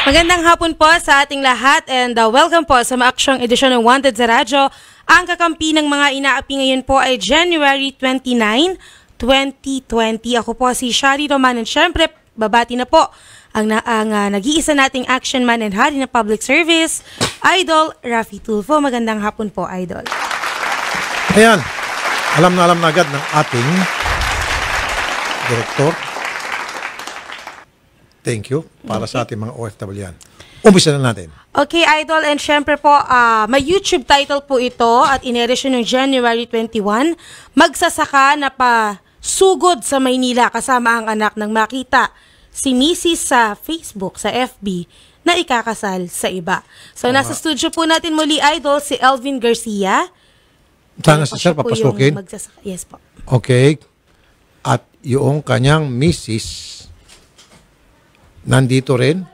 Magandang hapon po sa ating lahat and welcome po sa maaksyong edisyon ng Wanted sa Radyo. Ang kakampi ng mga inaapi ngayon po ay January 29, 2020. Ako po si Shari Roman and syempre babati na po ang nag-iisa nating action man and hari na public service, Idol Raffy Tulfo. Magandang hapon po, Idol. Ayan, alam na agad ng ating direktor. Thank you para sa ating mga OFW yan. Umpisa na natin. Okay, Idol, and syempre po, may YouTube title po ito at ineresyon ng January 21, Magsasaka na pasugod sa Maynila kasama ang anak ng makita si Mrs. sa Facebook, sa FB, na ikakasal sa iba. So, nasa studio po natin muli, Idol, si Elvin Garcia. Sana si Sir papasukin? Yes po. Okay. At yung kanyang Mrs. nandito rin,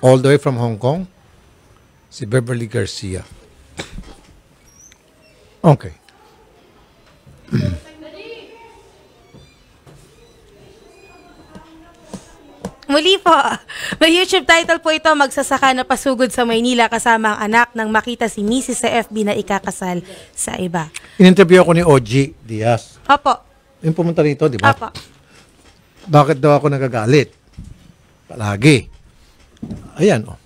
all the way from Hong Kong, si Beverly Garcia. Okay. Muli po, may YouTube title po ito, Magsasaka na pasugod sa Maynila kasama ang anak ng makita si Mrs. sa FB na ikakasal sa iba. In-interview ako ni OG Diaz. Opo. Yung pumunta rito, di ba? Opo. Bakit daw ako nagagalit? Palagi. Ayan, oh.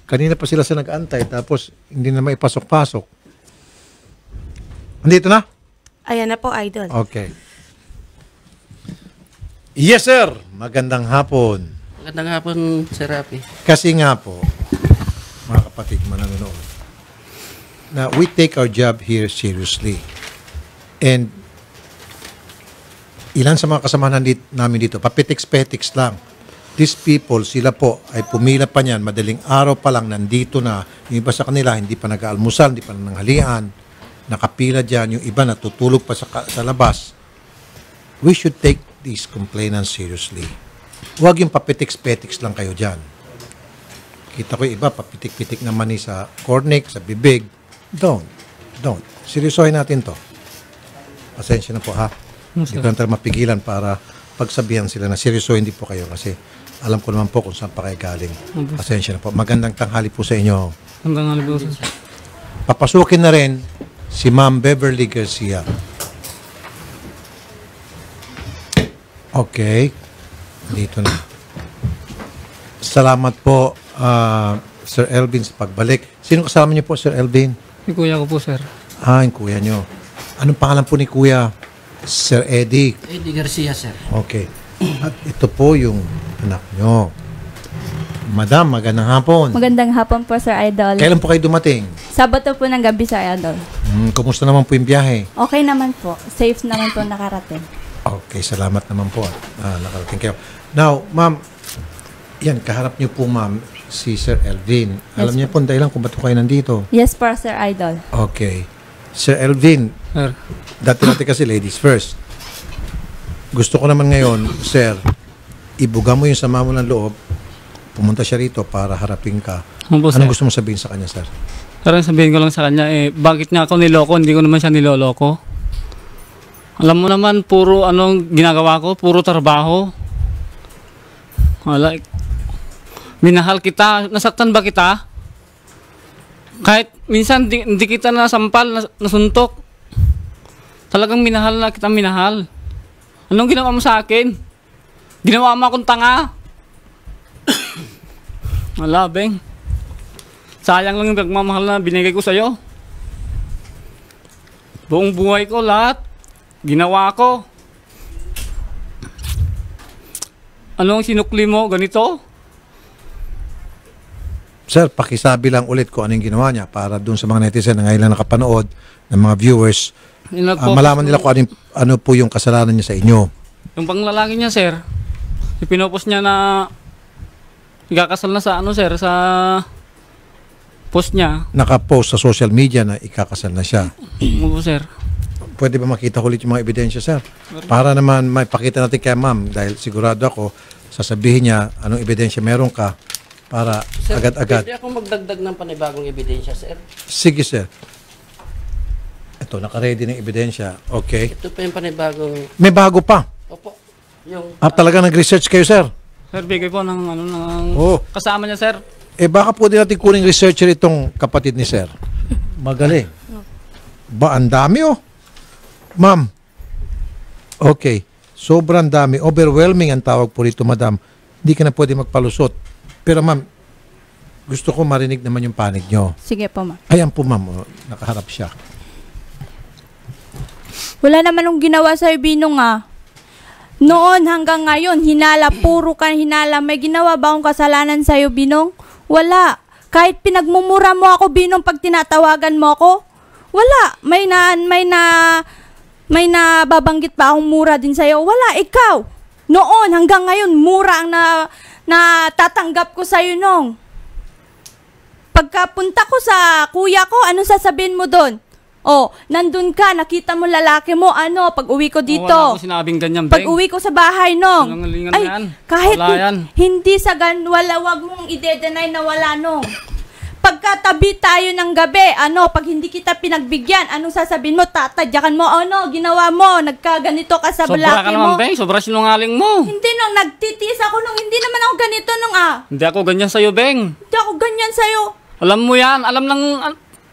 Kanina pa sila sa nag-antay, tapos hindi na maipasok-pasok. Andito na? Ayan na po, Idol. Okay. Yes, sir. Magandang hapon. Magandang hapon, Sir Raffy. Kasi nga po, mga kapatid manonood, na we take our job here seriously. And ilan sa mga kasamahan namin dito, papetiks-petiks lang. These people, sila po ay pumila pa niyan, madaling araw pa lang nandito na, yung iba sa kanila hindi pa nag-aalmusal, hindi pa nanghalian, nakapila dyan, yung iba natutulog pa sa labas. We should take these complainants seriously. Huwag yung papetiks-petiks lang kayo dyan. Kita ko yung iba, papitik-pitik naman sa cornic, sa bibig. Don't. Seryosohin natin to. Pasensya na po ha. Hindi ko lang mapigilan para pagsabihan sila na seryoso hindi po kayo kasi alam ko naman po kung saan pa kayo galing. Pasensya na po. Magandang tanghali po sa inyo. Magandang hali po, sir. Papasukin na rin si Ma'am Beverly Garcia. Okay. Dito na. Salamat po, Sir Elvin, sa pagbalik. Sino kasama niyo po, Sir Elvin? Yung kuya ko po, sir. Yung kuya niyo. Anong pangalan po ni kuya? Sir Eddie. Eddie Garcia, sir. Okay. At ito po yung anak nyo. Madam, magandang hapon. Magandang hapon po, Sir Idol. Kailan po kayo dumating? Sabado po ng gabi, Sir Idol. Kumusta naman po yung biyahe? Okay naman po. Safe naman po nakarating. Okay, salamat naman po. Nakarating kayo. Now, ma'am, yan, kaharap niyo po, ma'am, si Sir Elvin. Alam niyo po ang dahilan kung ba't kayo nandito? Yes po, Sir Idol. Okay. Sir Elvin, Sir. dati kasi ladies first. Gusto ko naman ngayon, sir, ibuga mo yung sama mo ng loob, pumunta siya rito para harapin ka. Anong gusto mo sabihin sa kanya, sir? Parang sabihin ko lang sa kanya, bakit niya ako niloko? Hindi ko naman siya niloloko. Alam mo naman, puro anong ginagawa ko, puro trabaho. Wala. Minahal kita, nasaktan ba kita? Kahit minsan hindi kita nasampal, nasuntok. Talagang minahal na kita, minahal. Anong ginawa mo sa akin? Ginawa mo akong tanga. Wala, Beng. Sayang lang yung pagmamahal na binigay ko sa'yo. Buong buhay ko, lahat. Ginawa ko. Anong sinukli mo? Ganito? Sir, pakisabi lang ulit kung anong ginawa niya para dun sa mga netizen na ngayon lang nakapanood ng mga viewers, malaman nila kung ano po yung kasalanan niya sa inyo. Yung panglalaki niya, sir, ipinopos niya na ikakasal na sa sir, sa post niya. Nakapost sa social media na ikakasal na siya. Opo, sir. Pwede ba makita ulit yung mga ebidensya, sir? Para naman maipakita natin kay ma'am dahil sigurado ako, sasabihin niya anong ebidensya meron ka para agad-agad. Pwede ako magdagdag ng panibagong ebidensya, sir? Sige, sir. Ito, naka-ready ng ebidensya. Okay. Ito pa yung panibagong... May bago pa. Opo. Yung... Talaga nag-research kayo, sir? Sir, bigay po ng, kasama niya, sir. Baka po din natin kuning researcher itong kapatid ni sir. Magaling. Ba, ang dami oh. Ma'am. Okay. Sobrang dami. Overwhelming ang tawag po rito, madam. Hindi ka na pwede magpalusot. Pero ma'am, gusto ko marinig naman yung panig nyo. Sige po, ma'am. Ayan po, ma'am. Oh, nakaharap siya. Wala naman nung ginawa sa'yo, Binong, ah. Noon hanggang ngayon, puro ka hinala. May ginawa ba akong kasalanan sa'yo, Binong? Wala. Kahit pinagmumura mo ako, Binong, pag tinatawagan mo ako, wala. May nababanggit pa akong mura din sa'yo. Wala, ikaw. Noon hanggang ngayon, mura ang natatanggap ko sa'yo, nong. Pagkapunta ko sa kuya ko, anong sasabihin mo doon? Oh, nandun ka, nakita mo lalaki mo, pag uwi ko dito. Wala ko sinabing ganyan, Beng. Pag uwi ko sa bahay, nong. Walang Ay, yan. kahit Wala yan. hindi sa wag mong ide-deny na wala, nong. Pagkatabi tayo ng gabi, pag hindi kita pinagbigyan, anong sasabihin mo? Tatadyakan mo, ginawa mo, nagkaganito ka sa Sobra lalaki ka naman, mo. Beng. Sobra sinungaling mo. Hindi, nong, nagtitiis ako, nong, hindi naman ako ganito, nong, Hindi ako ganyan sa'yo, Beng. Hindi ako ganyan sa'yo. Alam mo yan. Alam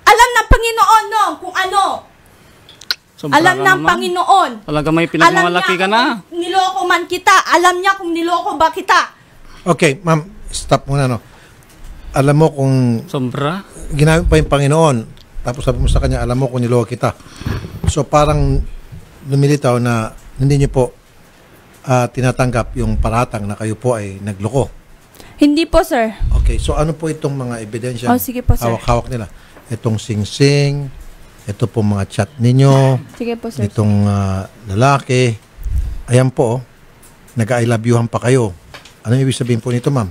Alam ng Panginoon, nong, kung ano. Sobra Alam ka ng naman. Panginoon. Talaga may pinagmamalaki ka na. Kung niloko man kita. Alam niya kung niloko ba kita. Okay, ma'am. Stop muna, no. Alam mo kung Sobra. ginamit pa yung Panginoon, tapos sabi mo sa kanya, alam mo kung niloko kita. So parang lumilitaw na hindi niyo po tinatanggap yung paratang na kayo po ay nagloko. Hindi po, sir. Okay, so ano po itong mga ebidensya? Sige po, sir. Hawak-hawak nila. Itong sing-sing, ito po mga chat ninyo, Sige po, sir. itong lalaki. Ayan po, nag-I love you-han pa kayo. Ano ibig sabihin po nito, ma'am?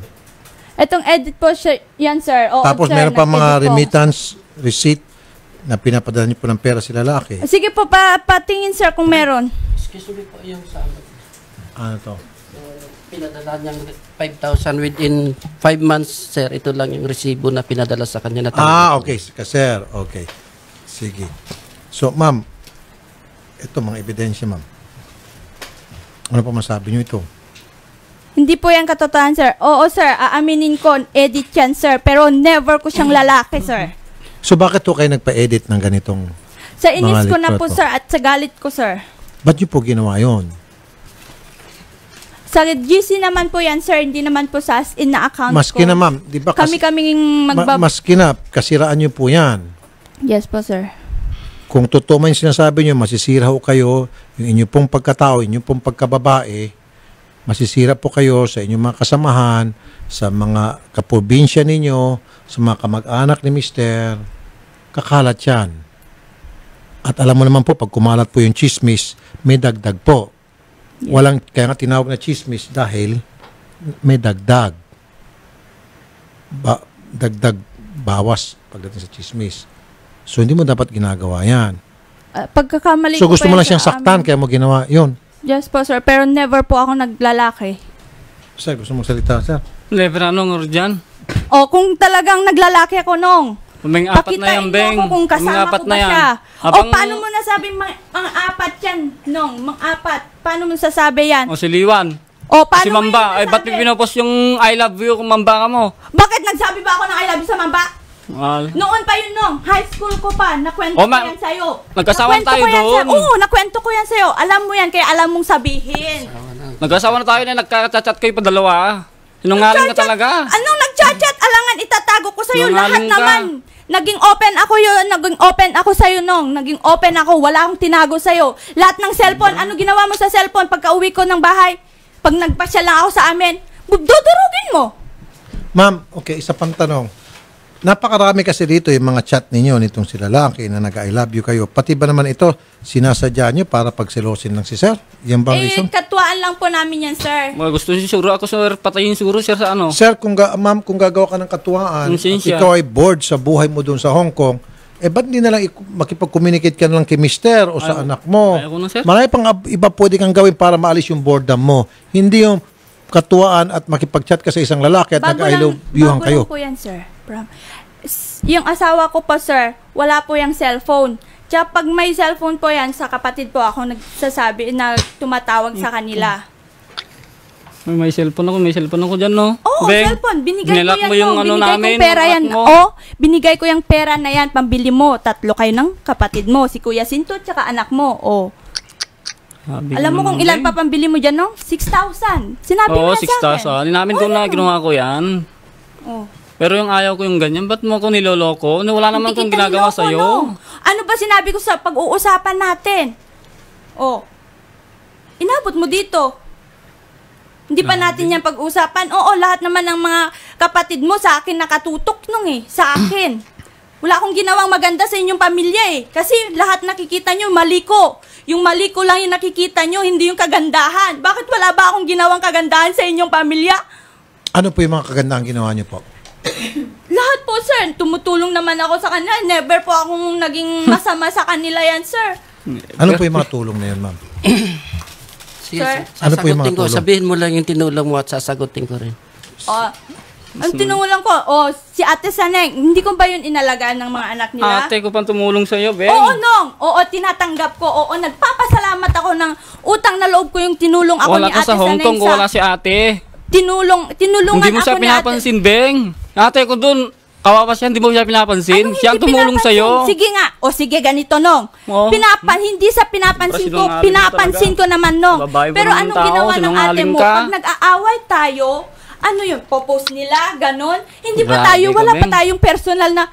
Itong edit po siya, yan, sir. Oo, Tapos sir, meron pa mga nag-edit po. remittance receipt na pinapadala niyo po ng pera sa lalaki. Sige po, patingin, sir, kung meron. Excuse me po yung sa amin. Ano to? Pinadala niyang 5,000 within 5 months, sir. Ito lang yung resibo na pinadala sa kanya. Okay, sir. Okay. Sige. So, ma'am, ito mga ebidensya, ma'am. Ano pa masabi niyo ito? Hindi po yan katotohanan, sir. Oo, sir, aaminin ko, edit yan, sir. Pero never ko siyang lalaki, sir. So, bakit to kayo nagpa-edit ng ganitong Sa inis mga ko na po, litrato? sir, at sa galit ko, sir. Ba't niyo po ginawa yun? Sa GC naman po yan, sir. Hindi naman po sa as-in na account Maski ko. na, ma'am. Di ba Kami-kaming maski na, kasiraan niyo po yan. Yes po, sir. Kung totoo man yung sinasabi niyo, masisira ho kayo, yung inyong pong pagkatao, inyong pong pagkababae, masisira po kayo sa inyong mga kasamahan, sa mga kaprobinsya ninyo, sa mga kamag-anak ni Mister, kakalat yan. At alam mo naman po, pag kumalat po yung chismis, may dagdag po. Walang, kaya nga tinawag na chismis dahil may dagdag. Dagdag bawas pagdating sa chismis. So, hindi mo dapat ginagawa yan. Pagkakamali So, ko gusto po mo yan lang siyang sa saktan, amin. kaya mo ginawa yun. Yes po, sir. Pero never po ako naglalaki. Sir, gusto mong salita, sir? Never dyan. O, kung talagang naglalaki ako nung, May apat na yan, pakitain Beng. mo ako kung kasama Apat ko na ba yan. siya. Habang- O, paano mo nasabing mang-apat yan, nung? Mang-apat. Paano mo sasabi yan? O si Liwan. O, paano Si mo Mamba. yan Ay, ba't nasabi? pinopost yung I love you kung Mamba ka mo? Bakit nagsabi ba ako ng I love you sa Mamba? Noon pa yun, nung. High school ko pa. Nakwento O, ko yan sa'yo. nagkasawa Nakwento tayo ko yan doon. sa'yo. Oo, nakwento ko yan sa'yo. Alam mo yan, kaya alam mong sabihin. Nag-asawa na tayo na nagka-chat kayo pa dalawa. Sinungaling ka talaga. Anong nag-chat? Alangan itatago ko sa'yo. Lahat Sinungaling ka. naman. Naging open ako yun. Naging open ako sa'yo nung. Naging open ako. Wala akong tinago sa'yo. Lahat ng cellphone. Ano ginawa mo sa cellphone pagka uwi ko ng bahay? Pag nagpasya lang ako sa amin, dudurugin mo. Ma'am, okay, isa pang tanong. Napakarami kasi dito yung mga chat ninyo nitong si lalaki na nag-I love you kayo. Pati ba naman ito, sinasadya nyo para pagselosin lang si sir? Yan bang reason? Katuwaan lang po namin yan, sir. Gusto niyo siguro ako, sir, patayin siguro, sir, sa ano? Sir, ma'am, kung gagawa ka ng katuwaan at Konsensya. ikaw ay bored sa buhay mo doon sa Hong Kong, ba't di na lang makipag-communicate ka na lang kay mister o sa anak mo? ayaw ko na, sir. Marami pang iba pwede kang gawin para maalis yung boredom mo. Hindi yung katuwaan at makipag-chat ka sa isang lalaki at nag-I love you-han kayo. Bago lang po yan, sir. Yung asawa ko po, sir, wala po yung cellphone. Tsaka pag may cellphone po yan, sa kapatid po ako nagsasabi na tumatawag sa kanila. May cellphone ako dyan, no? Oo, Beng, cellphone. Binigay ko nilak yan. mo yung no? ano Binigay namin, kong pera yung yan. anak mo. Oo, binigay ko yung pera na yan. Pambili mo. 3 kayo ng kapatid mo. Si Kuya Sinto tsaka anak mo. Oh. Sabi Alam mo ko kung naman, ilan Beng. pa pambili mo dyan, no? 6,000. Sinabi mo Oo, na sa akin. 6,000. Inamin ko na, ginawa ko yan. Oh. Pero yung ayaw ko yung ganyan, ba't mo ako niloloko? Wala naman Hindi akong kita ginagawa niloko, sa'yo. no? Ano ba sinabi ko sa pag-uusapan natin? Oh. Inabot mo dito. Hindi pa natin yan pag-usapan. Oo, lahat naman ng mga kapatid mo sa akin nakatutok nung sa akin. Wala akong ginawang maganda sa inyong pamilya Kasi lahat nakikita nyo, mali ko. Yung mali ko lang yung nakikita nyo, hindi yung kagandahan. Bakit wala ba akong ginawang kagandahan sa inyong pamilya? Ano po yung mga kagandahan ginawa niyo po? Lahat po, sir. Tumutulong naman ako sa kanila. Never po akong naging masama sa kanila yan, sir. Ano po yung mga tulong na yun, ma'am? Sige, Sir? Ano po yung mga sasagutin ko. tulong? Sabihin mo lang yung tinulong mo at sasagutin ko rin. Ang tinungulan ko, si Ate Saneng, hindi ko ba yun inalagaan ng mga anak nila? Ate ko pang tumulong sa'yo, Beng. Oo, Nong. Oo, tinatanggap ko. Oo, nagpapasalamat ako ng utang na loob ko yung tinulong ako Wala ni ka Ate sa Hong Saneng Kong, wala si ate. tinulungan Hindi mo siya ako ni Ate. pinapansin, Beng. Ate ko dun, kawawa siya, hindi mo siya pinapansin. Anong Siya ang hindi tumulong pinapansin? sa'yo. Sige nga. O sige, ganito, Nong. Oo. Hindi sa pinapansin ko, Sinungaling pinapansin talaga. ko naman, Nong. Babae pa Pero naman anong tao, ginawa ng ate sinungaling mo? ka. Pag nag-aaway tayo, ano yun, popost nila, ganon? Hindi pa Grabe tayo, ka, wala pa Beng. tayong personal na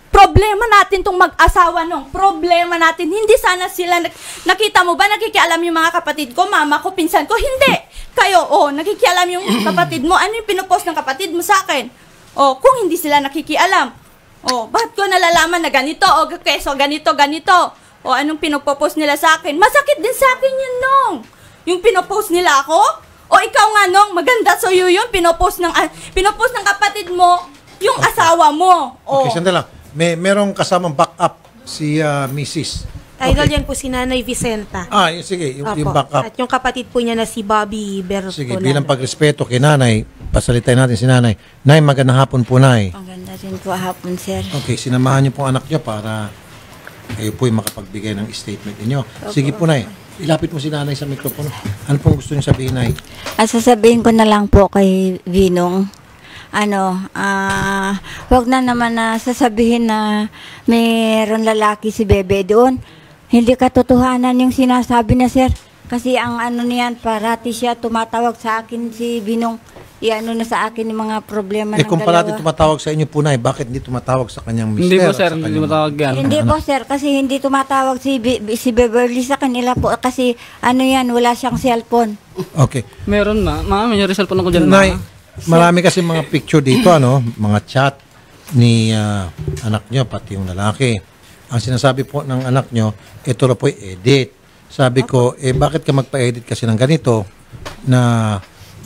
problema natin tong mag-asawa, Nong. Problema natin. Hindi sana sila, nakita mo ba, nakikialam yung mga kapatid ko, mama ko, pinsan ko? Hindi. Kayo, nakikialam yung kapatid mo. Ano yung pinopost ng kapatid mo sa akin? Kung hindi sila nakikialam. Bakit ko nalalaman na ganito? Keso, ganito. Anong pinopost nila sa akin? Masakit din sa akin yun, Nong. Yung pinopost nila ako? Ikaw nga, Nong, maganda sa'yo yun. Pinopost ng kapatid mo, yung asawa mo. Okay, sandali lang. Merong kasamang backup si Mrs. Idol yan po si Nanay Vicenta. Sige, yung Opo. backup. At yung kapatid po niya na si Bobby Berto. Sige, bilang pagrespeto kay nanay, pasalitain natin si nanay. Nay, magandang hapon po, nay. Maganda rin po hapon, sir. Okay, sinamahan niyo po ang anak niyo para kayo po makapagbigay ng statement niyo. Sige po, nay. Ilapit mo si nanay sa mikropono. Ano pong gusto niyo sabihin, nay? Sasabihin ko na lang po kay Vinong, wag na naman na sasabihin na mayroon lalaki si Bebe doon. Hindi katotohanan yung sinasabi na, sir. Kasi ang niyan, parati siya tumatawag sa akin si Vinong. Na sa akin yung mga problema ng Kung parati dalawa. tumatawag sa inyo po, nay, bakit hindi tumatawag sa kanyang mister? Hindi po, at sir. sa Hindi kanyang- matawag yan. Hindi po, sir, kasi hindi tumatawag si Beverly sa kanila po. Kasi wala siyang cellphone. Okay. Meron, ma. May cellphone ako dyan, Nay, ma. marami kasi mga picture dito, mga chat ni anak nyo, pati yung lalaki. Ang sinasabi po ng anak nyo, ito na po edit. Sabi ko, bakit ka magpa-edit kasi ng ganito na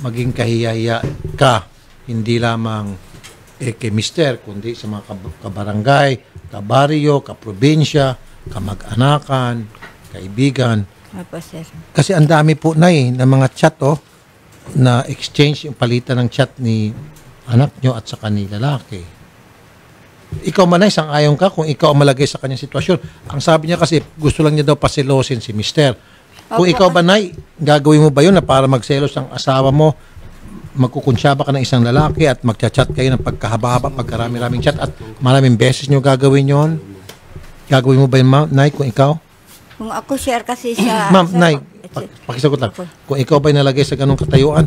maging kahiyahiya ka, hindi lamang kay mister, kundi sa mga kabarangay, kabaryo, kaprobinsya, kamag-anakan, kaibigan. Opo, sir. Kasi ang dami po na ng mga chat na exchange yung palitan ng chat ni anak nyo at sa kanila lalaki. Ikaw man ay sang-ayon ka kung ikaw ang malagay sa kanyang sitwasyon. Ang sabi niya kasi gusto lang niya daw pasilosin si mister. Kung Opo. ikaw ba, Nay, gagawin mo ba yun na para magselos ang asawa mo, magkukunsyaba ka ng isang lalaki at magchat-chat kayo ng pagkahaba-haba, pagkarami-raming chat at maraming beses nyo gagawin yon? Gagawin mo ba yun, Nay, kung ikaw? Kung ako, sir, kasi siya... Ma'am, sir, Nay, pakisagot lang. Kung ikaw ba'y nalagay sa ganong katayuan,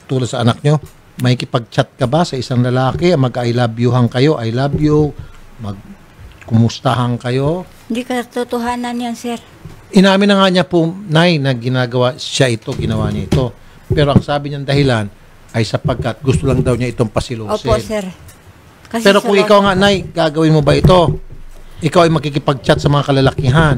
tulad sa anak nyo, may kipag-chat ka ba sa isang lalaki, mag-I love you-hang kayo, I love you, mag-kumustahan kayo? Hindi katotohanan yan, sir. Inamin na nga niya po, Nay, na ginawa ginawa niya ito. Pero ang sabi niyang dahilan ay sapagkat gusto lang daw niya itong pasilusin. Opo, sir. Kasi Pero sa kung ikaw nga, Nay, gagawin mo ba ito? Ikaw ay makikipag-chat sa mga kalalakihan.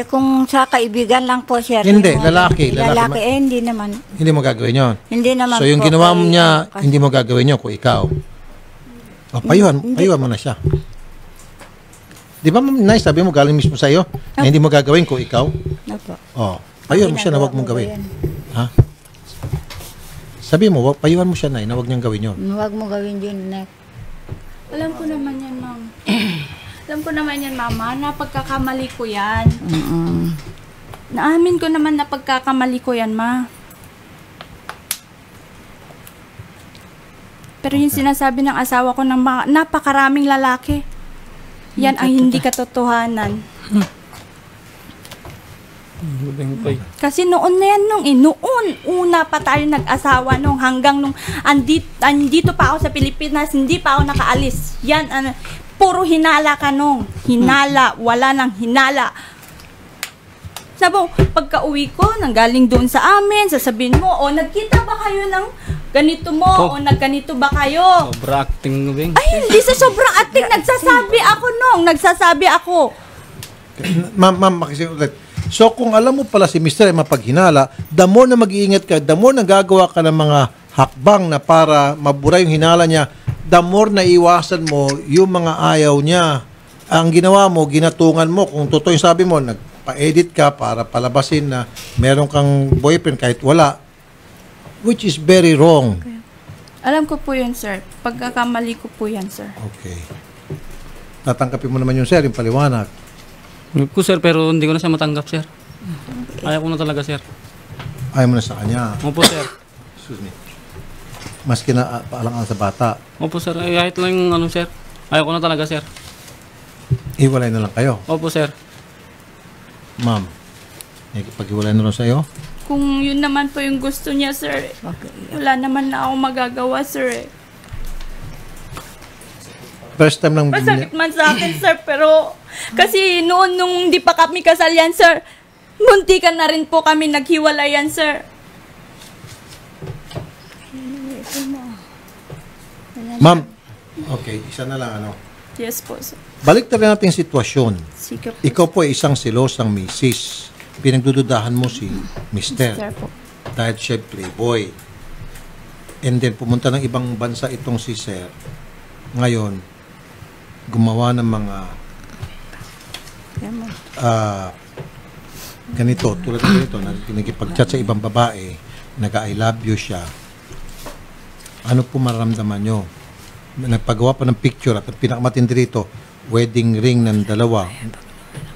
kung sa kaibigan lang po, sir. Hindi, yung- lalaki. Lalaki, hindi naman. Hindi mo gagawin yon. Hindi naman So yung po ginawa kay- mo niya, kasi- hindi mo gagawin yun kung ikaw. Payuhan mo na siya. Di ba, Nay, sabi mo galing mismo sa iyo na hindi mo gagawin kung ikaw? Opo. Payuhan mo siya na Ginagawa wag mong ko gawin. yan. Ha? Sabi mo, payuhan mo siya, Nay, na wag niyang gawin yun. Huwag mo gawin yun, Nek. Alam ko naman yan, Ma'am. Alam ko naman yan, Mama, na pagkakamali ko yan. Naamin ko naman na pagkakamali ko yan, Ma. Pero yung sinasabi ng asawa ko ng mga napakaraming lalaki, yan ang hindi katotohanan. Kasi noon na yan noon, una pa tayo nag-asawa hanggang nung andito pa ako sa Pilipinas, hindi pa ako nakaalis. Yan, puro hinala ka hinala, wala nang hinala. Sabi, pagka uwi ko, nanggaling doon sa amin, sasabihin mo, nagkita ba kayo ng ganito mo, o nagganito ba kayo? Sobra acting, Bing. Ay, hindi sa sobrang acting, nagsasabi ako. Ma'am, makisi ulit. So, kung alam mo pala si Mr. ay mapaghinala, the more na mag-iingat ka, the more na gagawa ka ng mga hakbang na para mabura yung hinala niya, the more na iwasan mo yung mga ayaw niya. Ang ginawa mo, ginatungan mo. Kung totoo yung sabi mo, nagpa-edit ka para palabasin na meron kang boyfriend kahit wala, which is very wrong. Okay. Alam ko po yun, sir. Pagkakamali ko po yan, sir. Okay. Tatangkapin mo naman yung sir, yung paliwanag. Ko, sir, pero hindi ko na siya matanggap, sir. Ayaw ko na talaga, sir. Ayaw mo na sa kanya. Opo, sir. Excuse me. Maski na paalang sa bata. Opo, sir. Kahit lang yung sir. Ayaw ko na talaga, sir. Iwalay na lang kayo. Opo, sir. Ma'am, pag-iwalay na lang sa'yo? Kung yun naman po yung gusto niya, sir, wala naman na ako magagawa, sir. First time lang Masakit man sa akin, sir, pero kasi noon nung di pa kami kasal yan, sir, muntikan na rin po kami naghiwalayan, sir. Ma'am, okay, isa na lang Yes po, sir. Balik na rin natin yung sitwasyon. Sige po. Ikaw po ay isang silosang misis. Pinagdududahan mo si Mr. Sir po. Dahil siya playboy. And then pumunta ng ibang bansa itong si Sir. Ngayon, gumawa ng mga ganito, tulad ng ganito, nagkipag-chat sa ibang babae, nag-I love you siya. Ano po mararamdaman nyo? Nagpagawa pa ng picture at pinakamatindi rito, wedding ring ng dalawa.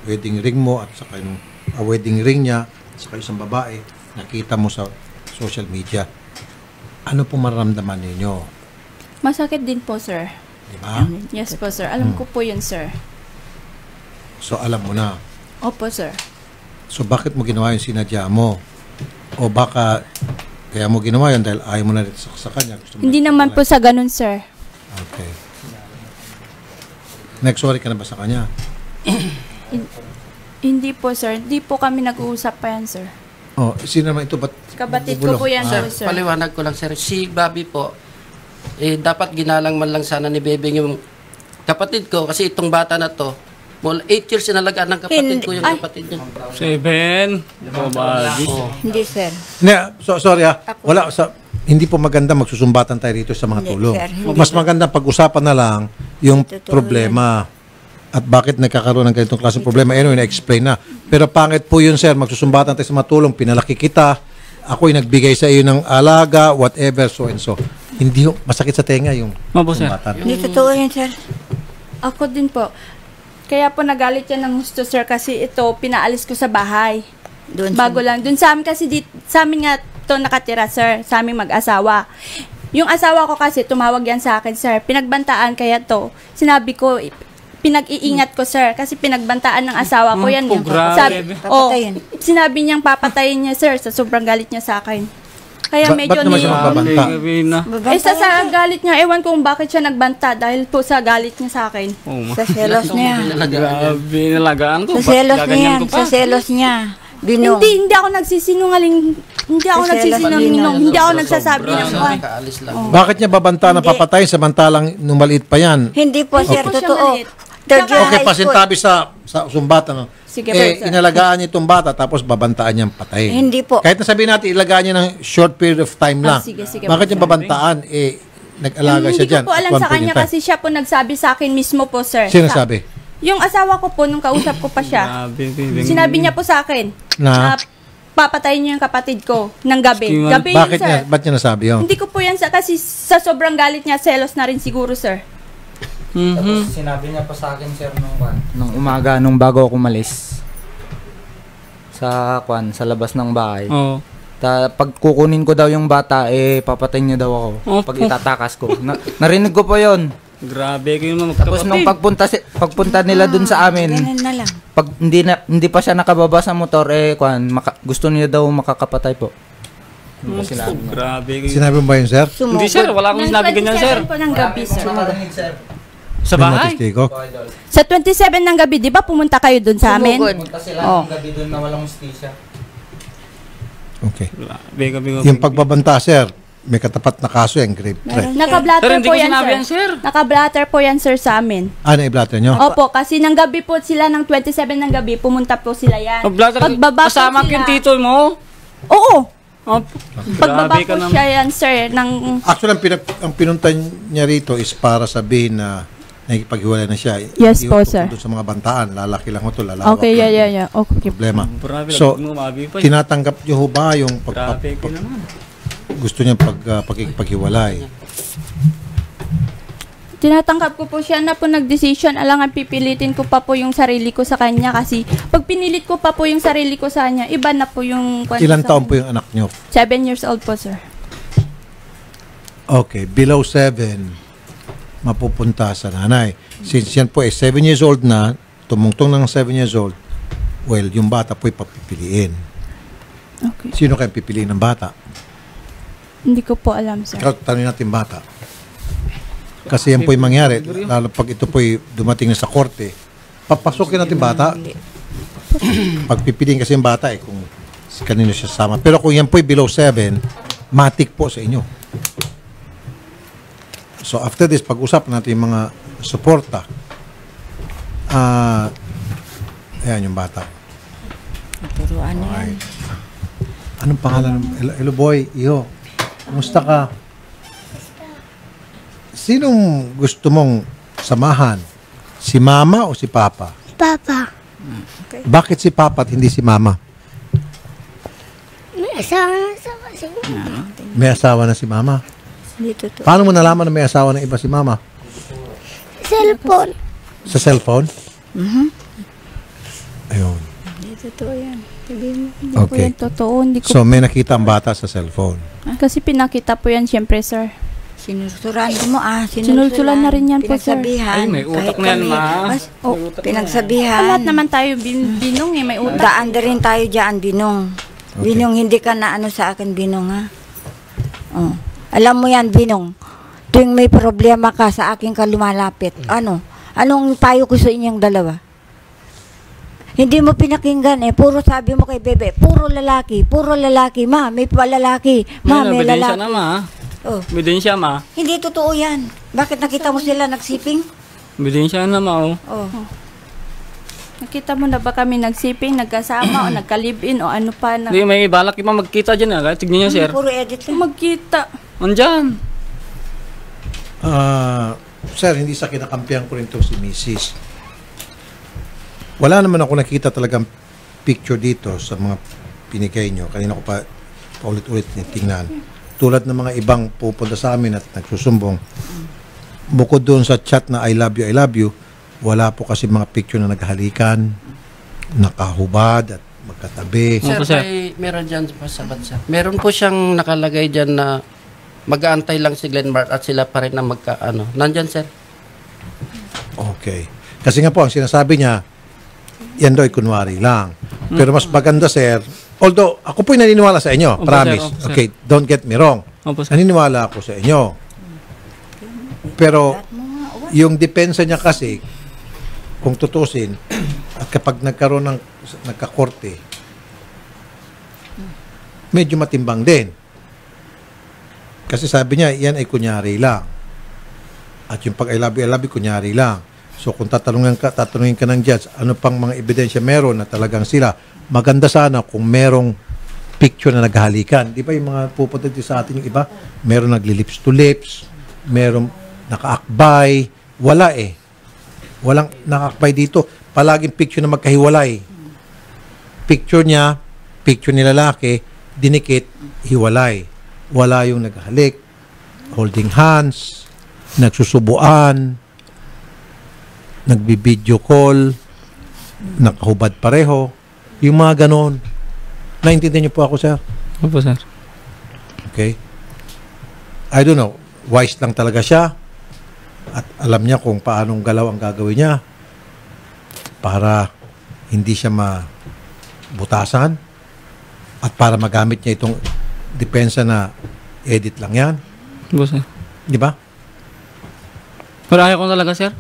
Wedding ring mo at saka yung wedding ring niya at saka isang babae, nakita mo sa social media. Ano po mararamdaman ninyo? Masakit din po, sir. Diba? Yes po, sir. Alam ko po yun, sir. So alam mo na. Opo, sir. So bakit mo ginawa yung sinadya mo? O baka kaya mo ginawa yun dahil ayaw mo na rin sa kanya? Gusto mo Hindi na naman po sa ganun, sir. Okay. Nag-sorry ka na ba sa kanya? Hindi po, sir. Hindi po kami nag-uusap pa yan, sir. Oh, sino naman ito? Kabatid ko po yan, Sir, sir. paliwanag ko lang, sir. Si Bobby po, dapat ginalang man lang sana ni Bebeng yung kapatid ko. Kasi itong bata na to, 8 years sinalagaan ng kapatid ko yung kapatid niya. 7. Hindi, sir. Sorry wala hindi po maganda magsusumbatan tayo rito sa mga Hindi, tulong. sir, hindi Mas maganda pag-usapan na lang yung Totoo problema. At bakit nagkakaroon ng ganitong klaseng problema. Anyway, na-explain na. Pero pangit po yun, sir. Magsusumbatan tayo sa mga tulong. Pinalaki kita. Ako'y nagbigay sa iyo ng alaga, whatever, so and so. Hindi masakit sa tenga yung Opo, sir. sumbatan. Hindi totoo yan, sir. Ako din po. Kaya po nagalit yan ng gusto, sir, kasi ito, pinaalis ko sa bahay. Doon Bago lang. Doon sa amin kasi, sa amin nga ito nakatira, sir, sa aming mag-asawa. Yung asawa ko kasi, tumawag yan sa akin, sir. Pinagbantaan kaya to. Sinabi ko, pinag-iingat ko, sir, kasi pinagbantaan ng asawa ko yan. grabe. Papatayin. Sinabi niyang papatayin niya, sir, sa sobrang galit niya sa akin. Kaya medyo ba't naman siya magbabanta? sa galit niya, ewan kung bakit siya nagbanta dahil po sa galit niya sa akin. Sa selos niya. Grabe, nalagaan ko. Sa selos niya yan. Sa selos niya. Binong. Hindi ako nagsisinungaling. Hindi ako Sa nagsisinungaling. selos, Hindi ako nagsasabi ng kwan. Kaalis lang. Bakit niya babanta na papatayin samantalang nung maliit pa yan? Hindi po, sir. po siya Totoo. maliit. Third year Okay, high school. pasintabi sa sumbatan. Sige po, sir. Inalagaan niya itong bata tapos babantaan niyang patayin. Hindi po. Kahit na sabihin natin, ilagaan niya ng short period of time lang. Sige, Bakit niya babantaan? Nag-alaga siya dyan. Hindi ko po alam at one sa point in kanya time. kasi siya po nagsabi sa akin mismo po, sir. Sino sabi? Yung asawa ko po, nung kausap ko pa siya, Grabe, sinabi niya po sa akin, Na? papatayin niyo yung kapatid ko ng gabi. Skiman. Gabi yun, Bakit sir. niya, ba't niya nasabi yun? Hindi ko po yan kasi sa sobrang galit niya, selos na rin siguro, sir. Tapos sinabi niya pa sa akin, sir, nung umaga, nung bago ako umalis sa labas ng bahay. Oo. Pag kukunin ko daw yung bata, papatayin niya daw ako. Pag itatakas ko. Narinig ko po yon. Grabe kayo naman Tapos nung pagpunta nila dun sa amin, Ganun na lang. pag hindi pa siya nakababa sa motor, gusto niya daw makakapatay po. Yun po sila. Grabe kayo. Sinabi mo ba yun, sir? Hindi sir, wala akong sinabi ganyan sir. po ng gabi, sir. Sa May bahay? testigo? Sa 27 ng gabi, di ba pumunta kayo dun sa amin? Punta sila ng gabi dun na walang hustisya. Okay. Grabe. Yung pagbabanta, sir, may katapat na kaso yan, grave threat. Sir, Naka-blatter hindi po ko yan, sinabi yan, sir. sir. Naka-blatter po yan, sir, sa amin. Na-i-blatter nyo? Opo, kasi ng gabi po sila, ng 27 ng gabi, pumunta po sila yan. Pagbaba po kasama sila. yung tito mo? Oo. Grabe Pagbaba ka po naman. siya yan, sir, ng... Actually, ang pinunta niya rito is para sabihin na nakikipaghiwalay na siya. Yes Hindi po, ho sir. tungkol sa mga bantaan. Lalaki lang ho ito, lalawak. Okay, lang. yeah. Okay. Problema. Grabe, So, lumabi pa. tinatanggap niyo ho ba yung Grabe ka naman. gusto niya pagkikipaghiwalay? Tinatanggap ko po siya na po nag-decision. Alangan pipilitin ko pa po yung sarili ko sa kanya kasi pag pinilit ko pa po yung sarili ko sa kanya, iba na po yung... Ilan taon po yung anak niyo? 7 years old po, sir. Okay, below 7, mapupunta sa nanay. Since yan po 7 years old na, tumungtong ng 7 years old, well, yung bata po'y papipiliin. Okay. Sino kaya pipiliin ng bata? Hindi ko po alam, sir. Ikaw, tanongin natin bata. Kasi yan po'y mangyari, lalo pag ito po'y dumating na sa korte, papasukin natin bata. Pagpipiliin kasi yung bata kung kanino siya sama. Pero kung yan po'y below 7, matik po sa inyo. So after this, pag-usap natin yung mga suporta. Ayan yung bata. Turuan na yan. Alright. Anong pangalan? Hello boy, iho. Kumusta ka? Sinong gusto mong samahan? Si mama o si papa? Papa, Bakit si papa at hindi si mama? may asawa kasi. May asawa na si mama. Hindi totoo. Paano mo nalaman na may asawa na iba si mama? Cellphone. Sa cellphone? Ayun. Hindi totoo yan. Hindi po Okay. yan totoo. Hindi ko... So may nakita ang bata sa cellphone. Kasi pinakita po yan, syempre, sir. Sinulsuran mo Sinulsulan na rin yan po, sir. Pinagsabihan. Ay, may utak Kahit na yan, kami, ma. mas- pinagsabihan. Lahat naman tayo binong may utak. Daan na rin tayo dyan, Binong. Okay. Binong, hindi ka na ano sa akin, Binong, ha? Oh. Alam mo yan, Binong. Tuwing may problema ka, sa akin ka lumalapit. Anong payo ko sa inyong dalawa? Hindi mo pinakinggan Puro sabi mo kay Bebe, puro lalaki. Ma, may palalaki. Ma, may Ebidensya lalaki. na ma. Oh. Ebidensya ma. Hindi totoo yan. Bakit nakita mo sila nagsiping? Ebidensya na ma. Oh. Nakita mo na ba kami nagsiping, nagkasama, o nagka-live-in, o ano pa na... Hindi, may balak iba magkita dyan. Tignan niyo sir. Puro edit lang. Magkita. Andyan. Sir, hindi sa kinakampihan ko rin to si Mrs. Wala naman ako nakita talagang picture dito sa mga pinigay nyo. Kanina ko pa ulit-ulit tingnan. Tulad ng mga ibang pupunta sa amin at nagsusumbong. Bukod doon sa chat na I love you, wala po kasi mga picture na naghalikan, nakahubad at magkatabi. Sir, Opo, sir. meron dyan pa sa bansa. Meron po siyang nakalagay dyan na mag-aantay lang si Glenmar at sila pa rin na Nandyan, sir. Okay. Kasi nga po, ang sinasabi niya, yan daw ay kunwari lang. Pero mas maganda, sir, although ako po'y naniniwala sa inyo, Opo, promise. sir, opo, sir. Okay, don't get me wrong. Opo, sir. Naniniwala ako sa inyo. Pero, yung depensa niya kasi, kung tutusin, at kapag nagkaroon ng nagkakorte, medyo matimbang din. Kasi sabi niya, yan ay kunyari lang. At yung pag I love you, kunyari lang. So kung tatanungin ka ng judge, ano pang mga ebidensya meron na talagang sila, maganda sana kung merong picture na naghalikan. Di ba yung mga pupunta dito sa atin yung iba, meron nagli-lips to lips, meron nakaakbay, wala Walang nakaakbay dito. Palaging picture na magkahiwalay. Picture niya, picture ni lalaki, dinikit, hiwalay. Wala yung naghalik, holding hands, nagsusubuan, nagbibideo call, nakahubad pareho, yung mga ganon. Naintindihan niyo po ako, sir? Opo, sir. Okay? I don't know, wise lang talaga siya at alam niya kung paanong galaw ang gagawin niya para hindi siya mabutasan at para magamit niya itong depensa na edit lang yan. Opo, sir. Di ba? Pero ayaw ko talaga, sir.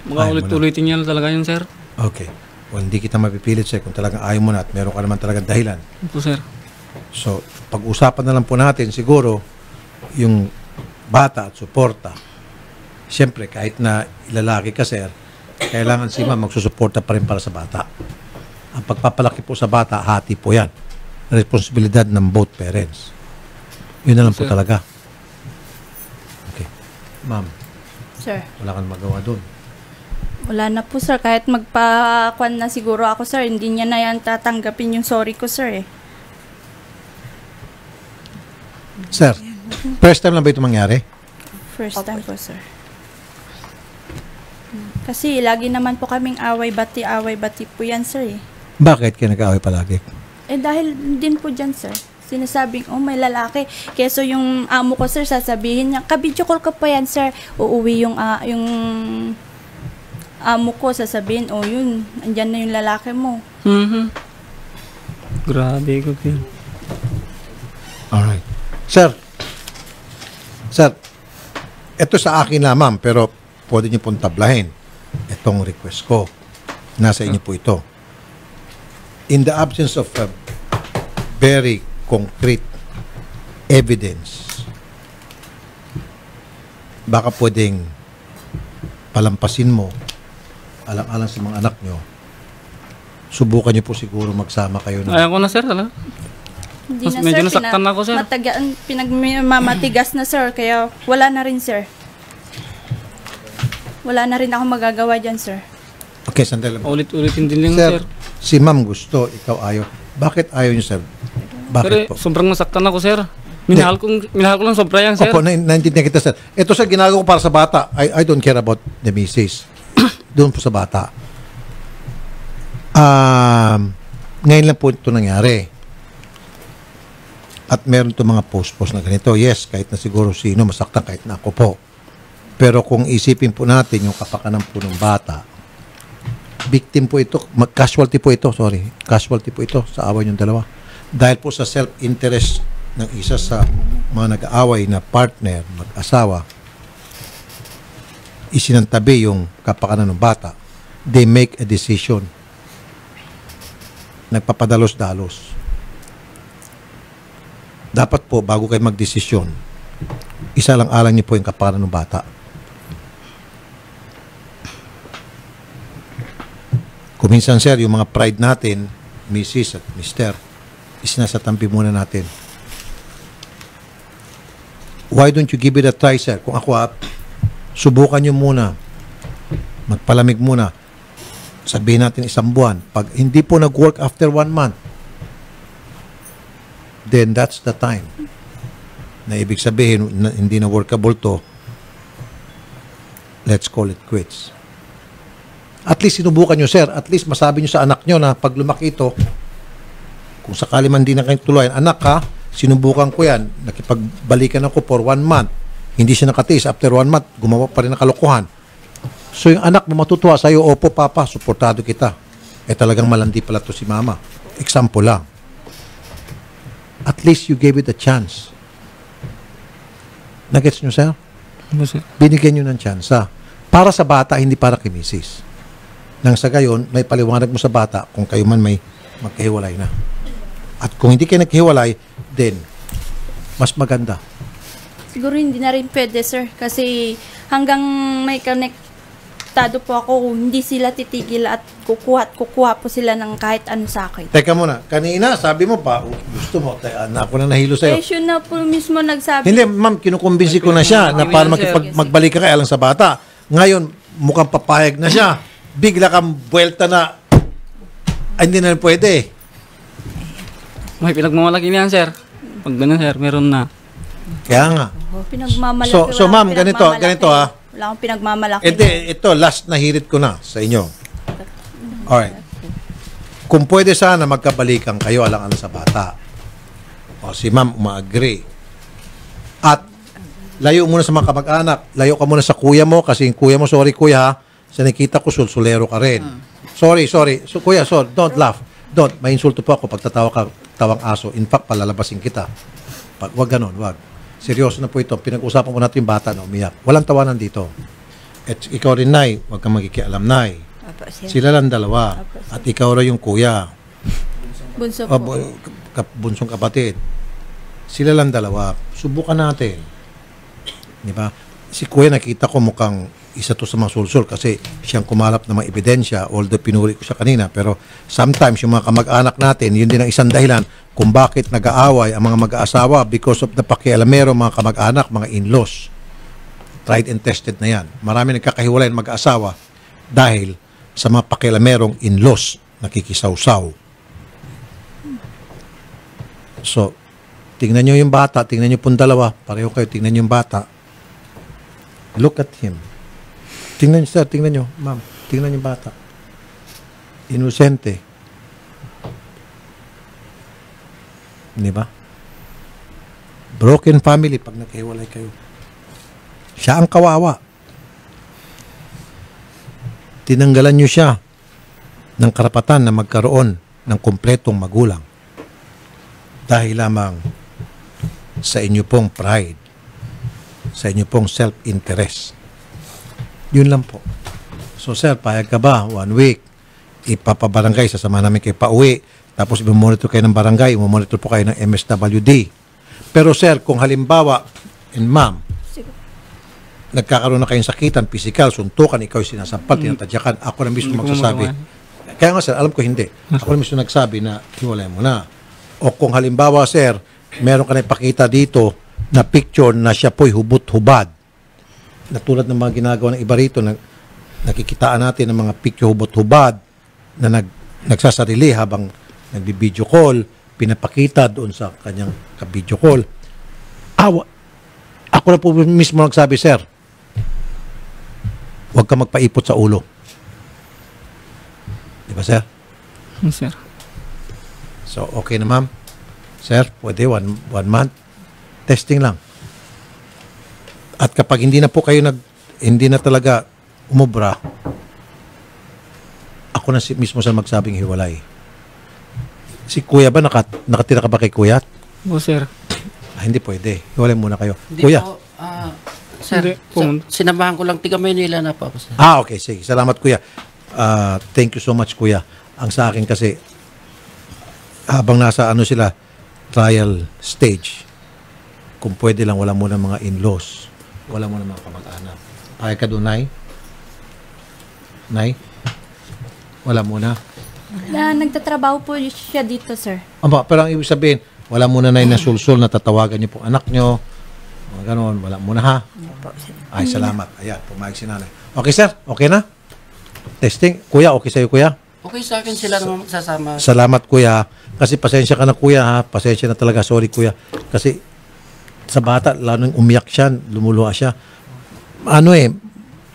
Ayaw mo Mag-ulit-ulitin niya talaga yun, sir. Okay. Well, hindi kita mapipilit sir kung talagang ayaw mo na at meron ka naman talagang dahilan. Opo, sir. So, pag-usapan na lang po natin siguro yung bata at suporta. Siyempre, kahit na lalaki ka, sir, kailangan si ma'am magsusuporta pa rin para sa bata. Ang pagpapalaki po sa bata, hati po yan. Responsibilidad ng both parents. Yun na lang po Sir. talaga. Okay. Ma'am, Sir. wala kang magawa doon. Wala na po, sir. Kahit magpakuan na siguro ako, sir, hindi niya na yan tatanggapin yung sorry ko, sir, eh. Sir, first time lang ba ito mangyari? First time po, sir. Kasi lagi naman po kaming away-bati po yan, sir, eh. Bakit kayo nag-aaway palagi? Eh, dahil din po dyan, sir. Sinasabing, oh, may lalaki. Keso yung amo ko, sir, sasabihin niya, kabidyo call ka pa yan, sir. Uuwi yung amo ko, sasabihin, oh, yun, andyan na yung lalaki mo. Grabe ko, sir. Alright. Sir, ito sa akin na ma'am, pero pwede niyo pong tablahin itong request ko. Nasa inyo po ito. In the absence of a very concrete evidence, baka pwedeng palampasin mo alang-alang sa mga anak nyo. Subukan nyo po siguro magsama kayo na. Ayaw ko na, sir, talaga. Hindi Mas na, medyo sir. nasaktan ako, sir. Pinagmamatigas na, sir. Kaya wala na rin, sir. Wala na rin ako magagawa dyan, sir. Okay, sandali lang. Ulit-ulitin din lang, Sir, sir. si ma'am gusto, ikaw ayaw. Bakit ayaw niyo, sir? Bakit Pero po? sobrang nasaktan ako, sir. Minahal ko lang sobra yan, sir. Opo, naintindihan kita, sir. Ito, sir, ginagawa ko para sa bata. I don't care about the missus. Doon po sa bata. Ngayon lang po ito nangyari. At meron ito mga post-post na ganito. Yes, kahit na siguro sino, masaktan kahit na ako po. Pero kung isipin po natin yung kapakanan po ng bata, victim po ito, casualty po ito sa away yung dalawa. Dahil po sa self-interest ng isa sa mga nag-aaway na partner, mag-asawa, isinantabi yung kapakanan ng bata. They make a decision. Nagpapadalos-dalos. Dapat po, bago kayo magdesisyon, isa lang alang niyo po yung kapakanan ng bata. Kung minsan, sir, yung mga pride natin, Mrs. at Mr., isinasatampi muna natin. Why don't you give it a try, sir? Kung ako, subukan nyo muna. Magpalamig muna. Sabihin natin 1 buwan. Pag hindi po nag-work after 1 month, then that's the time na ibig sabihin na hindi na workable to, let's call it quits. At least sinubukan nyo, sir. At least masabi nyo sa anak nyo na pag lumaki ito, kung sakali man di na kayo tuluyan, anak ha, sinubukan ko yan, nakipagbalikan ako for 1 month, hindi siya nakatiis, after 1 month, gumawa pa rin ng kalokohan. So yung anak mo matutuwa sa'yo, opo papa, suportado kita. Eh talagang malandi pala to si mama. Example lang. At least you gave it a chance. Nagets nyo, sir? Binigyan nyo ng chance. Para sa bata, hindi para kay misis. Nang sa gayon, may paliwanag mo sa bata kung kayo man may magkahiwalay na. At kung hindi kayo naghiwalay, then, mas maganda. Siguro hindi na rin pwede, sir. Kasi hanggang may konektado po ako, hindi sila titigil at kukuha po sila ng kahit ano sa akin. Teka muna, kanina sabi mo pa, gusto mo, ako na nahilo sa'yo. Eh, siya na po mismo nagsabi. Hindi, ma'am, kinukumbinsi ko na siya na para magbalik ka kaya lang sa bata. Ngayon, mukhang papayag na siya. Bigla kang buwelta na, hindi na pwede. May pinagmamalaki niyan, sir. Pag ganun, sir, meron na. Kaya nga. Pinagmamalaki. So ma'am, ganito Wala akong pinagmamalaki. Ito, last na hirit ko na sa inyo. Alright. Kung pwede sana magkabalikan kayo alang-alang sa bata. O si ma'am umaagree. At layo muna sa mga kamag-anak. Layo ka muna sa kuya mo kasi yung kuya mo, sorry kuya ha, sa nakita ko sulsulero ka rin. Sorry. So, kuya, sorry. Don't laugh. Don't. May insulto po ako pag tatawa ka tawang aso. In fact, palalabasin kita. Wag ganon, wag. Seryoso na po ito. Pinag-usapan ko natin yung bata na umiyak. Walang tawanan dito. At ikaw rin, Nay. Huwag kang magkikialam, Nay. Sila lang dalawa. At ikaw rin yung kuya. Bunso po. Bunsong kapatid. Sila lang dalawa. Subukan natin. Di ba? Si kuya nakita ko mukhang isa to sa mga sulsul kasi siyang kumalap ng mga ebidensya, although pinuri ko siya kanina. Pero sometimes yung mga kamag-anak natin, yun din ang isang dahilan kung bakit nag-aaway ang mga mag-aasawa because of the pakialamero, mga kamag-anak, mga in-laws. Tried and tested na yan. Marami nagkakahiwalay ng mag-aasawa dahil sa mga pakialamerong in-laws nakikisawsaw. So, tingnan nyo yung bata, tingnan nyo pong dalawa, pareho kayo, tingnan nyo yung bata. Look at him. Tingnan nyo, sir, tingnan nyo, ma'am, tingnan nyo yung bata. Inosente. Di ba? Broken family pag nagkahiwalay kayo. Siya ang kawawa. Tinanggalan nyo siya ng karapatan na magkaroon ng kumpletong magulang dahil lamang sa inyo pong pride, sa inyo pong self-interest. Yun lang po. So sir, payag ka ba? 1 week, ipapabarangay, sasama namin kayo pauwi, tapos i-monitor kayo ng barangay, i-monitor po kayo ng MSWD. Pero sir, kung halimbawa, and ma'am, nagkakaroon na kayong sakitan, physical, suntukan, ikaw yung sinasampal, tinatadyakan, ako na mismo magsasabi. Kaya nga sir, alam ko hindi. Ako na mismo nagsabi na hiwalay mo na. O kung halimbawa sir, meron ka na ipakita dito na picture na siya po'y hubot-hubad. Na tulad ng mga ginagawa ng iba rito, nakikitaan natin ng mga picture hubot-hubad na nagsasarili habang nagbi-video call, pinapakita doon sa kanyang ka-video call. Ako na po mismo nagsabi, sir, huwag ka magpaipot sa ulo. Di ba, sir? Sir. So, okay na, ma'am. Sir, pwede, one month. Testing lang. At kapag hindi na po kayo hindi na talaga umubra, ako na mismo sa magsabing hiwalay. Si kuya ba, nakatira ka ba kay kuya? O, sir. Hindi pwede. Hiwalay muna kayo. Hindi Kuya. po, sir, sinamahan ko lang tiga Maynila na po ako, sir. Okay, sige. Salamat, kuya. Thank you so much, kuya. Ang sa akin kasi, habang nasa sila, trial stage, kung pwede lang, wala muna mga in-laws. Wala muna mga kamag-anak. Kaya ka doon, Nay? Nay? Wala muna? Nagtatrabaho po siya dito, sir. Pero ang ibig sabihin, wala muna na yung nasulsul na tatawagan niyo pong anak niyo. Mga ganon, wala muna ha. Ay, salamat. Ayan, pumayag si nanay. Okay, sir? Okay na? Testing. Kuya, okay sa'yo, kuya? Okay sa akin sila naman magsasama. Salamat, kuya. Kasi pasensya ka na, kuya, ha? Pasensya na talaga. Sorry, kuya. Kasi sa bata, lalo nang umiyak siya, lumuluha siya.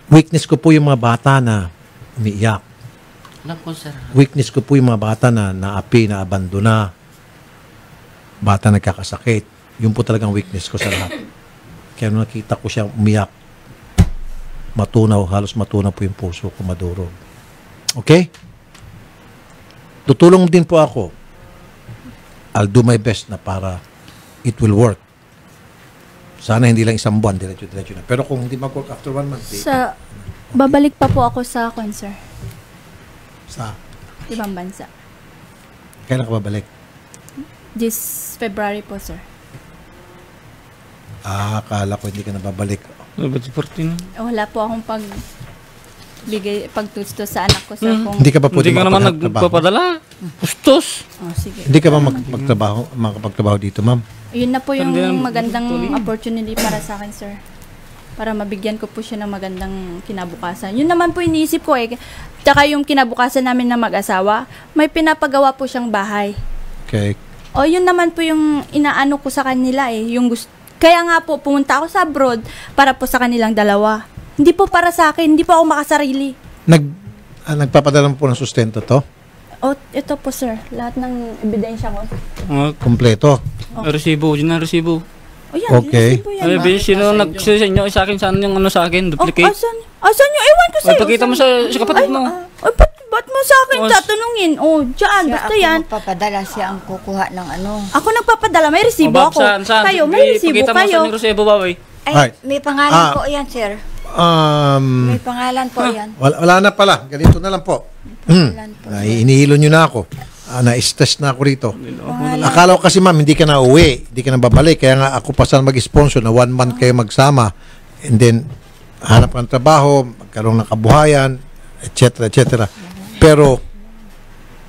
Weakness ko po yung mga bata na umiiyak. Alam ko, sir. Weakness ko po yung mga bata na naapi, na abandona. Bata nagkakasakit. Yun po talagang weakness ko sa lahat. Kaya nung nakita ko siya umiyak, halos matunaw po yung puso ko, madurog. Okay? Tutulong din po ako. I'll do my best na para it will work. Sana hindi lang isang buwan, diretso na. Pero kung hindi mag-work after 1 month, Babalik pa po ako sa sir. sa Ibang bansa. kailan ka babalik? This February po, sir. Akala ko hindi ka na babalik. Ba't 14? Wala po akong pagtusto sa anak ko, sir. Kung... Hindi ka ba pwede Hindi ka naman makapagtrabaho? nagpapadala. Pustos. Sige. Hindi ka ba makapagtrabaho dito, ma'am? Yun na po yung Hindi magandang opportunity para sa akin, sir. Para mabigyan ko po siya ng magandang kinabukasan. Yun naman po iniisip ko eh. Tsaka yung kinabukasan namin na mag-asawa, may pinapagawa po siyang bahay. Okay. O yun naman po yung inaano ko sa kanila eh. Yung kaya nga po pumunta ako sa abroad para po sa kanilang dalawa. Hindi po para sa akin, hindi po ako makasarili. Nagpapadala mo po ng sustento to? O, ito po sir, lahat ng ebidensya ko. Kompleto. Resibo, yun ang resibo. O yan, Okay. resibo yan. Sino nag-send sa inyo? Sa akin, saan yung ano sa akin? Oh, Duplicate. asan yung, ewan ko sa'yo. Pakita mo sa kapatid mo. Ay, ba't mo sa akin tatanungin? Oh, dyan, Siya basta ako yan. magpapadala, siya ang kukuha ng ano. Ako nagpapadala, may resibo Bob, ako. saan? Kayo, may resibo Pakita mo kayo. saan yung resibo ba, wey? Ay, Alright. may pangalan Ah. po yan, sir. May pangalan po yan. Wala na pala. Ganito na lang po. Inihilo nyo na ako. Na-stress na ako rito. Akala ko kasi ma'am, hindi ka na uwi. Hindi ka na babalik. Kaya nga ako pa sana mag-sponsor na 1 month kayo magsama. And then, hanap ka ng trabaho, magkaroon ng kabuhayan, etc. etc. Pero,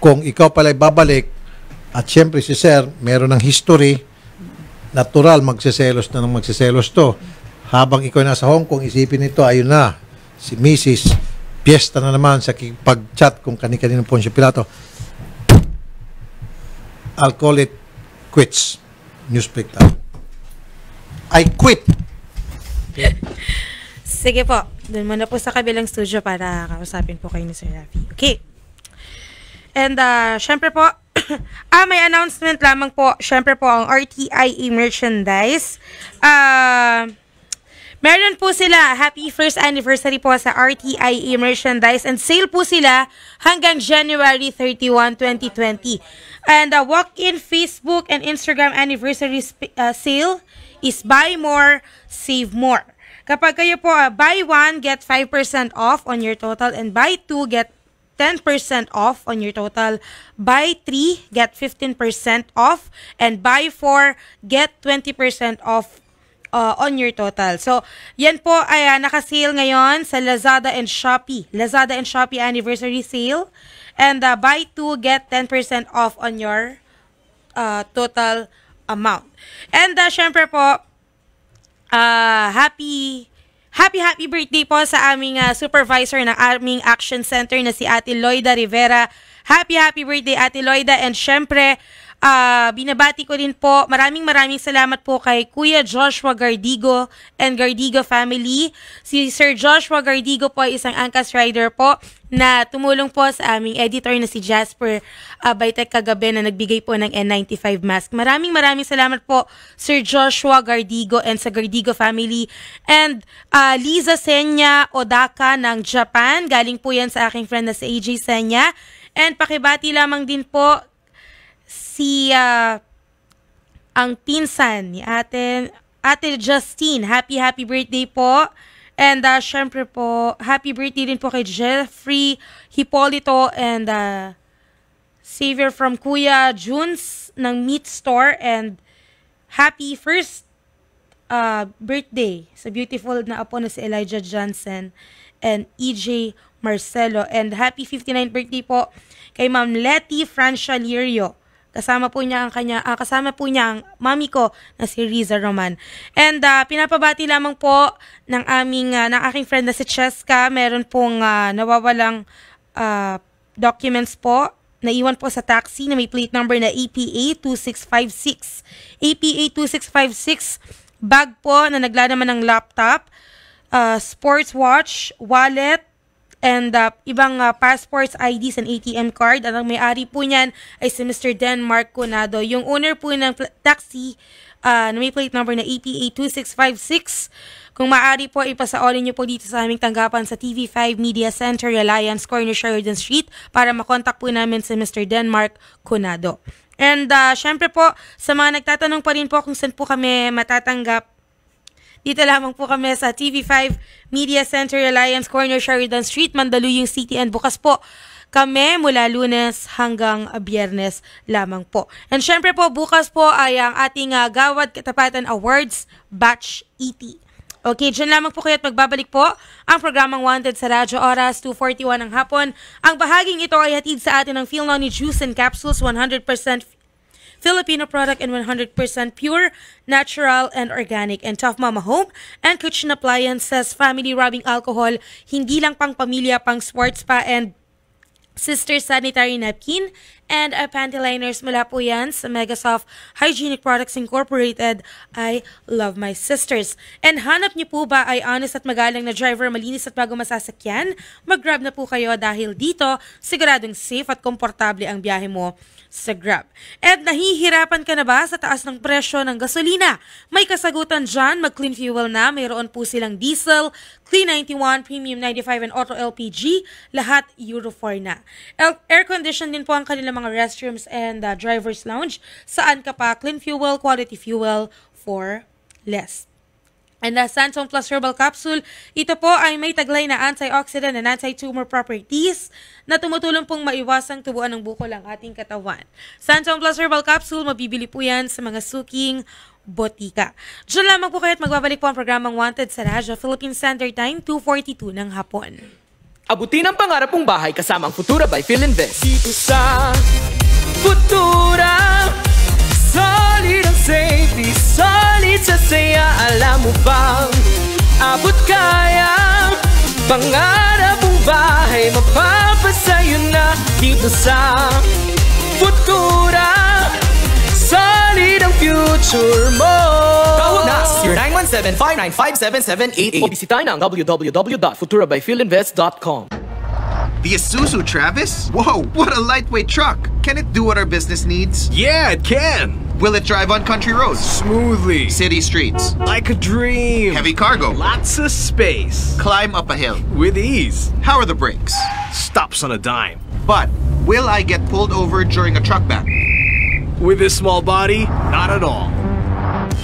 kung ikaw pala babalik, at syempre si sir, meron ng history, natural, magsiselos na ng magsiselos to. Habang ikaw nasa Hong Kong, isipin nito, ayun na, si Mrs. Piyesta na naman sa pag-chat kung kani-kanino po siya Pilato. I'll call it quits. Newsbreak tayo. I quit. Sige po. Doon muna po sa kabilang studio para kausapin po kayo ni Sir Rafi. Okay. And, syempre po, may announcement lamang po. Syempre po, ang RTIA merchandise. Meron po sila, happy first anniversary po sa RTIA merchandise and sale po sila hanggang January 31, 2020. And walk-in Facebook and Instagram anniversary sale is buy more, save more. Kapag kayo po buy 1, get 5% off on your total and buy 2, get 10% off on your total. Buy 3, get 15% off and buy 4, get 20% off on your total. So, yan po ay naka-sale ngayon sa Lazada and Shopee. Lazada and Shopee anniversary sale. And buy 2, get 10% off on your total amount. And syempre po, happy birthday po sa aming supervisor ng aming action center na si Ate Loida Rivera. Happy birthday Ate Loida. And syempre, binabati ko din po, maraming salamat po kay Kuya Joshua Gardigo and Gardigo family. Si Sir Joshua Gardigo po ay isang Angkas rider po na tumulong po sa aming editor na si Jasper Baitek kagabi na nagbigay po ng N95 mask. Maraming salamat po Sir Joshua Gardigo and sa Gardigo family. And Liza Senya Odaka ng Japan, galing po yan sa aking friend na si AJ Senya. And pakibati lamang din po si ang pinsan ni Ate Justine. Happy birthday po. And syempre po, happy birthday din po kay Jeffrey Hipolito and Xavier from Kuya Junes ng Meat Store. And happy first birthday sa beautiful na apo na si Elijah Johnson and EJ Marcelo. And happy 59th birthday po kay Ma'am Letty Francia Lirio. Kasama po niya ang mami ko na si Riza Roman. And pinapabati lamang po ng aking friend na si Cheska. Meron pong nawawalang documents po. Naiwan po sa taxi na may plate number na APA 2656. APA 2656. Bag po na naglalaman ng laptop, sports watch, wallet, and ibang passports, IDs, and ATM card. Ang may-ari po niyan ay si Mr. Denmark Conado. Yung owner po ng taxi na may plate number na APA 2656. Kung maaari po, ipasaolin niyo po dito sa aming tanggapan sa TV5 Media Center, Reliance, Corner, Sheridan Street para makontak po namin si Mr. Denmark Conado. And syempre po, sa mga nagtatanong pa rin po kung saan po kami matatanggap, dito lamang po kami sa TV5 Media Center, Alliance, Corner, Sheridan Street, Mandaluyong City, and bukas po kami mula Lunes hanggang Biyernes lamang po. And syempre po, bukas po ay ang ating Gawad Katapatan Awards Batch ET. Okay, dyan lamang po kayo at magbabalik po ang programang Wanted sa Radyo Oras 2:41 ng hapon. Ang bahaging ito ay hatid sa atin ng Philnoni Juice and Capsules, 100% Filipino product and 100% pure, natural, and organic. And Tough Mama Home and Kitchen Appliances, family rubbing alcohol, hindi lang pang pamilya, pang sports pa, and Sister Sanitary Napkin and panty liners mula po yan sa Megasoft Hygienic Products Incorporated. I love my sisters. And hanap niyo po ba ay honest at magalang na driver, malinis at bago masasakyan? Mag-Grab na po kayo dahil dito siguradong safe at komportable ang biyahe mo sa Grab. At nahihirapan ka na ba sa taas ng presyo ng gasolina? May kasagutan dyan, mag-Clean Fuel na. Mayroon po silang diesel, Clean 91, Premium 95, and Auto LPG. Lahat Euro 4 na. Air-conditioned din po ang kanilang mga restrooms and driver's lounge. Saan ka pa? Clean Fuel, quality fuel for less. And the Santone Plus Herbal Capsule, ito po ay may taglay na antioxidant and anti-tumor properties na tumutulong pong maiwasang tubuan ng bukol ang ating katawan. Santone Plus Herbal Capsule, mabibili po yan sa mga suking botika. Diyan lamang po kayo at magbabalik po ang programang Wanted sa Radyo Philippine Standard Time, 2:42 ng hapon. Abutin ang pangarap mong bahay kasama ang Futura by Philinvest. Dito sa Futura, solid ang safety, solid sa saya. Alam mo bang abot kaya pangarap mong bahay mapapasayo na dito sa Futura. Solid ang future mo. Tawag na 0917-595-7788 o bisitahin ang www.futurabyphilinvest.com. The Isuzu Travis? Whoa, what a lightweight truck! Can it do what our business needs? Yeah, it can! Will it drive on country roads? Smoothly. City streets? Like a dream. Heavy cargo? Lots of space. Climb up a hill? With ease. How are the brakes? Stops on a dime. But, will I get pulled over during a truck back? With this small body, not at all.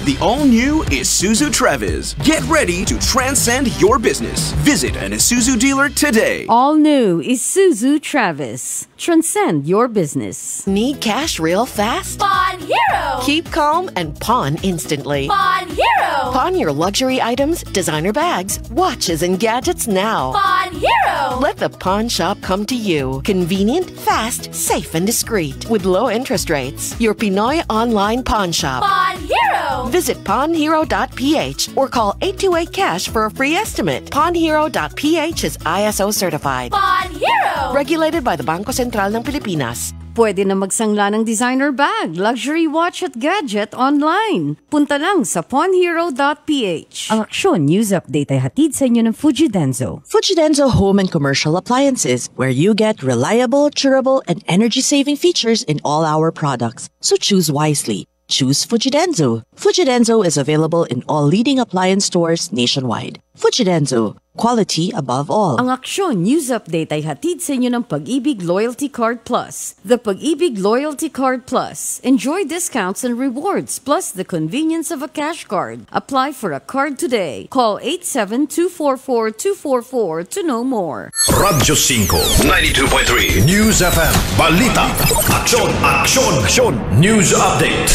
The all-new Isuzu Travis. Get ready to transcend your business. Visit an Isuzu dealer today. All new Isuzu Travis. Transcend your business. Need cash real fast? Pawn Hero! Keep calm and pawn instantly. Pawn Hero! Pawn your luxury items, designer bags, watches, and gadgets now. Pawn Hero! Let the pawn shop come to you. Convenient, fast, safe, and discreet. With low interest rates. Your Pinoy online pawn shop. Pawn Hero! Visit pawnhero.ph or call 828-CASH for a free estimate. Pawnhero.ph is ISO certified. Pawn Hero! Regulated by the Bangko Sentral ng Pilipinas. Pwede na magsangla ng designer bag, luxury watch at gadget online. Punta lang sa pawnhero.ph. Ang aksyon news update ay hatid sa inyo ng Fujidenzo. Fujidenzo Home and Commercial Appliances, where you get reliable, durable, and energy-saving features in all our products. So choose wisely. Choose Fujidenzo. Fujidenzo is available in all leading appliance stores nationwide. Fujidenzo, quality above all. Ang aksyon news update ay hatid sa inyo ng Pag-ibig Loyalty Card Plus. The Pag-ibig Loyalty Card Plus. Enjoy discounts and rewards plus the convenience of a cash card. Apply for a card today. Call 87244-244 to know more. Radyo 5, 92.3 News FM. Balita. Aksyon, aksyon, aksyon. News update.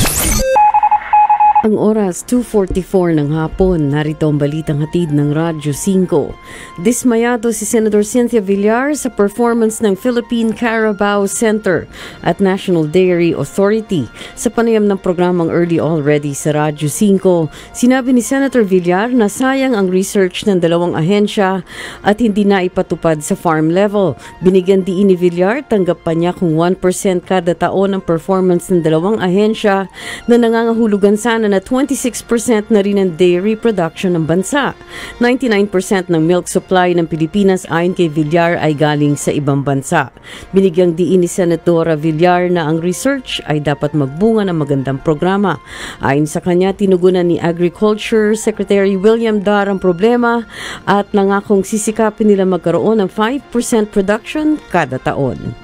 Ang oras 2:44 ng hapon, narito ang balitang hatid ng Radyo 5. Dismayado si Senator Cynthia Villar sa performance ng Philippine Carabao Center at National Dairy Authority sa panayam ng programang Early Already sa Radyo 5. Sinabi ni Senator Villar na sayang ang research ng dalawang ahensya at hindi na ipatupad sa farm level. Binigyan diin ni Villar, tanggap pa niya kung 1% kada taon ang performance ng dalawang ahensya na nangangahulugan sana na 26% na rin ang dairy production ng bansa. 99% ng milk supply ng Pilipinas ayon kay Villar ay galing sa ibang bansa. Binigyang diin ni Senadora Villar na ang research ay dapat magbunga ng magandang programa. Ayon sa kanya, tinugunan ni Agriculture Secretary William Dar ang problema at nangakong sisikapin nila magkaroon ng 5% production kada taon.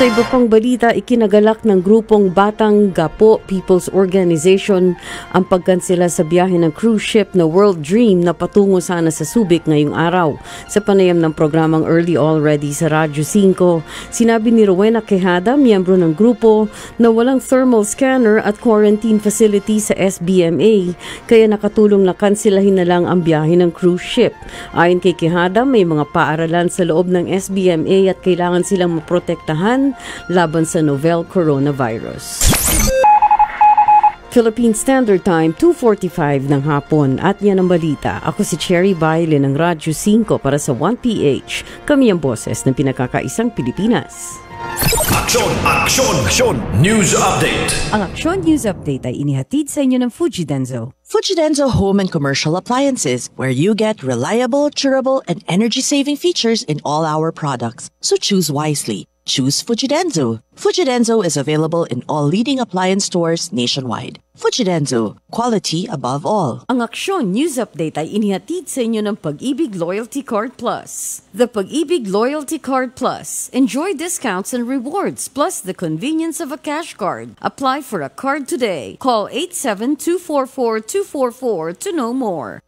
Sa iba pang balita, ikinagalak ng grupong Batang Gapo People's Organization ang pagkansela sa biyahe ng cruise ship na World Dream na patungo sana sa Subic ngayong araw. Sa panayam ng programang Early Already sa Radyo 5, sinabi ni Rowena Quejada, miyembro ng grupo, na walang thermal scanner at quarantine facility sa SBMA, kaya nakatulong na kanselahin na lang ang biyahe ng cruise ship. Ayon kay Quejada, may mga paaralan sa loob ng SBMA at kailangan silang maprotektahan laban sa novel coronavirus. Philippine Standard Time, 2:45 ng hapon. At yan ang balita. Ako si Cherry Baile ng Radyo 5 para sa 1PH. Kami ang boses ng pinakakaisang Pilipinas. Aksyon! Aksyon! Aksyon! News Update! Ang Aksyon News Update ay inihatid sa inyo ng Fujidenzo. Fujidenzo Home and Commercial Appliances, where you get reliable, durable, and energy-saving features in all our products. So choose wisely. Choose Fujidenzo. Fujidenzo is available in all leading appliance stores nationwide. Fujidenzo, quality above all. Ang Aksyon News Update ay inihatid sa inyo ng Pag-ibig Loyalty Card Plus. The Pag-ibig Loyalty Card Plus. Enjoy discounts and rewards plus the convenience of a cash card. Apply for a card today. Call 87244-244 to know more.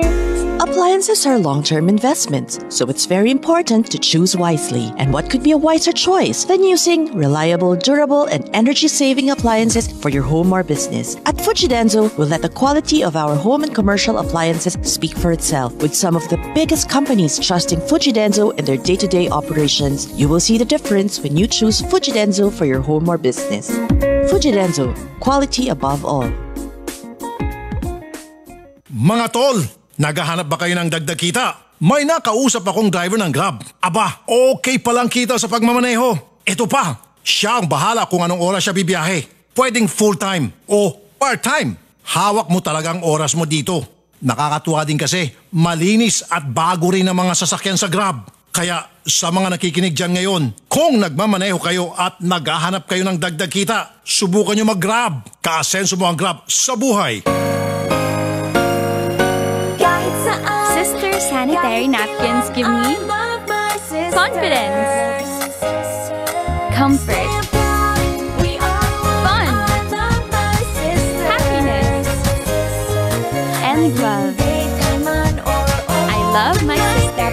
Appliances are long-term investments, so it's very important to choose wisely. And what could be a wiser choice than using reliable, durable, and energy-saving appliances for your home or business? At Fujidenzo, we'll let the quality of our home and commercial appliances speak for itself. With some of the biggest companies trusting Fujidenzo in their day-to-day operations, you will see the difference when you choose Fujidenzo for your home or business. Fujidenzo, quality above all. Mga tol, naghahanap ba kayo ng dagdag kita? May nakausap akong driver ng Grab. Aba, okay palang kita sa pagmamaneho. Ito pa, siya ang bahala kung anong oras siya bibiyahe. Pwedeng full-time o part-time. Hawak mo talagang oras mo dito. Nakakatuwa din kasi, malinis at bago rin ang mga sasakyan sa Grab. Kaya sa mga nakikinig dyan ngayon, kung nagmamaneho kayo at naghahanap kayo ng dagdag kita, subukan nyo mag-Grab. Kaasenso mo ang Grab sa buhay. Sister sanitary napkins give me confidence, comfort, fun, happiness, and love. I love my sister.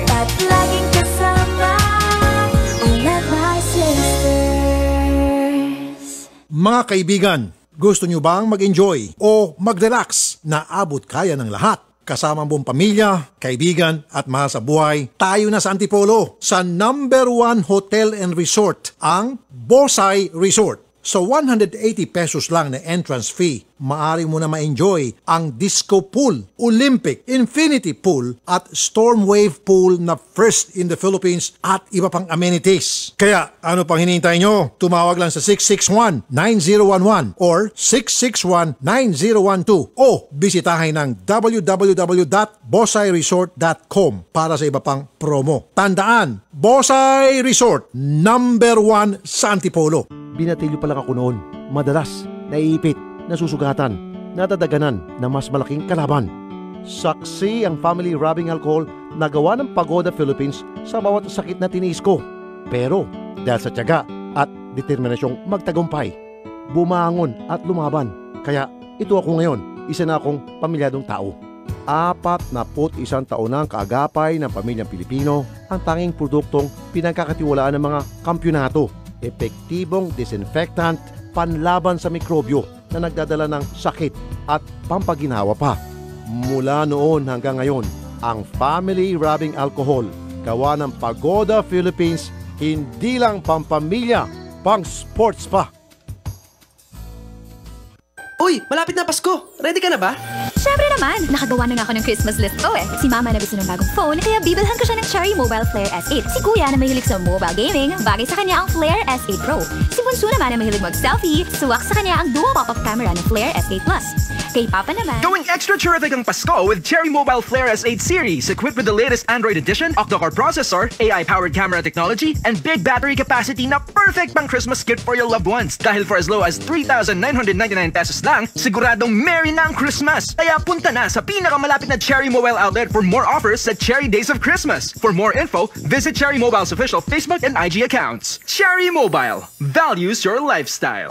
Mga kaibigan, gusto nyo bang mag-enjoy o mag-relax na abot kaya ng lahat? Kasama ang buong pamilya, kaibigan at mahal sa buhay, tayo na sa Antipolo sa #1 hotel and resort, ang Bosay Resort. So 180 pesos lang na entrance fee, maaari mo na ma-enjoy ang disco pool, Olympic, infinity pool at storm wave pool na first in the Philippines at iba pang amenities. Kaya ano pang hinihintay nyo? Tumawag lang sa 661-9011 or 661-9012 o bisitahin ng www.bosayresort.com para sa iba pang promo. Tandaan, Bosay Resort, #1 sa Antipolo. Binatilyo pa lang ako noon. Madalas, naiipit, nasusugatan, nadadaganan na mas malaking kalaban. Saksi ang family rubbing alcohol na gawa ng Pagoda Philippines sa bawat sakit na tiniis ko. Pero dahil sa tiyaga at determinasyong magtagumpay, bumangon at lumaban. Kaya ito ako ngayon, isa na akong pamilyadong tao. 41 taon na ang kaagapay ng pamilyang Pilipino, ang tanging produktong pinagkakatiwalaan ng mga kampyonato. Epektibong disinfectant, panlaban sa mikrobyo na nagdadala ng sakit at pampaginawa pa. Mula noon hanggang ngayon, ang family rubbing alcohol, gawa ng Pagoda Philippines, hindi lang pampamilya, pang sports pa. Uy, malapit na Pasko. Ready ka na ba? Syempre naman, nakagawa na nga ako ng Christmas list ko eh. Si Mama na gusto ng bagong phone, kaya bibilhan ko siya ng Cherry Mobile Flare S8. Si Kuya na mahilig sa mobile gaming, bagay sa kanya ang Flare S8 Pro. Si Bunso naman na mahilig mag-selfie, suwak sa kanya ang dual pop-up camera ng Flare S8 Plus. Kay Papa naman, Going extra terrific ang Pasko with Cherry Mobile Flare S8 series, equipped with the latest Android edition, octa-core processor, AI-powered camera technology, and big battery capacity na perfect pang Christmas gift for your loved ones. Dahil for as low as 3,999 pesos lang, siguradong merry na ang Christmas. Kaya punta na sa pinakamalapit na Cherry Mobile outlet for more offers sa Cherry Days of Christmas. For more info, visit Cherry Mobile's official Facebook and IG accounts. Cherry Mobile, values your lifestyle.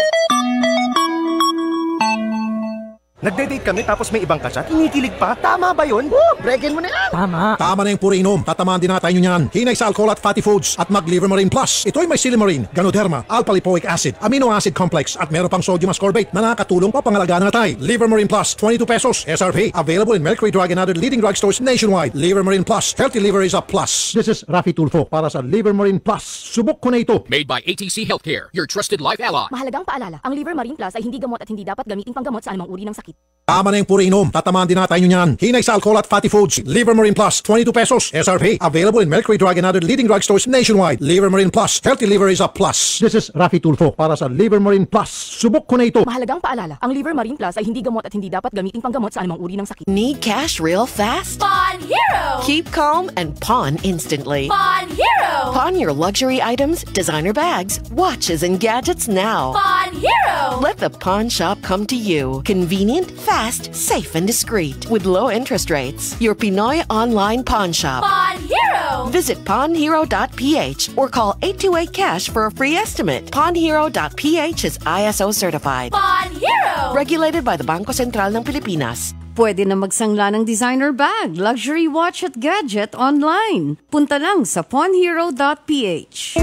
Nagde-date kami tapos may ibang kachat, kinikilig pa? Tama ba yun? Breakin mo na yan! Tama! Tama na yung puro inom. Tatamaan din natin nyo yan. Hinay sa alcohol at fatty foods at mag-Livermarine Plus. Ito ay may Silimarine, Ganoderma, Alpha-lipoic acid, amino acid complex at meron pang sodium ascorbate na nakakatulong pa pangalagaan ng atay. Livermarine Plus, 22 pesos. SRP, available in Mercury Drug and other leading drugstores nationwide. Livermarine Plus, healthy liver is a plus. This is Rafi Tulfo para sa Livermarine Plus. Subok ko na ito. Made by ATC Healthcare, your trusted life ally. Mahalagang paalala, ang Livermarine Plus ay hindi gamot at hindi dapat gamitin panggamot sa anumang uri ng sakit. sakit. Tama na yung puro inom. Tatamaan din natin nyo yan. Hinay sa alcohol at fatty foods. Livermarine Plus, 22 pesos. SRP. Available in Mercury Drug and other leading drugstores nationwide. Livermarine Plus. Healthy liver is a plus. This is Rafi Tulfo para sa Livermarine Plus. Subok ko na ito. Mahalagang paalala, ang Livermarine Plus ay hindi gamot at hindi dapat gamiting panggamot sa anumang uri ng sakit. Need cash real fast? Pawn Hero! Keep calm and pawn instantly. Pawn Hero! Pawn your luxury items, designer bags, watches, and gadgets now. Pawn Hero! Let the pawn shop come to you. Convenient, fast, safe, and discreet. With low interest rates. Your Pinoy online pawn shop. Pawn Hero! Visit pawnhero.ph or call 828-CASH for a free estimate. Pawnhero.ph is ISO certified. Pawn Hero! Regulated by the Bangko Sentral ng Pilipinas. Pwede na magsangla ng designer bag, luxury watch at gadget online. Punta lang sa pawnhero.ph.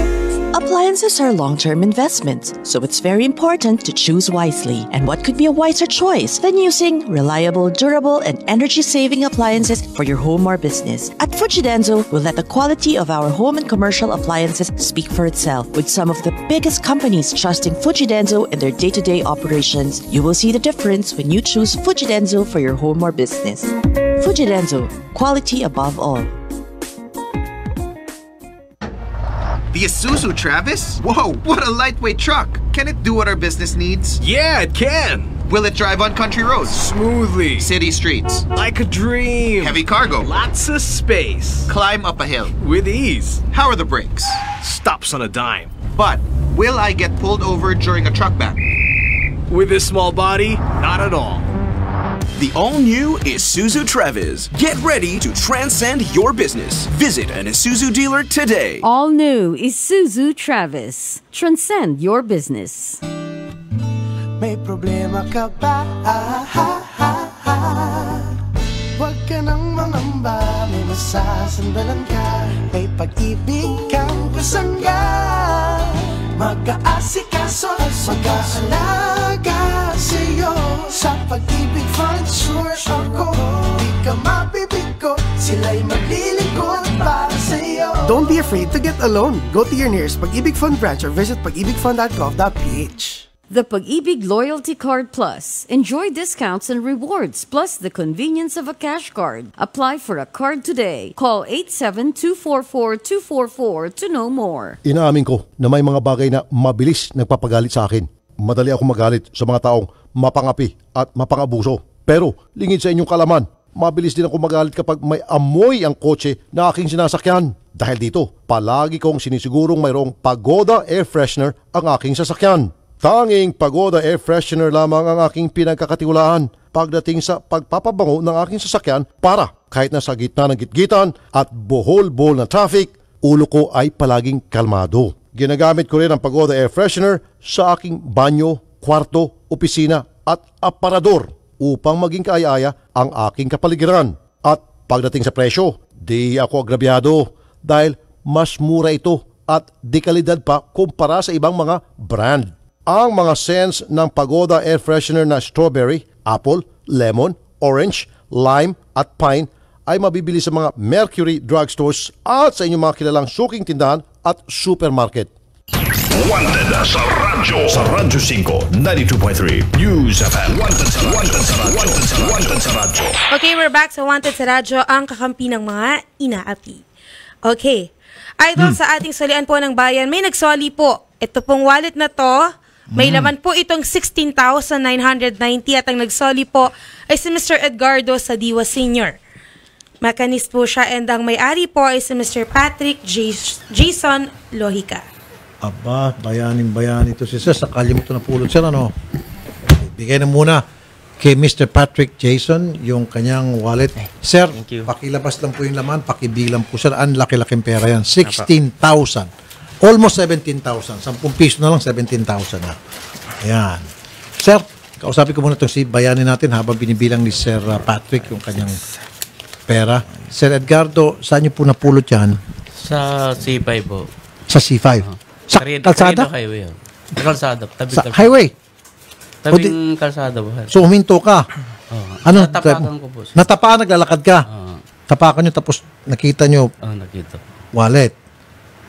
Appliances are long-term investments, so it's very important to choose wisely. And what could be a wiser choice than using reliable, durable, and energy-saving appliances for your home or business? At Fujidenzo, we'll let the quality of our home and commercial appliances speak for itself. With some of the biggest companies trusting Fujidenzo in their day-to-day operations, you will see the difference when you choose Fujidenzo for your home or business. Fujidenzo, quality above all. The Isuzu Travis? Whoa, what a lightweight truck! Can it do what our business needs? Yeah, it can! Will it drive on country roads? Smoothly. City streets? Like a dream. Heavy cargo? Lots of space. Climb up a hill? With ease. How are the brakes? Stops on a dime. But, will I get pulled over during a truck back? With this small body, not at all. The all-new Isuzu Travis. Get ready to transcend your business. Visit an Isuzu dealer today. All new Isuzu Travis. Transcend your business. May problema ka ba? Huwag ka nang mangamba, may masasandalan ka. May pag-ibig kang kasangga. Mag-aasikaso, mag-aalaga sa'yo. Sa Pag-ibig Fund, sure ako di ka mabibigo, sila'y maglilingkod para sa'yo. Don't be afraid to get a loan. Go to your nearest Pag-ibig Fund branch or visit pag-ibigfund.gov.ph. The Pag-ibig Loyalty Card Plus. Enjoy discounts and rewards plus the convenience of a cash card. Apply for a card today. Call 87244-244 to know more. Inaamin ko na may mga bagay na mabilis nagpapagalit sa akin. Madali akong magalit sa mga taong mapangapi at mapangabuso. Pero lingid sa inyong kalaman, mabilis din ako magalit kapag may amoy ang kotse na aking sinasakyan. Dahil dito, palagi kong sinisigurong mayroong Pagoda Air Freshener ang aking sasakyan. Tanging Pagoda Air Freshener lamang ang aking pinagkakatiwalaan pagdating sa pagpapabango ng aking sasakyan para kahit nasa gitna ng gitgitan at bohol-bohol na traffic, ulo ko ay palaging kalmado. Ginagamit ko rin ang Pagoda Air Freshener sa aking banyo, kwarto, opisina at aparador upang maging kaaya-aya ang aking kapaligiran. At pagdating sa presyo, di ako agrabyado dahil mas mura ito at di kalidad pa kumpara sa ibang mga brand. Ang mga scents ng Pagoda Air Freshener na strawberry, apple, lemon, orange, lime at pine ay mabibili sa mga Mercury drugstores at sa inyong mga kilalang suking tindahan at supermarket. Wanted sa radyo. Sa Radyo 5, 92.3 News FM. Wanted sa radyo. Wanted sa radyo. Okay, we're back sa Wanted sa Radyo, ang kakampi ng mga inaapi. Okay. Idol, sa ating salian po ng bayan, may nagsoli po. Ito pong wallet na to, may laman po itong 16,990 at ang nagsoli po ay si Mr. Edgardo Sadiwa Sr. Mechanist po siya and ang may-ari po ay si Mr. Patrick Jason Lohica. Aba, bayaning-bayan ito si Sir. Sakali mo ito napulot sir, ano? Bigay na muna kay Mr. Patrick Jason yung kanyang wallet. Sir, pakilabas lang po yung laman, pakibilang po sir. Ang laki-laking pera yan. 16,000. Almost 17,000. 10 piso na lang, 17,000 na. Ayan. Sir, kausapin ko muna itong si bayanin natin habang binibilang ni Sir Patrick yung kanyang pera. Sir Edgardo, saan niyo po napulot yan? Sa C5 po. Sa C5? Sa kalsada? Highway. Sa kalsada. Sa highway? Tabing kalsada po. So, huminto ka? Ano? Natapakan ko po. Natapakan, naglalakad ka? Tapakan nyo, tapos nakita nyo? Nakita. Wallet.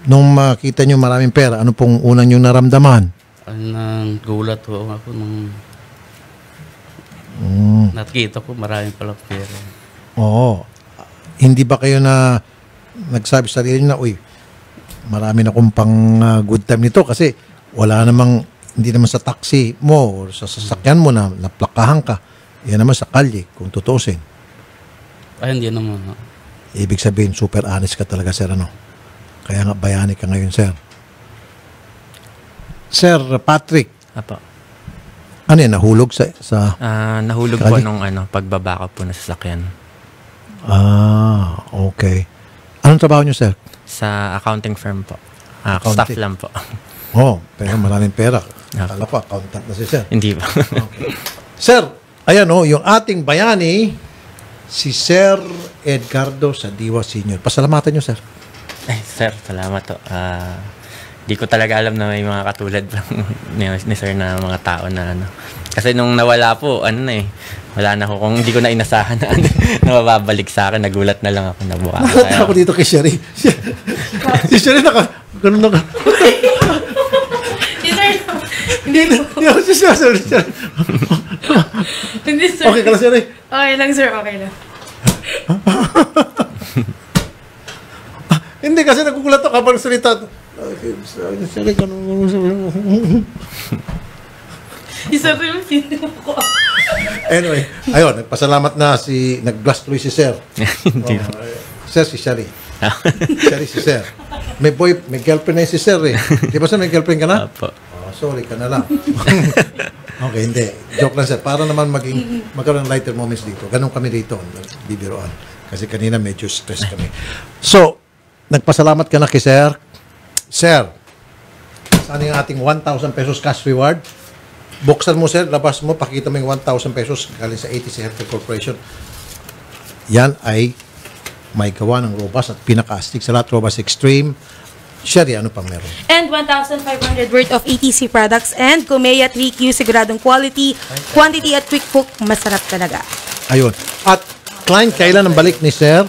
Nung makita nyo maraming pera, ano pong unang yung naramdaman? Nang gulat po ako nung Nakita ko maraming palang pera. Oo. Hindi ba kayo na nagsabi sa sarili na, uy, marami na akong pang good time nito kasi wala namang, hindi naman sa taxi mo o sa sasakyan mo na naplakahan ka. Yan naman sa kalye, kung tutusin. Ay, hindi naman. Ibig sabihin, super honest ka talaga, sir, ano? Kaya nga, bayani ka ngayon, sir. Sir Patrick. Apo. Ano yan, nahulog sa nahulog kalye? po nung pagbaba ko po na sasakyan. Okay. Anong trabaho nyo, sir? Sa accounting firm po. Accounting. Staff lang po. Pero maraming pera. Akala ko, accountant na si sir. Hindi ba? Okay. Sir, ayan yung ating bayani, si Sir Edgardo Sadiwa Sr. Pasalamatan nyo, sir. Sir, salamat to. Di ko talaga alam na may mga katulad ni sir na mga tao na Kasi nung nawala po, wala na ako. Kung hindi ko na inasahan na mababalik sa akin, nagulat na lang ako na buka. Nakata ako dito kay Sherry. Si Sherry ganun na ka. Hindi ako si Sherry. Hindi, sir. Okay ka lang, Sherry? Okay lang, sir. Okay lang. Hindi, kasi nagugulat ako kapag salita. Sherry, Isa rin yung ko. Anyway, ayun, nagpasalamat na nag-blast tuloy si Sir. Sir, si Sherry. Sherry, si Sir. May girlfriend na si Sir eh. Di ba sir, may girlfriend ka na? Apo. Sorry ka na lang. Okay, hindi. Joke lang, sir. Para naman magkaroon ng lighter moments dito. Ganun kami dito, bibiroan. Kasi kanina medyo stress kami. So, nagpasalamat ka na kay Sir. Sir, saan yung ating 1,000 pesos cash reward? Buksan mo, sir. Labas mo. Pakita mo yung 1,000 pesos galing sa ATC Healthcare Corporation. Yan ay may gawa ng Robust at pinaka-astig sa lahat. Robust Extreme. Sherry, ano pang meron? And 1,500 worth of ATC products and Kumeya 3Q, siguradong quality, quantity at quick cook, masarap talaga. Ayun. At client, kailan ang balik ni Sir?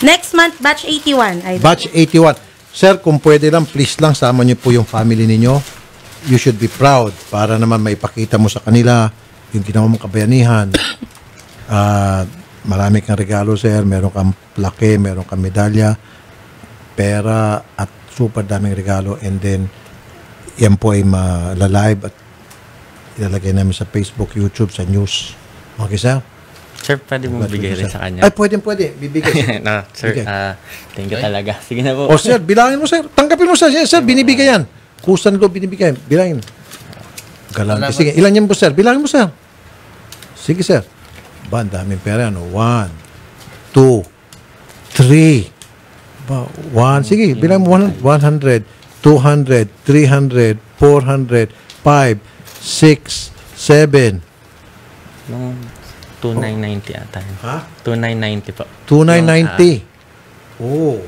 Next month, batch 81. Batch 81. Sir, kung pwede lang, please lang, sama niyo po yung family ninyo. You should be proud para naman maipakita mo sa kanila yung ginawa mong kabayanihan. Marami kang regalo, sir. Meron kang plaque, meron kang medalya, pera, at super daming regalo. And then, yan po ay malalive at ilalagay namin sa Facebook, YouTube, sa news. Okay, sir? Sir, pwede mo bigay rin sa kanya. Ay, pwede. Bibigay. No, sir, thank you talaga. Sige na po. O, sir, bilangin mo, sir. Tanggapin mo, sir. Sir, binibigay yan. Kusan lo binibigay. Bilangin. Galante. Sige, ilan yan po, sir? Bilangin mo, sir. Sige, sir. Ba, ang daming pera. 1, 2, 3. 1. Sige, bilangin mo. 100, 200, 300, 400, 5, 6, 7. Yung 2,990 ata. Ha? 2,990 po. 2,990. Oh.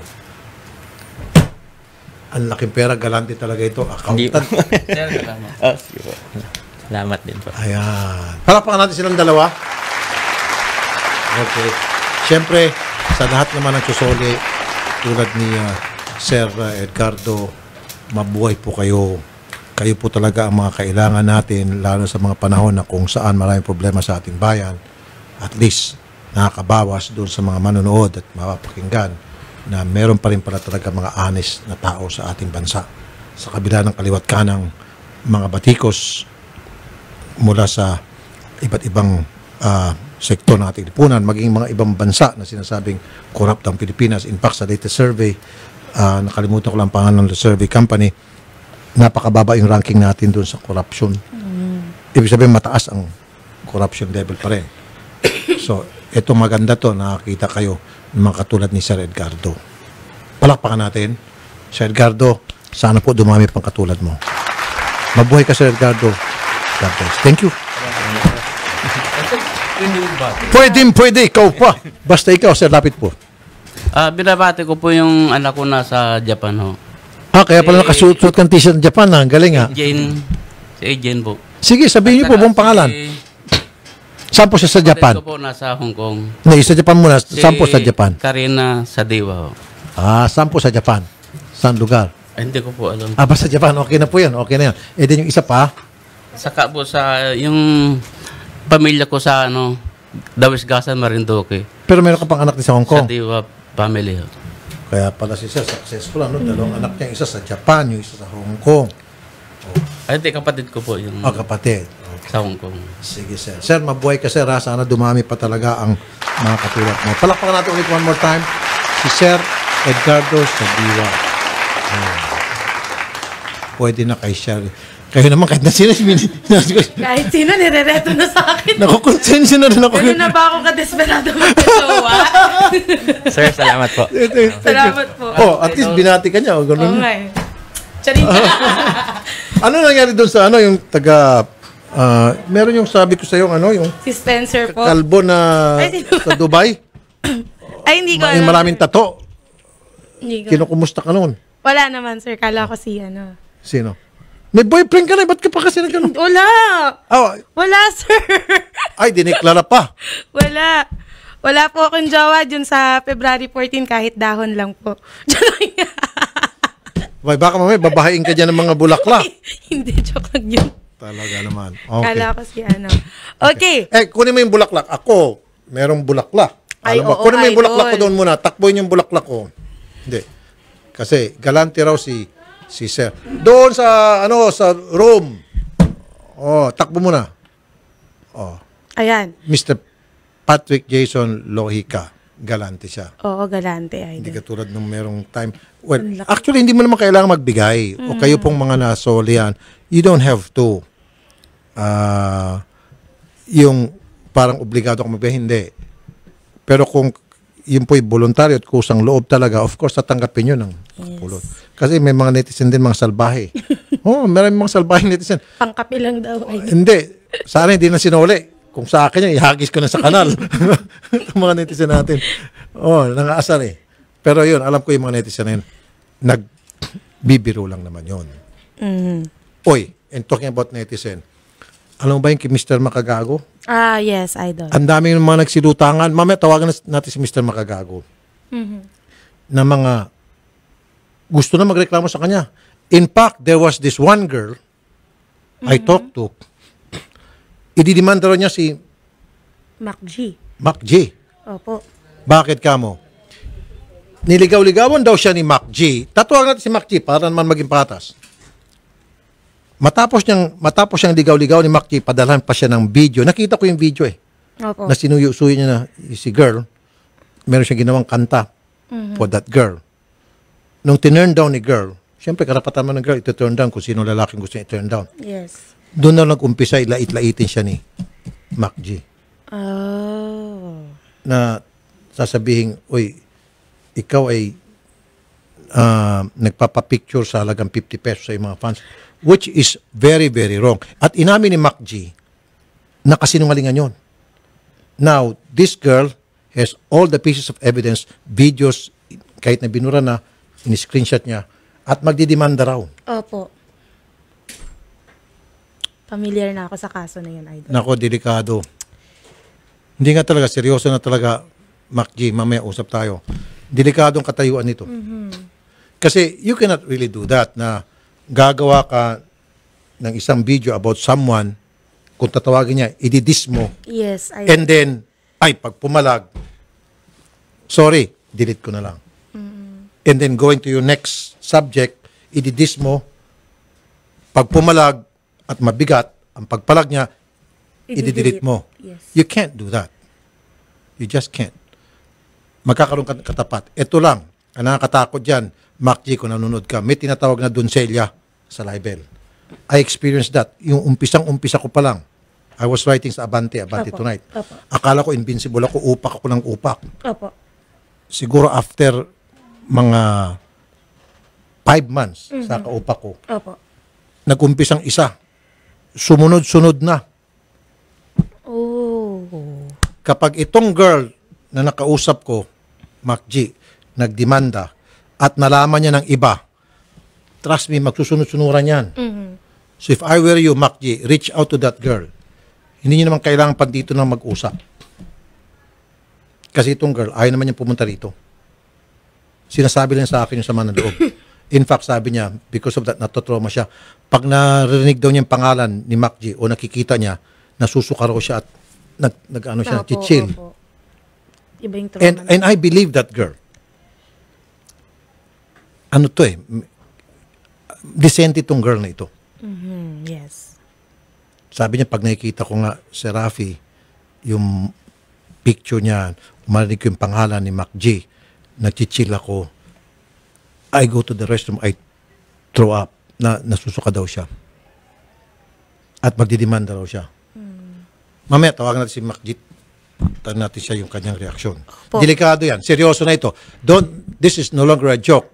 Ang laking pera, galante talaga ito. Accountant. Sige po. Salamat din po. Ayan. Palakpakan natin silang dalawa. Okay. Siyempre, sa lahat naman ng susuli, tulad ni Sir Edgardo, mabuhay po kayo. Kayo po talaga ang mga kailangan natin, lalo sa mga panahon na kung saan maraming problema sa ating bayan. At least, nakakabawas doon sa mga manonood at mapapakinggan na meron pa rin pala talaga mga honest na tao sa ating bansa. Sa kabila ng kaliwat kanang mga batikos mula sa iba't ibang sektor ng ating lipunan, maging mga ibang bansa na sinasabing corrupt ang Pilipinas. In fact, sa latest survey, nakalimutan ko lang pangalan ng survey company, napakababa yung ranking natin doon sa corruption. Ibig sabihin, mataas ang corruption level pa rin. So, ito maganda to, nakakita kayo ng mga katulad ni Sir Edgardo. Palakpakan natin. Sir Edgardo, sana po dumami pang katulad mo. Mabuhay ka, Sir Edgardo. God bless. Thank you. Pwede, ikaw pa. Basta ikaw, Sir, lapit po. Binabati ko po yung anak ko nasa Japan ho. Kaya pala nakasuot kang t-shirt ng Japan, ha? Galing, ha? Si Jane po. Sige, sabihin niyo po buong pangalan. Saan po siya sa Japan? Ko po nasa Hong Kong. Sa Japan muna. Saan po sa Japan? Karina Sadiwa ho. Saan po sa Japan? Saan lugar? Hindi ko po alam. Basta Japan. Okay na po yan. Okay na yan. Din yung isa pa? Saka po sa yung pamilya ko sa Dawisgasan, Marinduque. Pero meron ka pang anak din sa Hong Kong? Sa Diwa family. Kaya pala si Sir successful. Dalawang anak niya, isa sa Japan, yung isa sa Hong Kong. Ay, hindi, kapatid ko po yung kapatid. Okay. Sa Hong Kong. Sige, Sir. Sir, mabuhay ka, Sir. Sana dumami pa talaga ang mga katulad mo. Palakpakan natin ulit one more time si Sir Edgardo sa Diwa. Pwede na kay Sherry. Kayo naman, kahit na sino. Kahit sino, nirereto na sa akin. Nakukonsensya na rin ako. Gano'n na ba ako ka-desperado magkasawa? Sir, salamat po. Salamat po. At least binati ka niya. Ganun. Okay. Charita. Ano nangyari doon sa yung taga... meron yung sabi ko sa iyo, yung... Si Spencer po. Kalbo na sa Dubai. Ay, hindi ko Yung maraming tato. Hindi ko. Kinukumusta ka noon? Wala naman, sir. Kala ko si Sino? May boyfriend ka na, ba't ka pa kasi nagkaroon? Wala! Wala, sir! Ay, diniklara pa. Wala. Wala po akong jowa dun sa February 14 kahit dahon lang po. Baka mamaya babahain ka dyan ng mga bulakla. Hindi, joke lang yun. Talaga naman. Okay. Kala ko si Okay. Kunin mo yung bulaklak. Ako, merong bulaklak. Alam mo, kunin mo yung bulaklak ko doon muna. Takboyin yung bulaklak ko. Hindi. Kasi galante raw si Sir. Doon sa sa room. Takbo muna. Ayan. Mr. Patrick Jason Lohika. Galante siya. Oo, galante. Hindi katulad nung merong time. Well, actually, hindi mo naman kailangan magbigay. O kayo pong mga nasolian, you don't have to. Yung parang obligado kang magbigay, hindi. Pero kung yun po'y voluntaryo at kusang loob talaga, of course, tatanggapin yun ng pulot. Kasi may mga netizen din, mga salbahe. Maraming mga salbahe netizen. Pangkapi lang daw. Hindi. Sana hindi na sinuli. Kung sa akin yan, ihagis ko na sa kanal. Mga netizen natin. Nangaasar eh. Pero yun, alam ko yung mga netizen na yun, nagbibiro lang naman yun. And talking about netizen, alam mo ba yung kay Mr. Makagago? Yes, idol. Ang dami ng mga nagsilutangan. Mamaya, tawagan natin si Mr. Makagago. Na mga gusto na magreklamo sa kanya. In fact, there was this one girl I talked to. Ididimanda rin niya si Mac G. Mac G. Opo. Bakit ka mo? Niligaw-ligawan daw siya ni Mac G. Tatuwagan natin si Mac G para naman maging patas. Matapos siyang ligaw-ligaw ni Mac G, padalhan pa siya ng video. Nakita ko yung video eh. Opo. Na sinuyo-suyo niya na si girl. Meron siyang ginawang kanta for that girl. Nung tinurn down ni girl, siyempre karapatan mo ng girl, ito-turn down kung sino lalaking gusto niya i-turn down. Yes. Doon na nag-umpisa, ilait-laitin siya ni Mac G. Na sasabihin, uy, ikaw ay nagpapapicture sa halagang 50 pesos sa mga fans, which is very, very wrong. At inamin ni Mac G na kasinungalingan yon. Now, this girl has all the pieces of evidence, videos, kahit na binura na, in-screenshot niya, at magdidemanda raw. Opo. Familiar na ako sa kaso na yun, idol. Nako, delikado. Hindi nga talaga, seryoso na talaga, Mac G, mamaya usap tayo. Delikadong katayuan nito. Kasi you cannot really do that na gagawa ka ng isang video about someone, kung tatawagin niya, ididis mo. Yes, idol. And then, pag pumalag, sorry, delete ko na lang. And then going to your next subject, ididis mo, pag pumalag, at mabigat, ang pagpalag niya, i-delete mo. Yes. You can't do that. You just can't. Magkakaroon ka katapat. Ito lang, ang nakakatakot dyan, Mac G, kung nanonood ka, may tinatawag na donselya sa libel. I experienced that. Yung umpisang-umpisa ko pa lang. I was writing sa Abante Tonight. Opo. Akala ko invincible ako, upak ako ng upak. Opo. Siguro after mga 5 months sa kaupak ko, nag-umpisang isa. Sumunod-sunod na. Kapag itong girl na nakausap ko, Mac G, nagdemanda at nalaman niya ng iba, trust me, magsusunod-sunuran yan. So if I were you, Mac G, reach out to that girl. Hindi niyo naman kailangan pa dito na mag-usap. Kasi itong girl, ayaw naman niya pumunta rito. Sinasabi lang sa akin yung sama ng loob. In fact, sabi niya, because of that, natotrauma siya. Pag narinig daw niya yung pangalan ni Mac G o nakikita niya, nasusuka raw siya at nag-ano siya, Opo, chill. opo. Iba yung trauma. And I believe that girl. Ano to eh, decent itong girl na ito. Yes. Sabi niya, pag nakikita ko nga si Rafi, yung picture niya, marinig ko yung pangalan ni Mac G, nagchichill ako, I go to the restroom, I throw up, na nasusuka daw siya. At magdidemanda raw siya. Mamaya, tawagan natin si Mac G, tawagan natin siya yung kanyang reaksyon. Delikado yan, seryoso na ito. This is no longer a joke,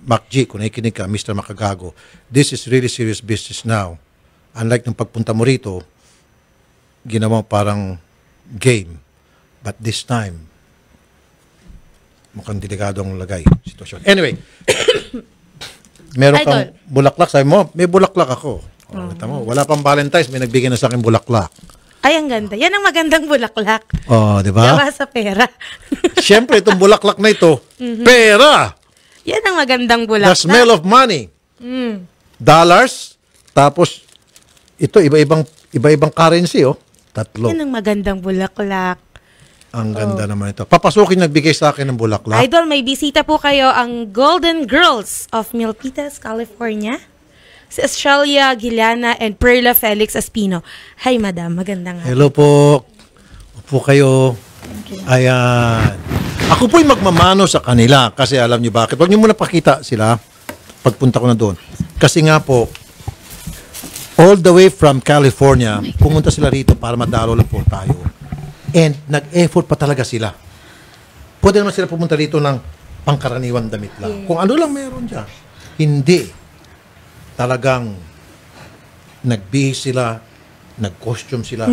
Mac G, kung nakikinig ka, Mr. Makagago, this is really serious business now. Unlike ng pagpunta mo rito, ginawa parang game. But this time, mukhang delikado ang lagay sitwasyon. Anyway, meron kang bulaklak. Sabi mo, may bulaklak ako. Mo, wala pang Valentine's, may nagbigay na sa akin bulaklak. Ay, ang ganda. Yan ang magandang bulaklak. Oh, di ba? Gawa sa pera. Siyempre, itong bulaklak na ito, pera! Yan ang magandang bulaklak. The smell of money. Dollars, tapos ito, iba-ibang currency, oh. 3. Yan ang magandang bulaklak. Ang ganda naman ito. Papasukin nagbigay sa akin ng bulaklak. Idol, may bisita po kayo ang Golden Girls of Milpitas, California. Si Australia Giliana and Perla Felix Espino. Hi, madam. Magandang hapon. Hello po. Upo kayo. Ayan. Ako po'y magmamano sa kanila kasi alam niyo bakit. Huwag niyo muna pakita sila pagpunta ko na doon. Kasi nga po, all the way from California, pumunta sila rito para madalo lang po tayo. And nag-effort pa talaga sila. Pwede naman sila pumunta rito ng pangkaraniwan damit lang. Kung ano lang meron dyan. Hindi. Talagang nagbihis sila, nag-costume sila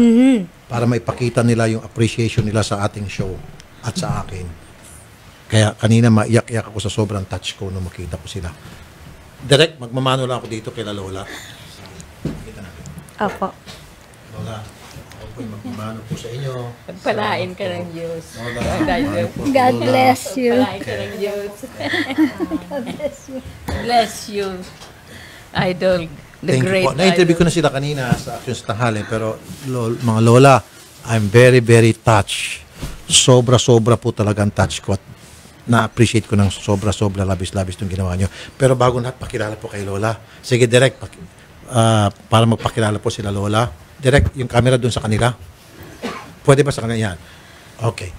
para maipakita nila yung appreciation nila sa ating show at sa akin. Kaya kanina maiyak-iyak ako sa sobrang touch ko nung makita ko sila. Direct, magmamano lang ako dito kay Lola. Opo. Lola, ako po'y magmamano po sa inyo. Pagpalain ka ng Diyos. God bless you. Pagpalain ka ng Diyos. God bless you. Bless you. Idol, the Thank great you po. Na-interview ko na sila kanina sa Action sa Tanghali, pero mga Lola, I'm very, very touched. Sobra-sobra po talaga ang touch ko at na-appreciate ko ng sobra-sobra labis-labis itong ginawa nyo. Pero bago lahat, pakilala po kay Lola. Sige, direct, para magpakilala po sila Lola. Direct, yung camera dun sa kanila. Pwede ba sa kanila yan? Okay.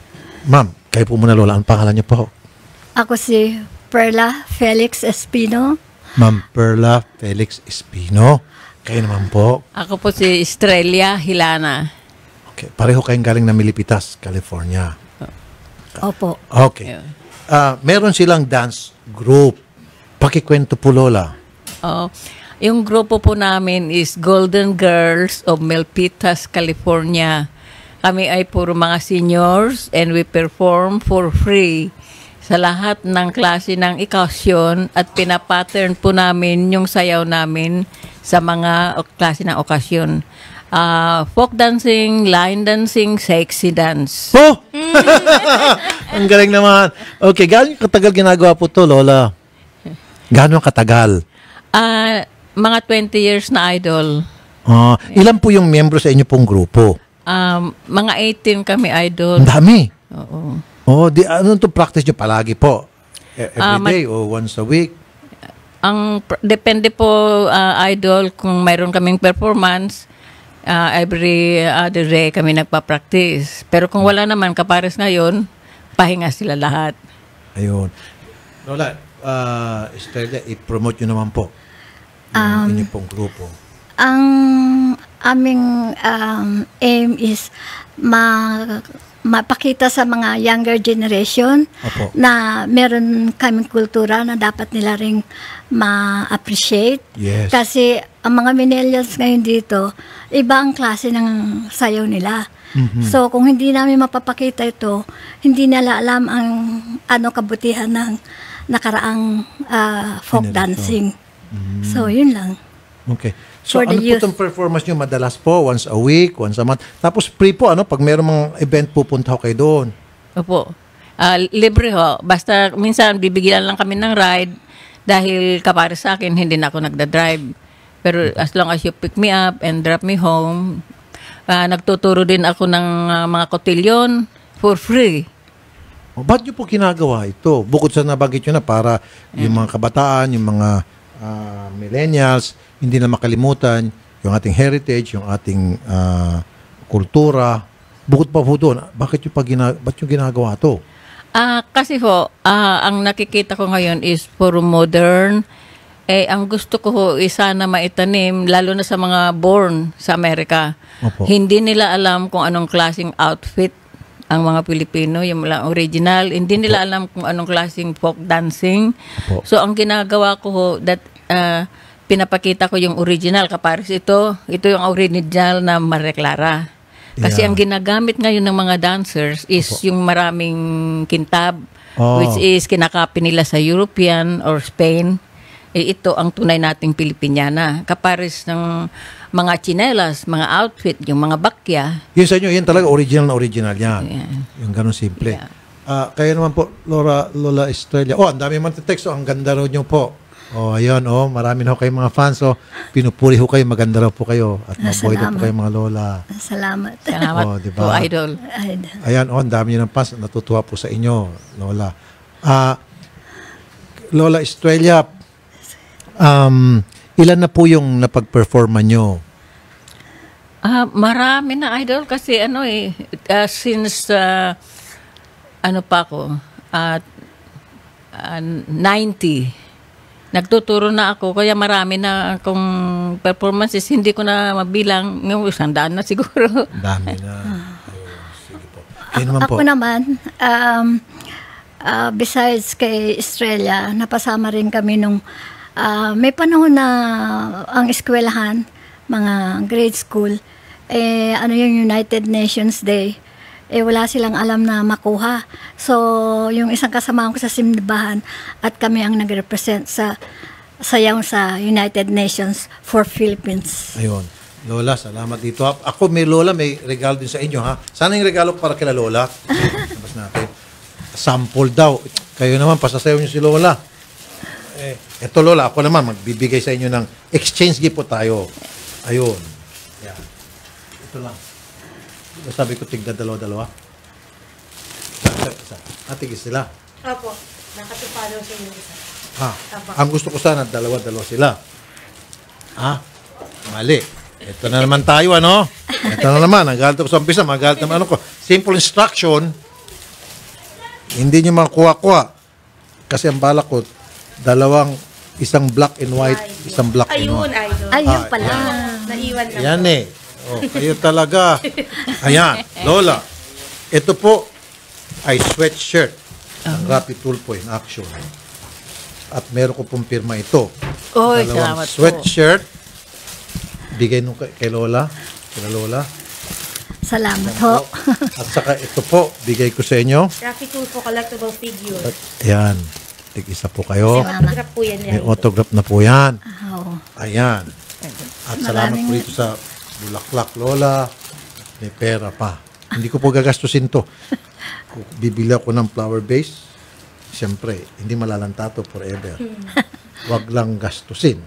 Ma'am, kayo po muna Lola. Ang pangalan niyo po? Ako si Perla Felix Espino. Ma'am Perla Felix Espino. Kayo naman po? Ako po si Estrella Hilana. Okay. Pareho kayong galing na Milipitas, California. Opo. Okay. Meron silang dance group. Pakikwento po, Lola. Yung grupo po namin is Golden Girls of Milpitas, California. Kami ay puro mga seniors and we perform for free sa lahat ng klase ng okasyon at pinapattern po namin yung sayaw namin sa mga klase ng okasyon. Folk dancing, line dancing, sexy dance. Oh! Ang galing naman. Okay, gaano katagal ginagawa po to, Lola? Gaano katagal? Mga 20 years na, Idol. Ilan po yung miyembro sa inyo pong grupo? Mga 18 kami, Idol. Ang dami. Oo. Ano to practice nyo palagi po? Every day o once a week? Depende po, Idol, kung mayroon kaming performance, every other day kami nagpa-practice. Pero kung wala naman, kapares ngayon, pahinga sila lahat. Ayun. Lola, Estrella, i-promote nyo naman po yung inyong pong grupo. Ang aming aim is mapakita sa mga younger generation na meron kaming kultura na dapat nila ring ma-appreciate. Yes. Kasi ang mga millennials ngayon dito, iba ang klase ng sayaw nila. So kung hindi namin mapapakita ito, hindi nila alam ang kabutihan ng nakaraang folk dancing. So yun lang. Okay. So ano po itong performance nyo? Madalas po? Once a week? Once a month? Tapos free po, pag mayroong mga event, pupunta ko kayo doon. Opo. Libre ho. Basta minsan bibigyan lang kami ng ride dahil kapare sa akin, hindi na ako nagda-drive. Pero as long as you pick me up and drop me home, Nagtuturo din ako ng mga kotilyon for free. Ba't nyo po ginagawa ito? Bukod sa nabanggit nyo na para yung mga kabataan, yung mga millennials, hindi na makalimutan yung ating heritage, yung ating kultura. Bukod pa po doon, ba't nyo ginagawa ito? Kasi po, ang nakikita ko ngayon is puro modern. Ang gusto ko is sana maitanim, lalo na sa mga born sa Amerika. Opo. Hindi nila alam kung anong klaseng outfit ang mga Pilipino, yung mga original. Hindi nila alam kung anong klaseng folk dancing. Opo. So, ang ginagawa ko, pinapakita ko yung original. Kapares ito yung original na Maria Clara. Kasi ang ginagamit ngayon ng mga dancers is yung maraming kintab, which is kinakapi nila sa European or Spain. Ito ang tunay nating Pilipiniana. Kapares ng mga tsinelas, mga outfit, yung mga bakya. Yun sa inyo, yan talaga original na original yan. Yung ganun simple. Kaya naman po, Lola Estrella. Ang dami man text. Ang ganda raw nyo po. Ayun, marami na ho kayong mga fans. Pinupuri ho kayo, maganda raw po kayo. At mabuhay na po kayo mga lola. Salamat. Salamat diba? po, Idol. Ayan, ang dami nyo ng fans. Natutuwa po sa inyo, Lola. Lola Estrella, ilan na po yung napag-performan nyo? Marami na, Idol. Kasi since pa ako, 90, nagtuturo na ako, kaya marami na akong performances. Hindi ko na mabilang. Ngayon, 100 na siguro. Dami na. Sige po. Naman Ako naman, besides kay Estrella, napasama rin kami nung may panahon na ang eskwelahan, mga grade school, yung United Nations Day, wala silang alam na makuha. So, yung isang kasama ko sa simbahan at kami ang nag-represent sa sayaw sa United Nations for Philippines. Ayun. Lola, salamat dito. Ako, may regalo din sa inyo, ha? Sana yung regalo para kila Lola. Sabas natin. Sample daw. Kayo naman, pasasayaw nyo si Lola. Ito, Lola, ako naman, magbibigay sa inyo ng exchange gift po tayo. Ayun. Yan. Ito lang. Sabi ko, tigda dalawa-dalawa. Tigis sila. Opo. Nakatupalo sa inyo isa. Ang gusto ko sana, dalawa-dalawa sila. Mali. Ito na naman tayo, ano? Ito na naman. Nagalit ako sa umpisa. Magalit naman ko. Simple instruction. Hindi nyo makuha-kuha. Kasi ang balak ko, isang black and white, isang black and white. Ayun pala. Naiwan na. Yan kayo talaga. Ayan, Lola. Ito po ay sweatshirt. Ang Rapid Tulfo in action. At meron ko pong pirma ito. Salamat sweatshirt. Bigay nung kay Lola. Kila Lola. Salamat ho. At saka ito po, bigay ko sa inyo. Rapid Tulfo collectible figure. Ayan. Tig-isa po kayo. Autograph po yan. May autograph na po yan. Ayan. At salamat po dito sa bulaklak, Lola. May pera pa. Hindi ko po gagastusin to. Bibili ako ng flower base. Siyempre, hindi malalanta to forever. Wag lang gastusin.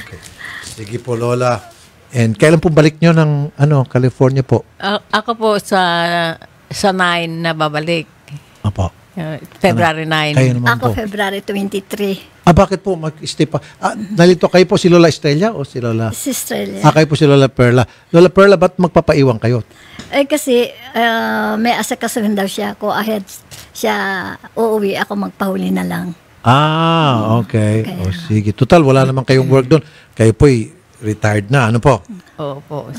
Okay. Sige po, Lola. And kailan po balik nyo ng California po? Ako po sa 9 na babalik. Apo. February 9. Kayo naman Ako po. February 23. Bakit po mag-stay pa? Nalito kayo po si Lola Estrella o si Lola? Si Estrella. Kayo po si Lola Perla. Lola Perla, ba't magpapaiwan kayo? Kasi may asakasuhin daw siya. Ko ahead siya uuwi, ako magpahuli na lang. Okay. Sige. Total, wala naman kayong work doon. Kayo po'y retired na. Ano po? Opo.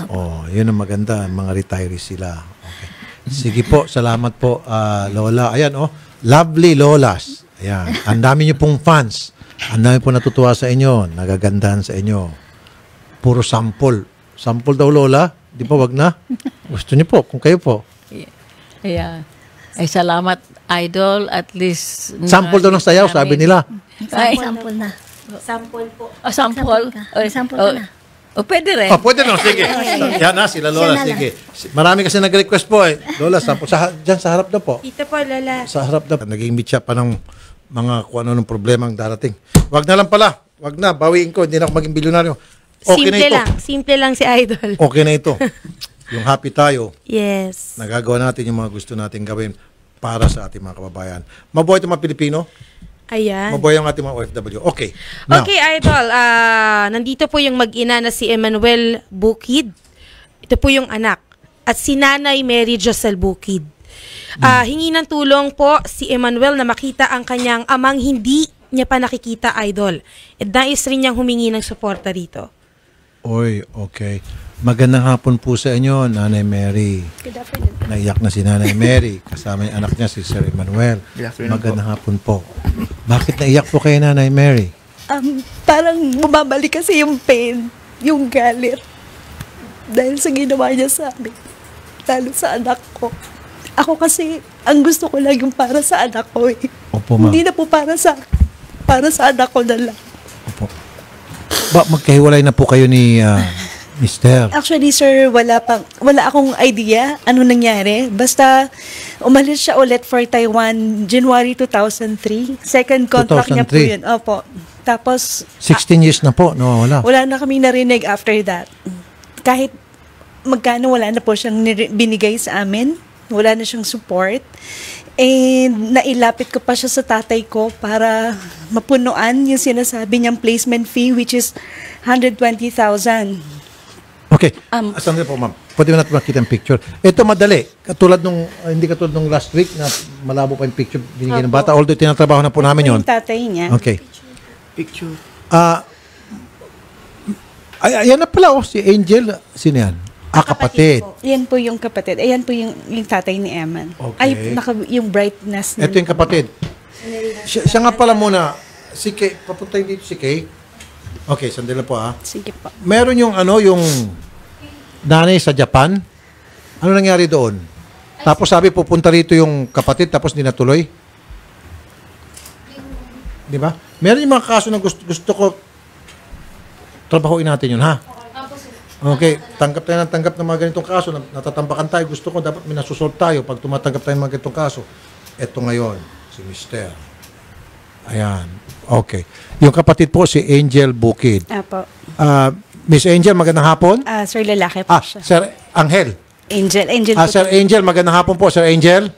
Yun ang maganda. Mga retirees sila. Okay. Sige po. Salamat po, Lola. Ayan, lovely Lolas. Ayan. Ang dami niyo pong fans. Ang dami po natutuwa sa inyo. Nagagandahan sa inyo. Puro sample. Sample daw, Lola. Di ba, wag na? Gusto niyo po, kung kayo po. Yeah. Salamat, Idol. At least... Sample daw ng sayaw, sabi nila. Sample na. Sample po. Sample? Sample ka na. Pwede rin. Pwede no, sige. Yan na, sila Lola, sige. Marami kasi nag-request po Lola, sample. Diyan sa harap na po. Ito po, Lola. Sa harap na. Naging mitya pa ng mga kung ano ng problema ang darating. Wag na lang pala. Wag na, bawiin ko. Hindi na ako maging bilyonaryo. Okay na ito. Simple lang si Idol. Okay na ito. Yung happy tayo. Yes. Nagagawa natin yung mga gusto natin gawin para sa ating mga kababayan. Mabuhay itong mga Pilipino. Ayan. Mabuhay ang ating mga OFW. Okay. Now, Okay, Idol. Nandito po yung mag-ina na si Emmanuel Bukid. Ito po yung anak. At si Nanay Mary Josel Bukid. Hingi ng tulong po si Emmanuel na makita ang kanyang amang hindi niya pa nakikita, Idol. At nais rin niyang humingi ng suporta rito. Oy, okay. Magandang hapon po sa inyo, Nanay Mary. Good afternoon. Naiyak na si Nanay Mary. Kasama yung anak niya, si Sir Emmanuel. Magandang hapon po. Bakit naiyak po kayo, Nanay Mary? Parang bumabalik kasi yung pain, yung galit. Dahil sa ginawa niya sa amin. Lalo sa anak ko. Ako kasi, ang gusto ko lang yung para sa anak ko eh. Opo, ma'am. Hindi na po para sa anak ko na lang. Opo. Magkahiwalay na po kayo ni Mister? Actually, sir, wala akong idea ano nangyari. Basta, umalis siya ulit for Taiwan January 2003. Second contract niya po 2003. yun. Opo. Tapos, 16 years na po, nawawala. wala na kaming narinig after that. Kahit magkano wala na po siyang binigay sa amin. Wala na siyang support. And nailapit ko pa siya sa tatay ko para mapunuan yung sinasabi niyang placement fee, which is 120,000. Okay. Sandali po, ma'am. Pwede mo natin makita yung picture. Ito madali. Hindi katulad nung last week na malabo pa yung picture binigay ng bata. Although tinatrabaho na po namin yon. Yung tatay niya. Okay. Picture. Ayan na pala, si Angel. Sino yan? Kapatid. Yan po yung kapatid. Ayan po yung tatay ni Eman. Okay. Ay, yung brightness. Ito yung kapatid. Siya nga pala muna. Si Kay, papuntahin dito si Kay. Okay, sandali po Sige po. Meron yung yung nanay sa Japan. Ano nangyari doon? Tapos sabi pupunta rito yung kapatid tapos hindi natuloy. Di ba? Meron yung mga kaso na gusto ko trabahuin natin yun, ha? Okay, tanggap tayo ng mga ganitong kaso. Natatambakan tayo. Gusto ko dapat minasusol tayo pag tumatanggap tayo ng mga ganitong kaso. Ito ngayon, si Mister. Ayan. Okay. Yung kapatid po, si Angel Bukid. Apo. Miss Angel, magandang hapon. Sir, lalaki po siya. Sir Angel. Angel po. Sir Angel, magandang hapon po, Sir Angel.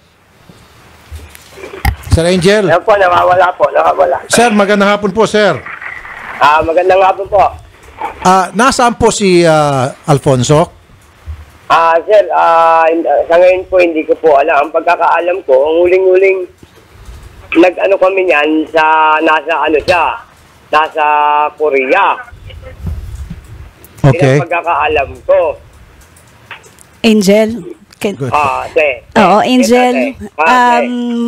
Sir Angel. Ayan po, nawawala. Sir, magandang hapon po, sir. Magandang hapon po. Nasaan po si Alfonso? Sir, sa ngayon po hindi ko po alam. Ang pagkakaalam ko, ang huling-huling nag-ano kami niyan nasa Korea. Okay. Ang pagkakaalam ko. Angel. Oo, Angel.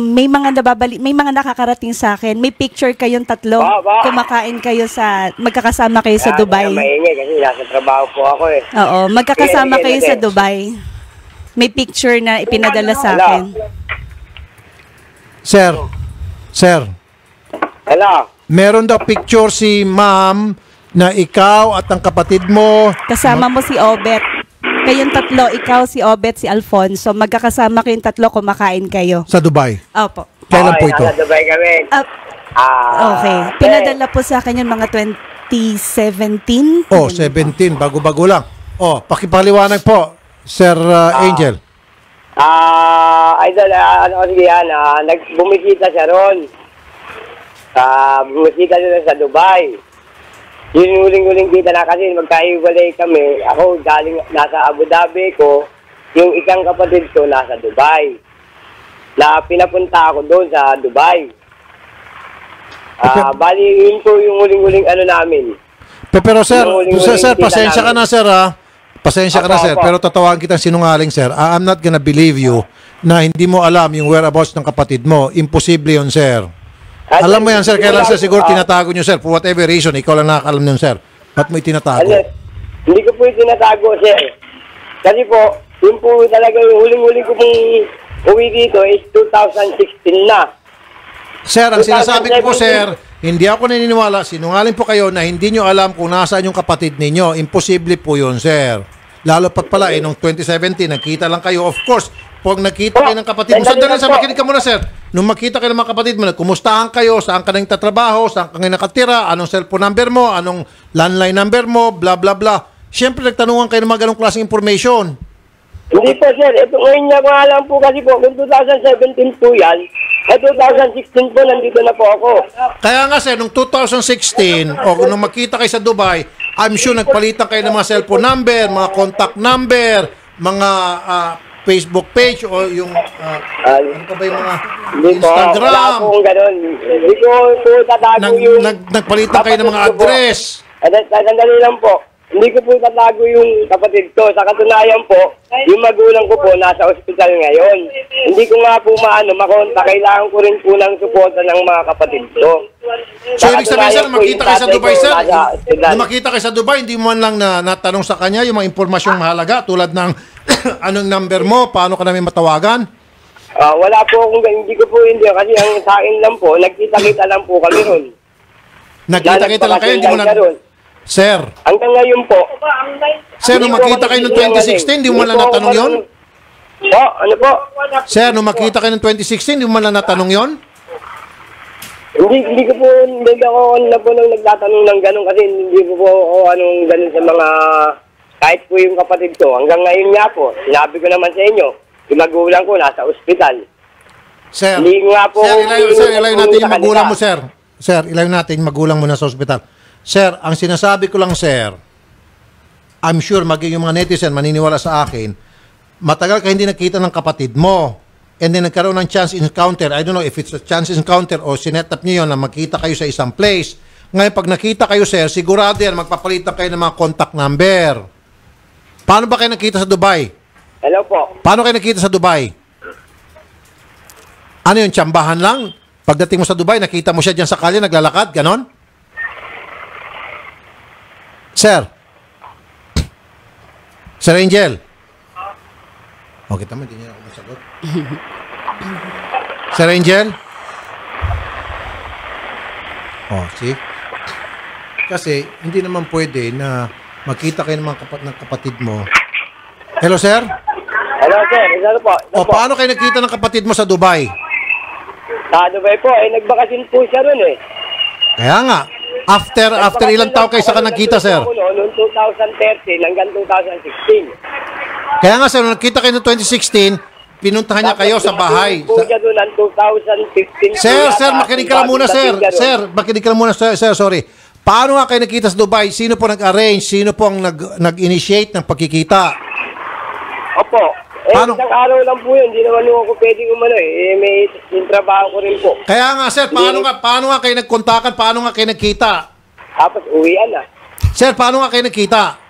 May mga nakakarating sa akin. May picture kayong tatlo. Kumakain kayo magkakasama kayo sa Dubai. Maingay kasi nasa trabaho po ako eh. Oo, magkakasama kayo sa Dubai. May picture na ipinadala sa akin. Sir. Hello. Meron daw picture si ma'am na ikaw at ang kapatid mo. Kasama mo si Obet. Kayong tatlo, ikaw, si Obet, si Alfonso, magkakasama kayong tatlo, kumakain kayo. Sa Dubai? Opo. Kailan po ito? Nasa Dubai kami. Okay. Pinadala po sa akin yung mga 2017. 17. Bago-bago lang. Pakipaliwanag po, Sir Angel. Idol, sige yan, bumisita siya ron. Bumisita siya sa Dubai. Yung huling-huling kita na kasi magkaiwalay kami. Ako galing nasa Abu Dhabi ko, yung ikang kapatid ko nasa Dubai. Na pinapunta ako doon sa Dubai. Bali, yun po yung huling-huling namin. Pero sir, pasensya ka na sir Pasensya ka na sir, pero tatawagin kitang sinungaling sir. I'm not gonna believe you na hindi mo alam yung whereabouts ng kapatid mo. Imposible yun sir. Alam mo yan, sir. Kailan, sir, siguro tinatago nyo, sir. For whatever reason, ikaw lang nakakalam nyo, sir. Ba't mo itinatago? Hindi ko po itinatago, sir. Kasi po, yun po talaga yung huling-huling ko pong uwi dito is 2016 na. Sir, ang sinasabi ko po, sir, hindi ako naniniwala. Sinungaling po kayo na hindi nyo alam kung nasaan yung kapatid ninyo. Imposible po yun, sir. Lalo pat pala, noong 2017, nakita lang kayo. Of course, pag nakita kayo ng kapatid mo, sandali, sir, makinig ka muna, sir. nung makita kayo ng mga kapatid mo, kumustahan kayo, saan ka nang tatrabaho, saan ka ngayon nakatira, anong cellphone number mo, anong landline number mo, blah, blah, blah. Siyempre, nagtanungan kayo ng mga ganong klaseng information. Hindi po, sir. Ito ngayon niya nga lang po kasi po, kung 2017 po yan, 2016 po, nandito na po ako. Kaya nga, sir, nung 2016, o nung makita kayo sa Dubai, I'm sure nagpalitan kayo ng mga cellphone number, mga contact number, mga Facebook page, o yung, ano pa ba yung mga Instagram. Wala po kung ganun. Hindi ko po tatago yung... Nagpalitan kayo ng mga address. Sandali lang po. Hindi ko po tatago yung kapatid ko. Sa katunayan po, yung magulang ko po nasa ospital ngayon. Hindi ko nga po makonta. Kailangan ko rin po ng suporta ng mga kapatid ko. So, ibig sabihin, sir, makita kayo sa Dubai, sir. Nung makita kayo sa Dubai, hindi mo man lang natanong sa kanya yung mga impormasyong mahalaga tulad ng anong number mo, paano ka namin matawagan? Wala po akong, hindi ko po hindi. Kasi ang sa akin lang po, nagkita-kita lang po kami ron. Nagkita-kita lang kayo, hindi mo Sir. Hanggang ngayon po. Sir, nung makita kayo ng 2016, hindi mo man lang natanong yun? Ano po? Sir, nung makita kayo ng 2016, hindi mo man lang natanong yun? Hindi ko po, hindi ako na po nang nagtatanong ng gano'n kasi hindi ko po ako anong gano'n sa mga, kahit po yung kapatid ko. Hanggang ngayon nga po, sinabi ko naman sa inyo, yung magulang ko nasa ospital. Sir, hindi nga po, ilayo natin yung magulang mo, sir. Sir, ilayo natin yung magulang mo nasa ospital. Sir, ang sinasabi ko lang, sir, I'm sure magiging yung mga netizen maniniwala sa akin, matagal ka hindi nakita ng kapatid mo, and then nagkaroon ng chance encounter. I don't know if it's a chance encounter o sinet up niyo yun na makita kayo sa isang place. Ngayon, pag nakita kayo, sir, sigurado yan, magpapalitan kayo ng mga contact number. Paano ba kayo nakita sa Dubai? Hello po. Paano kayo nakita sa Dubai? Ano yun, tsambahan lang? Pagdating mo sa Dubai, nakita mo siya dyan sa kalye, naglalakad, ganon? Sir. Sir Angel. Okay, tama, hindi niya ako masagot. Sir Angel. See? Kasi, hindi naman pwede na makita kayo ng mga kapatid mo. Hello, sir? Hello, sir. Hello po. Paano kayo nakita ng kapatid mo sa Dubai? Sa Dubai po, nagbakasin po siya ron eh. Kaya nga. After ilang taon kayo sa nakita, sir? Noong 2013 hanggang 2016. Kaya nga, sir, nung nakita kayo noong 2016, pinuntahan niya kayo sa bahay. Sir, makinig ka lang muna, sir. Sir, makinig ka lang muna, sir, sorry. Paano nga kayo nakita sa Dubai? Sino po nag-arrange? Sino po ang nag-initiate ng pagkikita? Opo. Isang araw lang po yun. Hindi naman ako pwedeng umano eh. May trabaho ko rin po. Kaya nga, sir, paano nga kayo nagkontakan? Paano nga kayo nagkita? Tapos uwian na. Sir, paano nga kayo nagkita?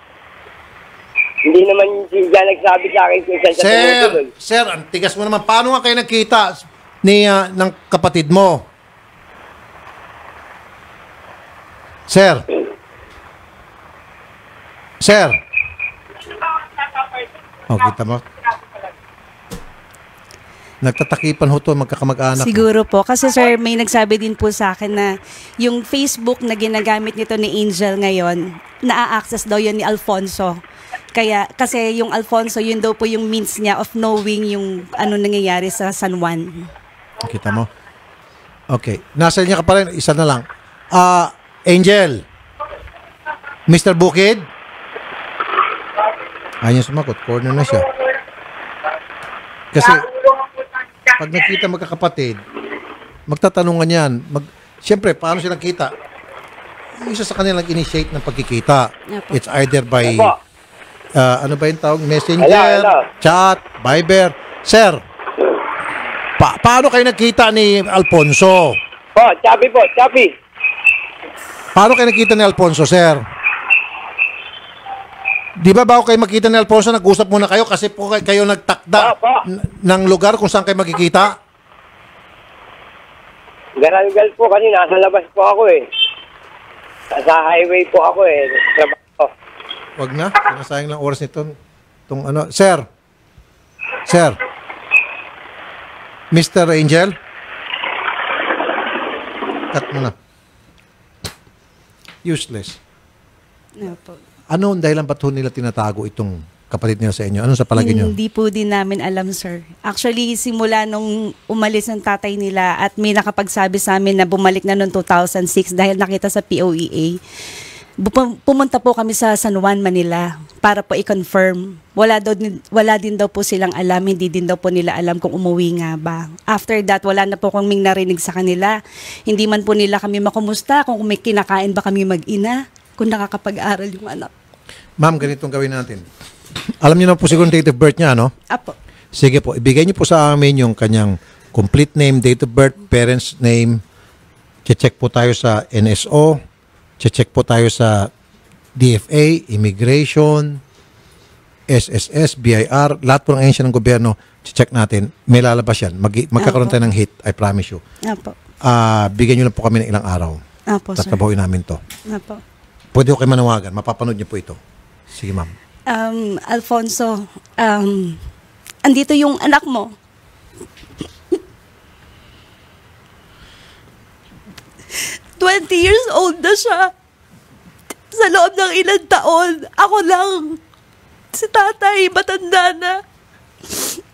Hindi naman siya nagsabi sa akin kung saan siya tumutuloy. Sir, ang tigas mo naman. Paano nga kayo nagkita ng kapatid mo? Sir. Sir. Kita mo? Nagtatakipan ho to, magkakamag-anak. Siguro po. Kasi sir, may nagsabi din po sa akin na yung Facebook na ginagamit nito ni Angel ngayon, na-access daw yun ni Alfonso. Kasi yung Alfonso, yun daw po yung means niya of knowing yung ano nangyayari sa San Juan. Kita mo? Okay. Nasa niya ka pa rin. Isa na lang. Angel. Mr. Bukid? Ayaw sumakot. Corner na siya. Kasi pag nakita magkakapatid, magtatanungan yan. Siyempre, paano sila nakita? Isa sa kanila nag-initiate ng pagkikita. It's either by, ano ba yung tawag? Messenger, chat, Viber. Sir, paano kayo nakita ni Alfonso? Chappy po, Chappy. Paano kayo nakita ni Alfonso, sir? Di ba bago kayo makita ni Alfonso, nag-usap muna kayo kasi po kayo nagtakda ng lugar kung saan kayo makikita? Garangal po kasi nasa labas po ako eh. Sa highway po ako eh. Trabaho. Wag na. Sinasayang lang oras nito. Ano. Sir. Mr. Angel. Cut mo na. Useless. No po. Ano ang dahilan ba't nila tinatago itong kapatid nila sa inyo? Ano sa palagay niyo? Hindi po din namin alam, sir. Actually, simula nung umalis ng tatay nila at may nakapagsabi sa amin na bumalik na noong 2006 dahil nakita sa POEA, pumunta po kami sa San Juan, Manila para po i-confirm. Wala din daw po silang alam, hindi din daw po nila alam kung umuwi nga ba. After that, wala na po kaming narinig sa kanila. Hindi man po nila kami makumusta kung may kinakain ba kami mag-ina, kung nakakapag-aral yung anak. Ma'am, ganitong gawin natin. Alam niyo na po siguro date of birth niya, no? Apo. Sige po, ibigay niyo po sa amin yung kanyang complete name, date of birth, parents name. Check po tayo sa NSO. Check po tayo sa DFA, Immigration, SSS, BIR, lahat po ng ahensya ng gobyerno, check natin. May lalabas yan. Magkakaroon tayo ng hit, I promise you. Apo. Bigyan nyo lang po kami ng ilang araw. Apo, sir. Tatrabahuin namin to. Apo. Pwede ko kayo manawagan. Mapapanood niyo po ito. Sige, ma'am. Alfonso, andito yung anak mo. ...20 years old na siya. Sa loob ng ilang taon, ako lang. Si tatay, matanda na.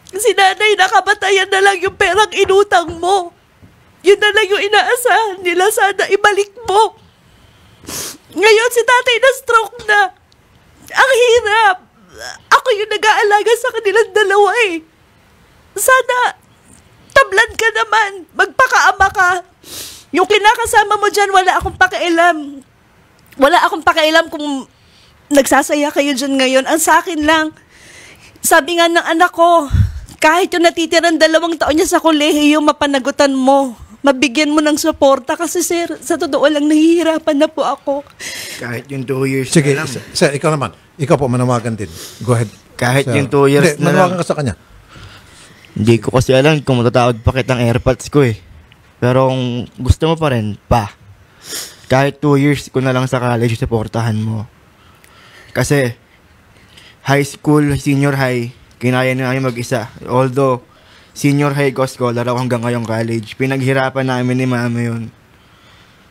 Si nanay, nakabatayan na lang yung perang inutang mo. Yun na lang yung inaasahan nila, sana ibalik mo. Ngayon, si tatay na-stroke na. Ang hirap. Ako yung nag-aalaga sa kanilang dalawa eh. Sana, tablan ka naman. Magpakaama ka. Yung kinakasama mo dyan, wala akong pakialam. Wala akong pakialam kung nagsasaya kayo dyan ngayon. Ang sa akin lang, sabi nga ng anak ko, kahit yung natitirang 2 taon niya sa kolehiyo, mapanagutan mo. Mabigyan mo ng suporta. Kasi sir, sa totoo lang, nahihirapan na po ako. Kahit yung 2 years Sige, na lang. sir, ikaw naman. Ikaw po, manawagan din. Go ahead. Kahit sir. yung 2 years Hindi, na manawagan lang. ka sa kanya. Hindi ko kasi alam kung matatawag pa kitang airpods ko eh. Pero kung gusto mo pa rin, kahit 2 years ko na lang sa college, supportahan mo. Kasi, high school, senior high, kinaya na namin mag-isa. Although, senior high ko, scholar ako hanggang ngayong college. Pinaghirapan namin ni mama yun.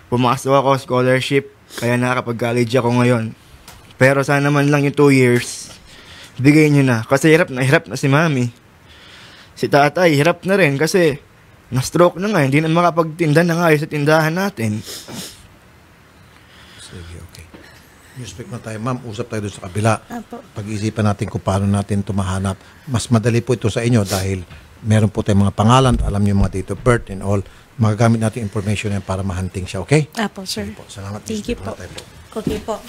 Pumasok ako, scholarship, kaya nakakapag-college ako ngayon. Pero sana man lang yung 2 years, bigay nyo na. Kasi hirap na si mami. Si tatay, hirap na rin kasi na-stroke na nga, hindi na makapagtinda na nga sa tindahan natin. Sige, okay. Respect na tayo, ma'am. Usap tayo doon sa kabila. Apo. Pag-iisipan natin kung paano natin ito mahanap. Mas madali po ito sa inyo dahil meron po tayong mga pangalan, alam niyo yung mga date of birth and all. Magagamit natin information yan para mahunting siya, okay? Apo, sir. Po. Salamat. Thank you po. Okay po.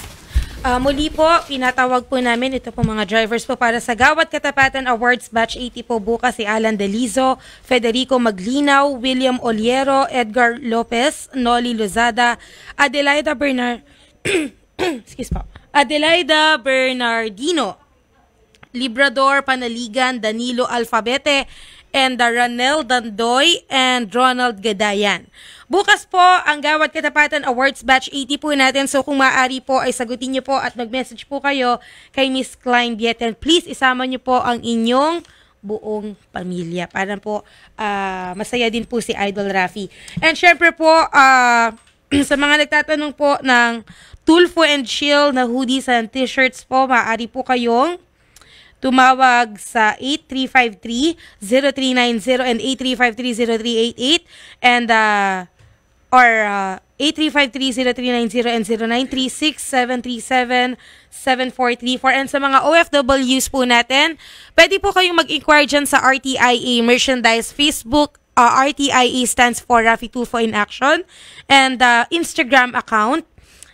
Muli po, pinatawag po namin ito po mga drivers po para sa Gawad Katapatan Awards Batch 80 po bukas si Alan Delizo, Federico Maglinaw, William Oliero, Edgar Lopez, Noli Lozada, Adelaida Adelaida Bernardino, Librador Panaligan, Danilo Alfabete, and Ranel Dandoy and Ronald Gadayan. Bukas po ang Gawad Katapatan Awards Batch 80 po natin. So kung maaari po ay sagutin niyo po at mag-message po kayo kay Miss Klein Bieten. Please isama niyo po ang inyong buong pamilya para po masaya din po si Idol Rafi. And syempre po sa mga nagtatanong po ng Tulfo and Chill na hoodies and t-shirts po, maaari po kayong tumawag sa 8353-0390 and 8353-0388 and or 8353-0390 and 0936-737-7434. And sa mga OFWs po natin, pwede po kayong mag-inquire dyan sa RTIA merchandise Facebook. RTIA stands for Rafi Tulfo in Action, and Instagram account.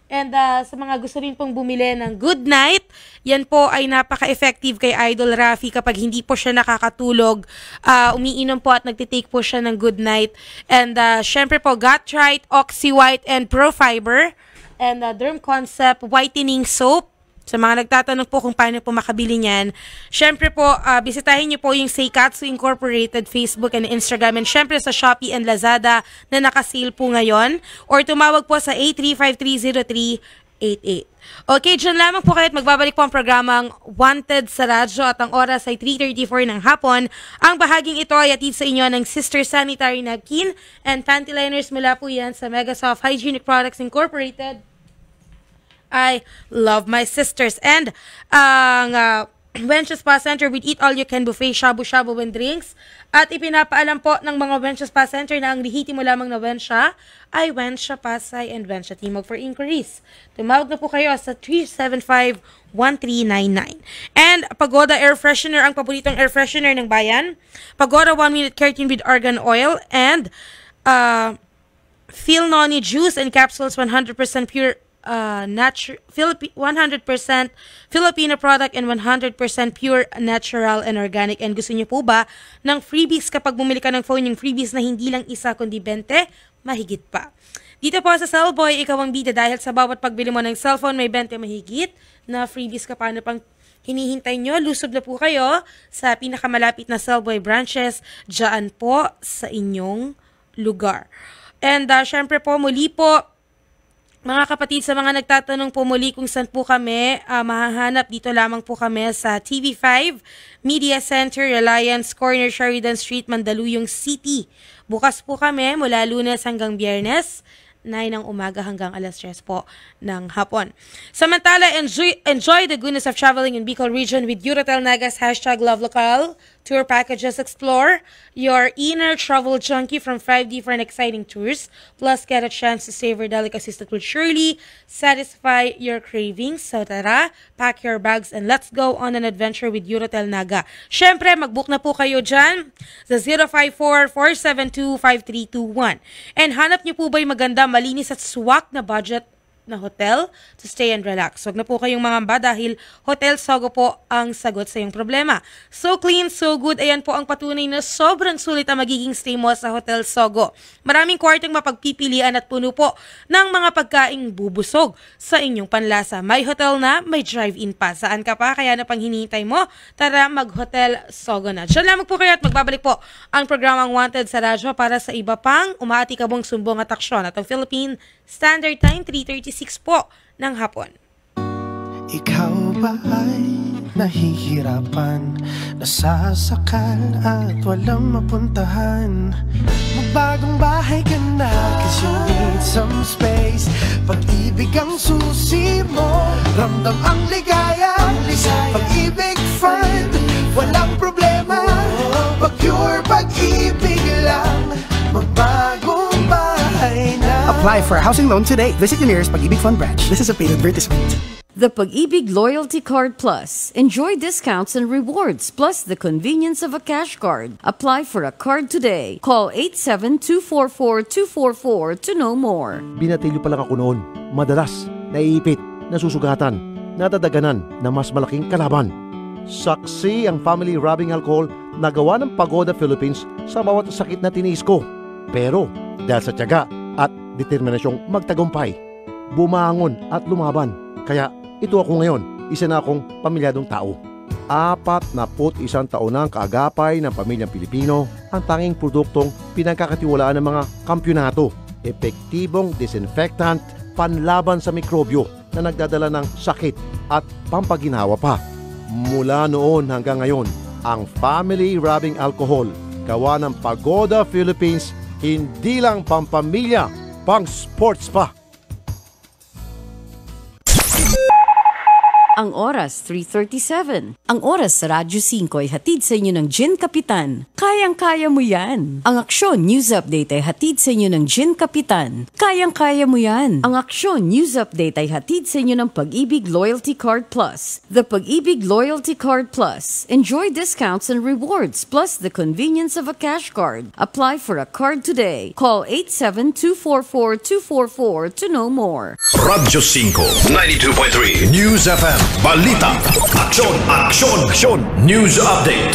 And sa mga gusto rin pong bumili ng Good Night, yan po ay napaka-effective kay Idol Rafi kapag hindi po siya nakakatulog. Umiinom po at nagtitake po siya ng Good Night. And syempre po, Gotrite, Oxy White, and Pro Fiber. And Derm Concept Whitening Soap. Sa mga nagtatanong po kung paano po makabili niyan, syempre po, bisitahin niyo po yung Seikatsu Incorporated Facebook and Instagram, and syempre sa Shopee and Lazada na nakasale po ngayon, or tumawag po sa 83530388. Okay, dyan lamang po kayo at magbabalik po ang programang Wanted sa Radyo at ang oras ay 3:34 ng hapon. Ang bahaging ito ay atid sa inyo ng Sister Sanitary Napkin and Panty Liners mula po yan sa Megasoft Hygienic Products Incorporated. I love my sisters. And ang Wencha Spa Center with Eat All You Can Buffet, shabu-shabu and drinks. At ipinapaalam po ng mga Wencha Spa Center na ang lihiti mo lamang na Wencha ay Wencha Pasay and Wencha Timog. For inquiries, tumawag na po kayo sa 375-1399. And Pagoda Air Freshener, ang paboritong air freshener ng bayan. Pagoda 1-minute keratin with argan oil and Phil Noni Juice and Capsules, 100% pure 100% Filipino product and 100% pure natural and organic. And gusto niyo po ba ng freebies kapag bumili ka ng phone, yung freebies na hindi lang isa kundi 20, mahigit pa. Dito po sa Cellboy, ikaw ang bida dahil sa bawat pagbili mo ng cellphone may 20 mahigit na freebies ka. Paano pang hinihintay nyo? Lusob na po kayo sa pinakamalapit na Cellboy branches dyan po sa inyong lugar. And syempre po, muli po, mga kapatid, sa mga nagtatanong po muli kung saan po kami, mahahanap, dito lamang po kami sa TV5, Media Center, Reliance, Corner, Sheridan Street, Mandaluyong City. Bukas po kami mula Lunes hanggang Biyernes, 9 ng umaga hanggang alas 3 po ng hapon. Samantala, enjoy the goodness of traveling in Bicol region with Eurotel Nagas #LoveLocal. Tour packages, explore your inner travel junkie from 5 different exciting tours. Plus, get a chance to savor delicacies that will surely satisfy your cravings. So tara, pack your bags and let's go on an adventure with Eurotel Naga. Syempre, mag-book na po kayo dyan sa 054-472-5321. And hanap niyo po ba'y maganda, malinis at swak na budget na hotel to stay and relax? Huwag na po kayong mangamba dahil Hotel Sogo po ang sagot sa iyong problema. So clean, so good. Ayan po ang patunay na sobrang sulit ang magiging stay mo sa Hotel Sogo. Maraming kwarteng mapagpipilian at puno po ng mga pagkaing bubusog sa inyong panlasa. May hotel na, may drive-in pa. Saan ka pa? Kaya na pang hinihintay mo? Tara, mag-Hotel Sogo na. Diyan lamang po kayo at magbabalik po ang programang Wanted sa radyo para sa iba pang umaatikabong sumbong at aksyon at ang Philippine Standard Time, 3:36 po ng hapon. Ikaw ba ay nahihirapan, nasasakal at walang mapuntahan? Magbagong bahay ka na, cause you need some space. Pag-ibig ang susi mo, ramdam ang ligaya. Pag-ibig fun, walang problema. Pag-pure pag-ibig lang, magbagong bahay na. Apply for a housing loan today. Visit your nearest Pag-ibig Fund branch. This is a paid advertisement. The Pag-ibig Loyalty Card Plus. Enjoy discounts and rewards plus the convenience of a cash card. Apply for a card today. Call 87244-244 to know more. Binatilyo pa lang ako noon. Madalas, naiipit, nasusugatan, nadadaganan na mas malaking kalaban. Saksi ang family rubbing alcohol na gawa ng Pagoda Philippines sa bawat sakit na tiniis ko. Pero dahil sa tiyaga at determinasyong magtagumpay, bumangon at lumaban. Kaya ito ako ngayon, isa na akong pamilyadong tao. 41 taon na ang kaagapay ng pamilyang Pilipino, ang tanging produktong pinagkakatiwalaan ng mga kampyonato. Epektibong disinfectant, panlaban sa mikrobyo na nagdadala ng sakit at pampaginawa pa. Mula noon hanggang ngayon, ang family rubbing alcohol, gawa ng Pagoda Philippines, hindi lang pampamilya, pang sports pa. Ang oras, 3:37. Ang oras sa Radyo 5 ay hatid sa inyo ng Gin Kapitan. Kayang-kaya mo yan. Ang Aksyon News Update ay hatid sa inyo ng Gin Kapitan. Kayang-kaya mo yan. Ang Aksyon News Update ay hatid sa inyo ng Pag-ibig Loyalty Card Plus. The Pag-ibig Loyalty Card Plus. Enjoy discounts and rewards plus the convenience of a cash card. Apply for a card today. Call 87244-244 to know more. Radyo 5, 92.3 News FM. Balita, aksyon, aksyon, aksyon, news update.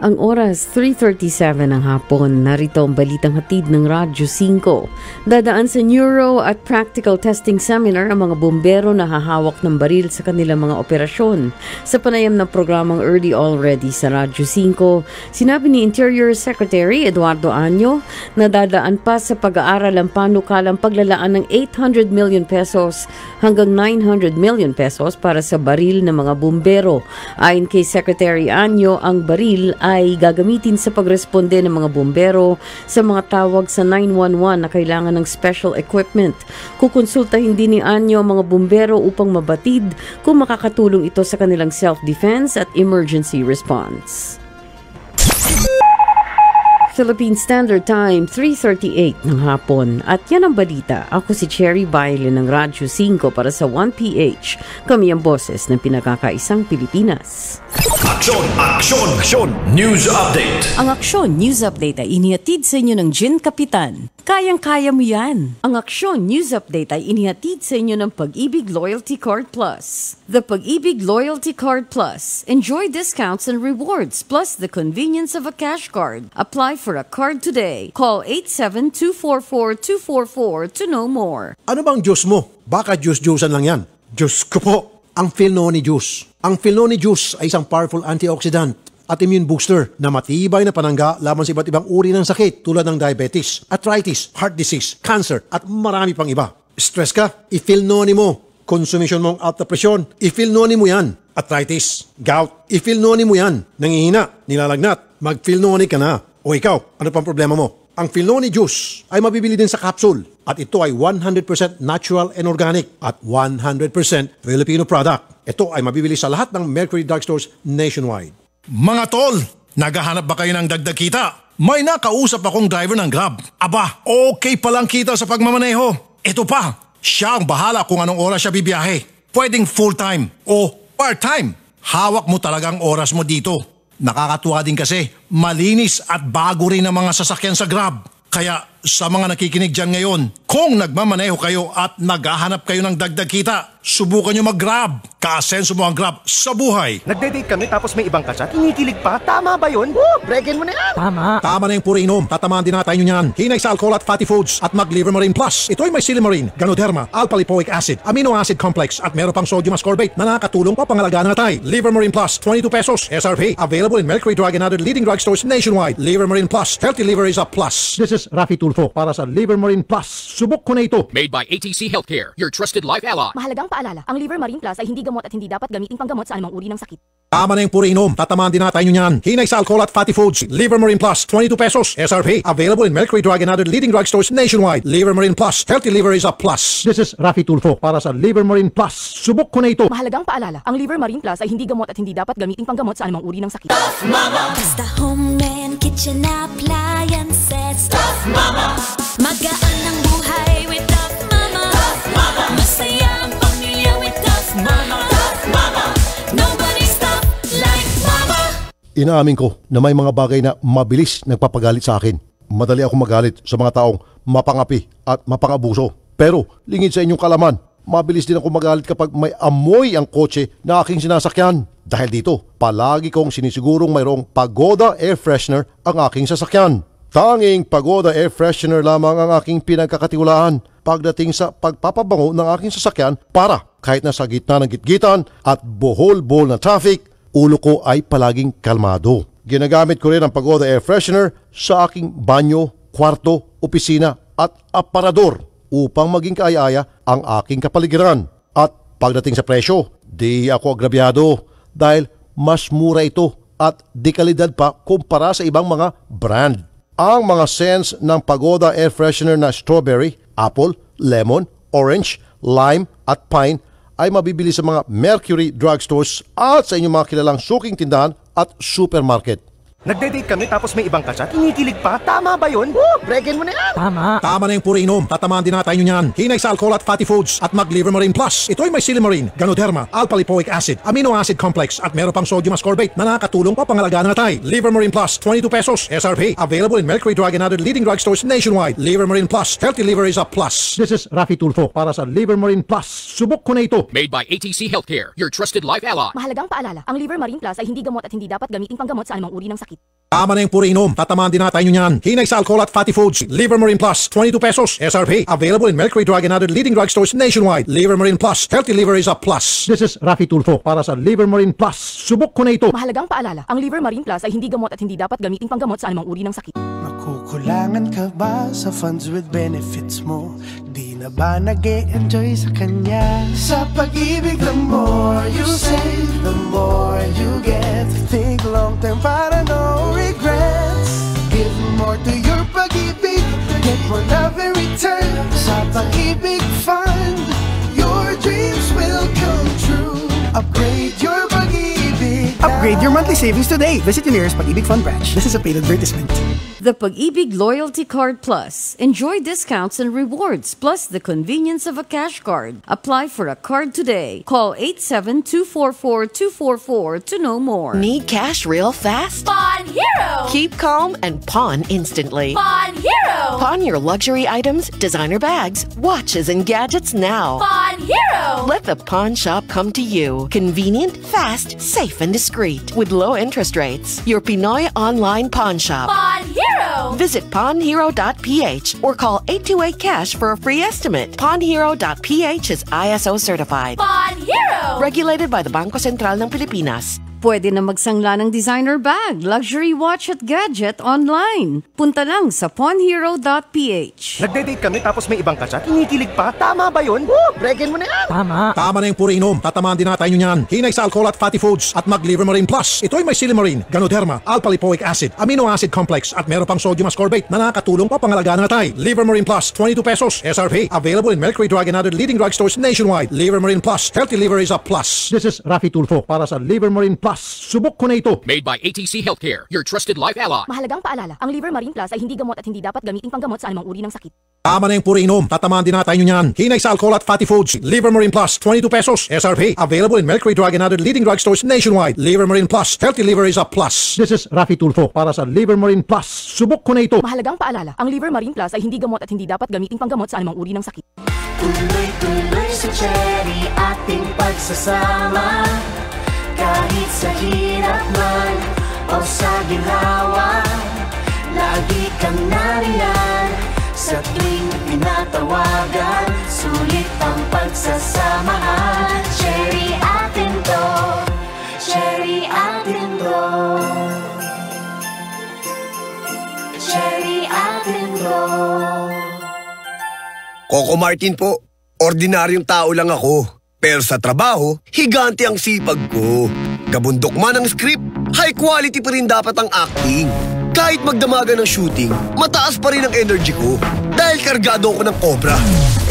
Ang oras, 3:37 ng hapon. Narito ang balitang hatid ng Radyo 5. Dadaan sa Neuro at Practical Testing Seminar ang mga bumbero na hahawak ng baril sa kanilang mga operasyon. Sa panayam ng programang Early Already sa Radyo 5, sinabi ni Interior Secretary Eduardo Año na dadaan pa sa pag-aaral ang panukalang paglalaan ng 800 million pesos hanggang 900 million pesos para sa baril ng mga bumbero. Ayon kay Secretary Año, ang baril ay ay gagamitin sa pagresponde ng mga bumbero sa mga tawag sa 911 na kailangan ng special equipment. Kukonsultahin din ni Anyo ang mga bumbero upang mabatid kung makakatulong ito sa kanilang self-defense at emergency response. Philippine Standard Time, 3:38 ng hapon. At yan ang balita. Ako si Cherry Baile ng Radyo 5 para sa 1PH. Kami ang boses ng pinagkakaisang Pilipinas. Aksyon! Aksyon! Aksyon! News Update! Ang Aksyon News Update ay inihatid sa inyo ng Gin Kapitan. Kayang-kaya mo yan. Ang Aksyon News Update ay inihatid sa inyo ng Pag-ibig Loyalty Card Plus. The Pag-ibig Loyalty Card Plus. Enjoy discounts and rewards plus the convenience of a cash card. Apply for a card today. Call 87244-244 to know more. Ano bang juice mo? Baka juice-juicean lang yan. Juice ko po, ang Philnoni Juice. Ang Philnoni Juice ay isang powerful antioxidant at immune booster na matibay na panangga laban sa iba't ibang uri ng sakit tulad ng diabetes, arthritis, heart disease, cancer at marami pang iba. Stress ka? I-Philnoni mo. Konsumisyon mong alta presyon? I-Philnoni mo yan. Arthritis, gout, i-Philnoni mo yan. Nangihina, nilalagnat, mag-Philnoni ka na. O ikaw, ano pang problema mo? Ang Philnoni Juice ay mabibili din sa capsule at ito ay 100% natural and organic at 100% Filipino product. Ito ay mabibili sa lahat ng Mercury Drugstores nationwide. Mga tol, naghahanap ba kayo ng dagdag kita? May nakausap akong driver ng Grab. Aba, okay palang kita sa pagmamaneho. Ito pa, siya ang bahala kung anong oras siya bibiyahe. Pwedeng full-time o part-time. Hawak mo talagang oras mo dito. Nakakatuwa din kasi, malinis at bago rin ang mga sasakyan sa Grab. Kaya sa mga nakikinig dyan ngayon, kung nagmamaneho kayo at naghahanap kayo ng dagdag kita, subukan nyo mag-Grab. Kaasenso mo ang Grab sa buhay. Nagde-date kami tapos may ibang kachat, kinikilig pa. Tama ba yun? Breakin mo na yan. Tama na yung puro inom. Tatamaan din natin nyo yan. Hinay sa alcohol at fatty foods at mag-Livermarine Plus. Ito ay may silimarine, ganoderma, alpha-lipoic acid, amino acid complex at meron pang sodium ascorbate na nakakatulong pa pangalagaan ng atay. Livermarine Plus, 22 pesos. SRP. Available in Mercury Drug and other leading drugstores nationwide. Livermarine Plus. Healthy liver is a plus. This is Rafi Tulfo para sa Livermarine Plus. Subok ko na ito. Made by ATC Healthcare, your trusted life ally. Mahalagang paalala, ang Livermarine Plus ay hindi gamot at hindi dapat gamitin panggamot sa anumang uri ng sakit. Tama na yung puro inom. Tatamaan din natin nyo yan. Hinay sa alcohol at fatty foods. Livermarine Plus, 22 pesos. SRP. Available in Mercury Drug and other leading drugstores nationwide. Livermarine Plus. Healthy liver is a plus. This is Rafi Tulfo para sa Livermarine Plus. Subok ko na ito. Mahalagang paalala, ang Livermarine Plus ay hindi gamot at hindi dapat gamitin panggamot sa anumang uri ng sakit. Tough Mama! Basta home and kitchen appliances. Tough Mama! Magaan ang buhay with Tough Mama. Tough Mama! Masaya ang pamilya with Tough Mama. Tough Mama! Nobody's tough like Mama. Inaamin ko na may mga bagay na mabilis nagpapagalit sa akin. Madali ako magalit sa mga taong mapangapi at mapangabuso. Pero lingid sa inyong kalaman, mabilis din ako magalit kapag may amoy ang kotse na aking sinasakyan. Dahil dito, palagi kong sinisigurong mayroong Pagoda Air Freshener ang aking sasakyan. Tanging Pagoda Air Freshener lamang ang aking pinagkakatiwalaan pagdating sa pagpapabango ng aking sasakyan para kahit nasa gitna ng gitgitan at bohol-bohol na traffic, ulo ko ay palaging kalmado. Ginagamit ko rin ang Pagoda Air Freshener sa aking banyo, kwarto, opisina at aparador upang maging kaaya-aya ang aking kapaligiran. At pagdating sa presyo, di ako agrabyado dahil mas mura ito at di kalidad pa kumpara sa ibang mga brand. Ang mga scents ng Pagoda Air Freshener na strawberry, apple, lemon, orange, lime at pine ay mabibili sa mga Mercury Drugstores at sa inyong mga kilalang suking tindahan at supermarket. Nagde-date kami tapos may ibang kachat, kinikilig pa. Tama ba yun? Breakin mo na yan. Tama na yung puro inom. Tatamaan din natin nyo yan. Hinay sa alcohol at fatty foods at mag-Livermarine Plus. Ito ay may silimarine, ganoderma, alpha-lipoic acid, amino acid complex at meron pang sodium ascorbate na nakakatulong pa pangalagaan ng atay. Livermarine Plus, 22 pesos. SRP. Available in Mercury Drug and other leading drugstores nationwide. Livermarine Plus. Healthy liver is a plus. This is Rafi Tulfo para sa Livermarine Plus. Subok ko na ito. Made by ATC Healthcare, your trusted life ally. Mahalagang paalala, ang Livermarine Plus ay hindi gamot at hindi dapat gamitin panggamot sa anumang uri ng sakit. Tama na yung puro inom. Tatamaan din natin nyo yan. Hinay sa alcohol at fatty foods. Livermarine Plus, 22 pesos. SRP. Available in Mercury Drug and other leading drugstores nationwide. Livermarine Plus. Healthy liver is a plus. This is Rafi Tulfo para sa Livermarine Plus. Subok ko na ito. Mahalagang paalala, ang Livermarine Plus ay hindi gamot at hindi dapat gamitin panggamot sa anumang uri ng sakit. Kukulangan ka ba sa funds with benefits mo? Di na ba nag-e-enjoy sa kanya? Sa pag-ibig, the more you save, the more you get. Think long term para no regrets. Give more to your pag-ibig, get more love in return. Sa pag-ibig fund, your dreams will come true. Upgrade your pag-ibig. Upgrade your monthly savings today. Visit your nearest Pag-ibig Fund branch. This is a paid advertisement. The Pag-ibig Loyalty Card Plus. Enjoy discounts and rewards, plus the convenience of a cash card. Apply for a card today. Call 87244-244 to know more. Need cash real fast? Pawn Hero! Keep calm and pawn instantly. Pawn Hero! Pawn your luxury items, designer bags, watches, and gadgets now. Pawn Hero! Let the pawn shop come to you. Convenient, fast, safe, and discreet. With low interest rates. Your Pinoy online pawn shop. Pawn Hero! Visit pawnhero.ph or call 828-CASH for a free estimate. Pawnhero.ph is ISO certified. Pawn Hero! Regulated by the Bangko Sentral ng Pilipinas. Pwede na magsangla ng designer bag, luxury watch at gadget online. Punta lang sa pawnhero.ph. Nagde-date kami tapos may ibang kachat, kinikilig pa. Tama ba yun? Breakin mo na yan. Tama. Tama na yung puro inom. Tatamaan din natin nyo yan. Hinay sa alcohol at fatty foods at mag-Livermarine Plus. Ito ay may silimarine, ganoderma, alpha-lipoic acid, amino acid complex at meron pang sodium ascorbate na nakakatulong pa pangalagaan ng atay. Livermarine Plus, 22 pesos. SRP. Available in Mercury Drug and other leading drugstores nationwide. Livermarine Plus. Healthy liver is a plus. This is Rafi Tulfo para sa Livermarine Plus. Subok ko na ito. Made by ATC Healthcare, your trusted life ally. Mahalagang paalala, ang Livermarine Plus ay hindi gamot at hindi dapat gamiting panggamot sa anumang uri ng sakit. Tama na yung puro inom. Tatamaan din natin nyo yan. Hinay sa alcohol at fatty foods. Livermarine Plus, 22 pesos. SRP. Available in Mercury Drug and other leading drugstores nationwide. Livermarine Plus. Healthy liver is a plus. This is Rafi Tulfo para sa Livermarine Plus. Subok ko na ito. Mahalagang paalala, ang Livermarine Plus ay hindi gamot at hindi dapat gamiting panggamot sa anumang uri ng sakit. Tuloy-tuloy sa cherry ating pagsasama. Kahit sa hirap man o sa ginhawa, lagi kang nariyan. Sa tuwing pinatawagan, sulit ang pagsasamahan. Cherry atin to, cherry atin to, cherry atin to. Coco Martin po, ordinaryong tao lang ako. Pero sa trabaho, higante ang sipag ko. Kabundok man ang script, high quality pa rin dapat ang acting. Kahit magdamagan ng shooting, mataas pa rin ang energy ko. Dahil kargado ko ng Cobra,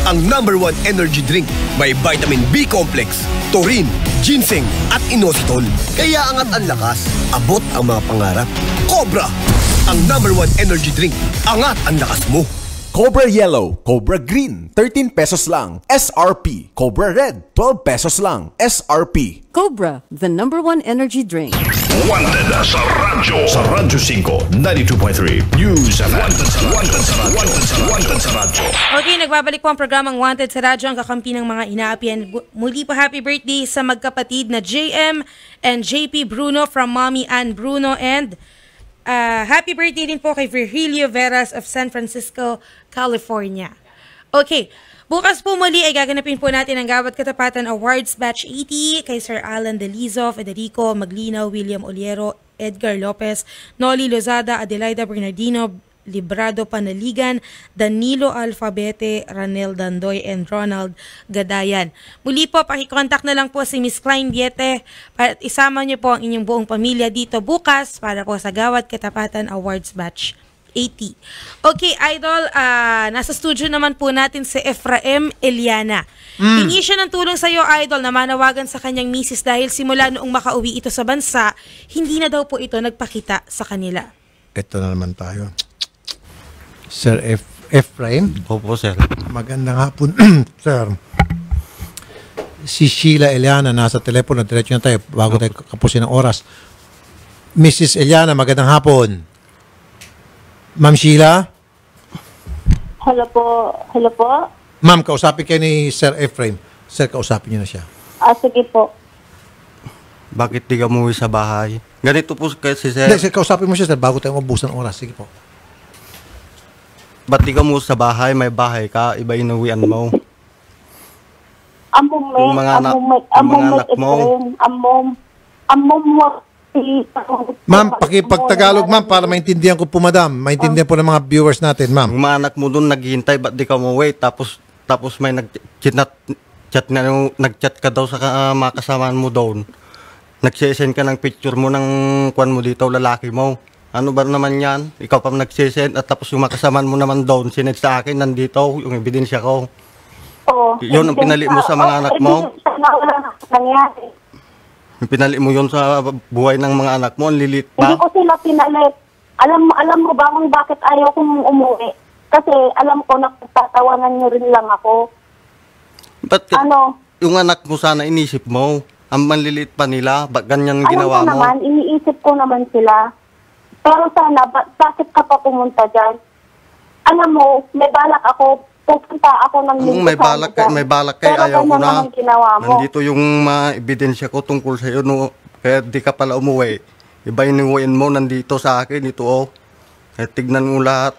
ang #1 energy drink. May vitamin B complex, taurine, ginseng at inositol. Kaya angat ang lakas, abot ang mga pangarap. Cobra, ang #1 energy drink. Angat ang lakas mo. Cobra Yellow, Cobra Green, 13 pesos lang. SRP. Cobra Red, 12 pesos lang. SRP. Cobra, the #1 energy drink. Wanted sa radyo. Sa Radyo 5, 92.3. News FM. Wanted sa radyo. Okay, nagbabalik po ang programang Wanted sa Radyo, ang kakampi ng mga inaapian. Muli po happy birthday sa magkapatid na JM and JP Bruno from Mommy Ann Bruno, and happy birthday din po kay Virgilio Veras of San Francisco, California. Okay, bukas po muli ay gaganapin po natin ang Gawad Katapatan Awards Batch 80 kay Sir Alan Delizo, Federico Maglinaw, William Oliero, Edgar Lopez, Noli Lozada, Adelaida Bernardino, Librado Panaligan, Danilo Alfabete, Ranel Dandoy, and Ronald Gadayan. Muli po, pakikontak na lang po si Miss Klein Diete para isama niyo po ang inyong buong pamilya dito bukas para po sa Gawad Katapatan Awards Batch 80. Okay, Idol, nasa studio naman po natin si Efraim Eliana. Hingi siya ng tulong sa iyo, Idol, na manawagan sa kanyang misis dahil simula noong makauwi ito sa bansa, hindi na daw po ito nagpakita sa kanila. Ito na naman tayo. Sir Efraim? Opo, sir. Magandang hapon, sir. Si Sheila Eliana nasa telepono. Diretso na tayo bago tayo kapusin ng oras. Mrs. Eliana, magandang hapon. Ma'am Sheila? Hello po. Hello po. Ma'am, kausapin kayo ni Sir Efraim. Sir, kausapin niyo na siya. Sige po. Bakit di ka umuwi sa bahay? Ganito po kasi, sir. Hindi, sir, kausapin mo siya, sir, bago tayo mabusan ng oras. Sige po. Ba't di ka umuwi sa bahay? May bahay ka, iba inuwian mo. Yung mga anak mo. Ma'am, pakipagtagalog ma'am para maintindihan ko po madam. Maintindihan po ng mga viewers natin ma'am. Yung mga anak mo doon naghihintay, ba't di ka umuwi? Tapos may nag-chat ka daw sa mga kasamaan mo doon. Nagsisend ka ng picture mo ng kwan mo dito, lalaki mo. Ano ba naman yan? Ikaw pa nagsisend at tapos yung mga kasamaan mo naman doon, sinend sa akin, nandito, yung ebidensya ko. Oo. Yun ang pinali mo sa mga anak mo? Wala na nangyari. Yung pinali mo yun sa buhay ng mga anak mo, ang lilit Hindi pa. ko sila pinalit. Alam mo ba kung bakit ayaw kong umuwi? Kasi alam ko na pagtatawanan niyo rin lang ako. Ba't yung anak mo sana inisip mo? Ang manlilit pa nila, ba't ganyan ginawa Alam ko mo? naman, iniisip ko naman sila. Pero sana, bakit ka pa pumunta dyan? Alam mo, may balak ako, pupunta ako ng linggo May balak kay pero ayaw ko ganyan na. naman ginawa mo. Nandito yung mga ebidensya ko tungkol sa iyo, no? Kaya di ka pala umuwi. Iba inuwiin mo, nandito sa akin, ito oh. Kaya tignan mo lahat.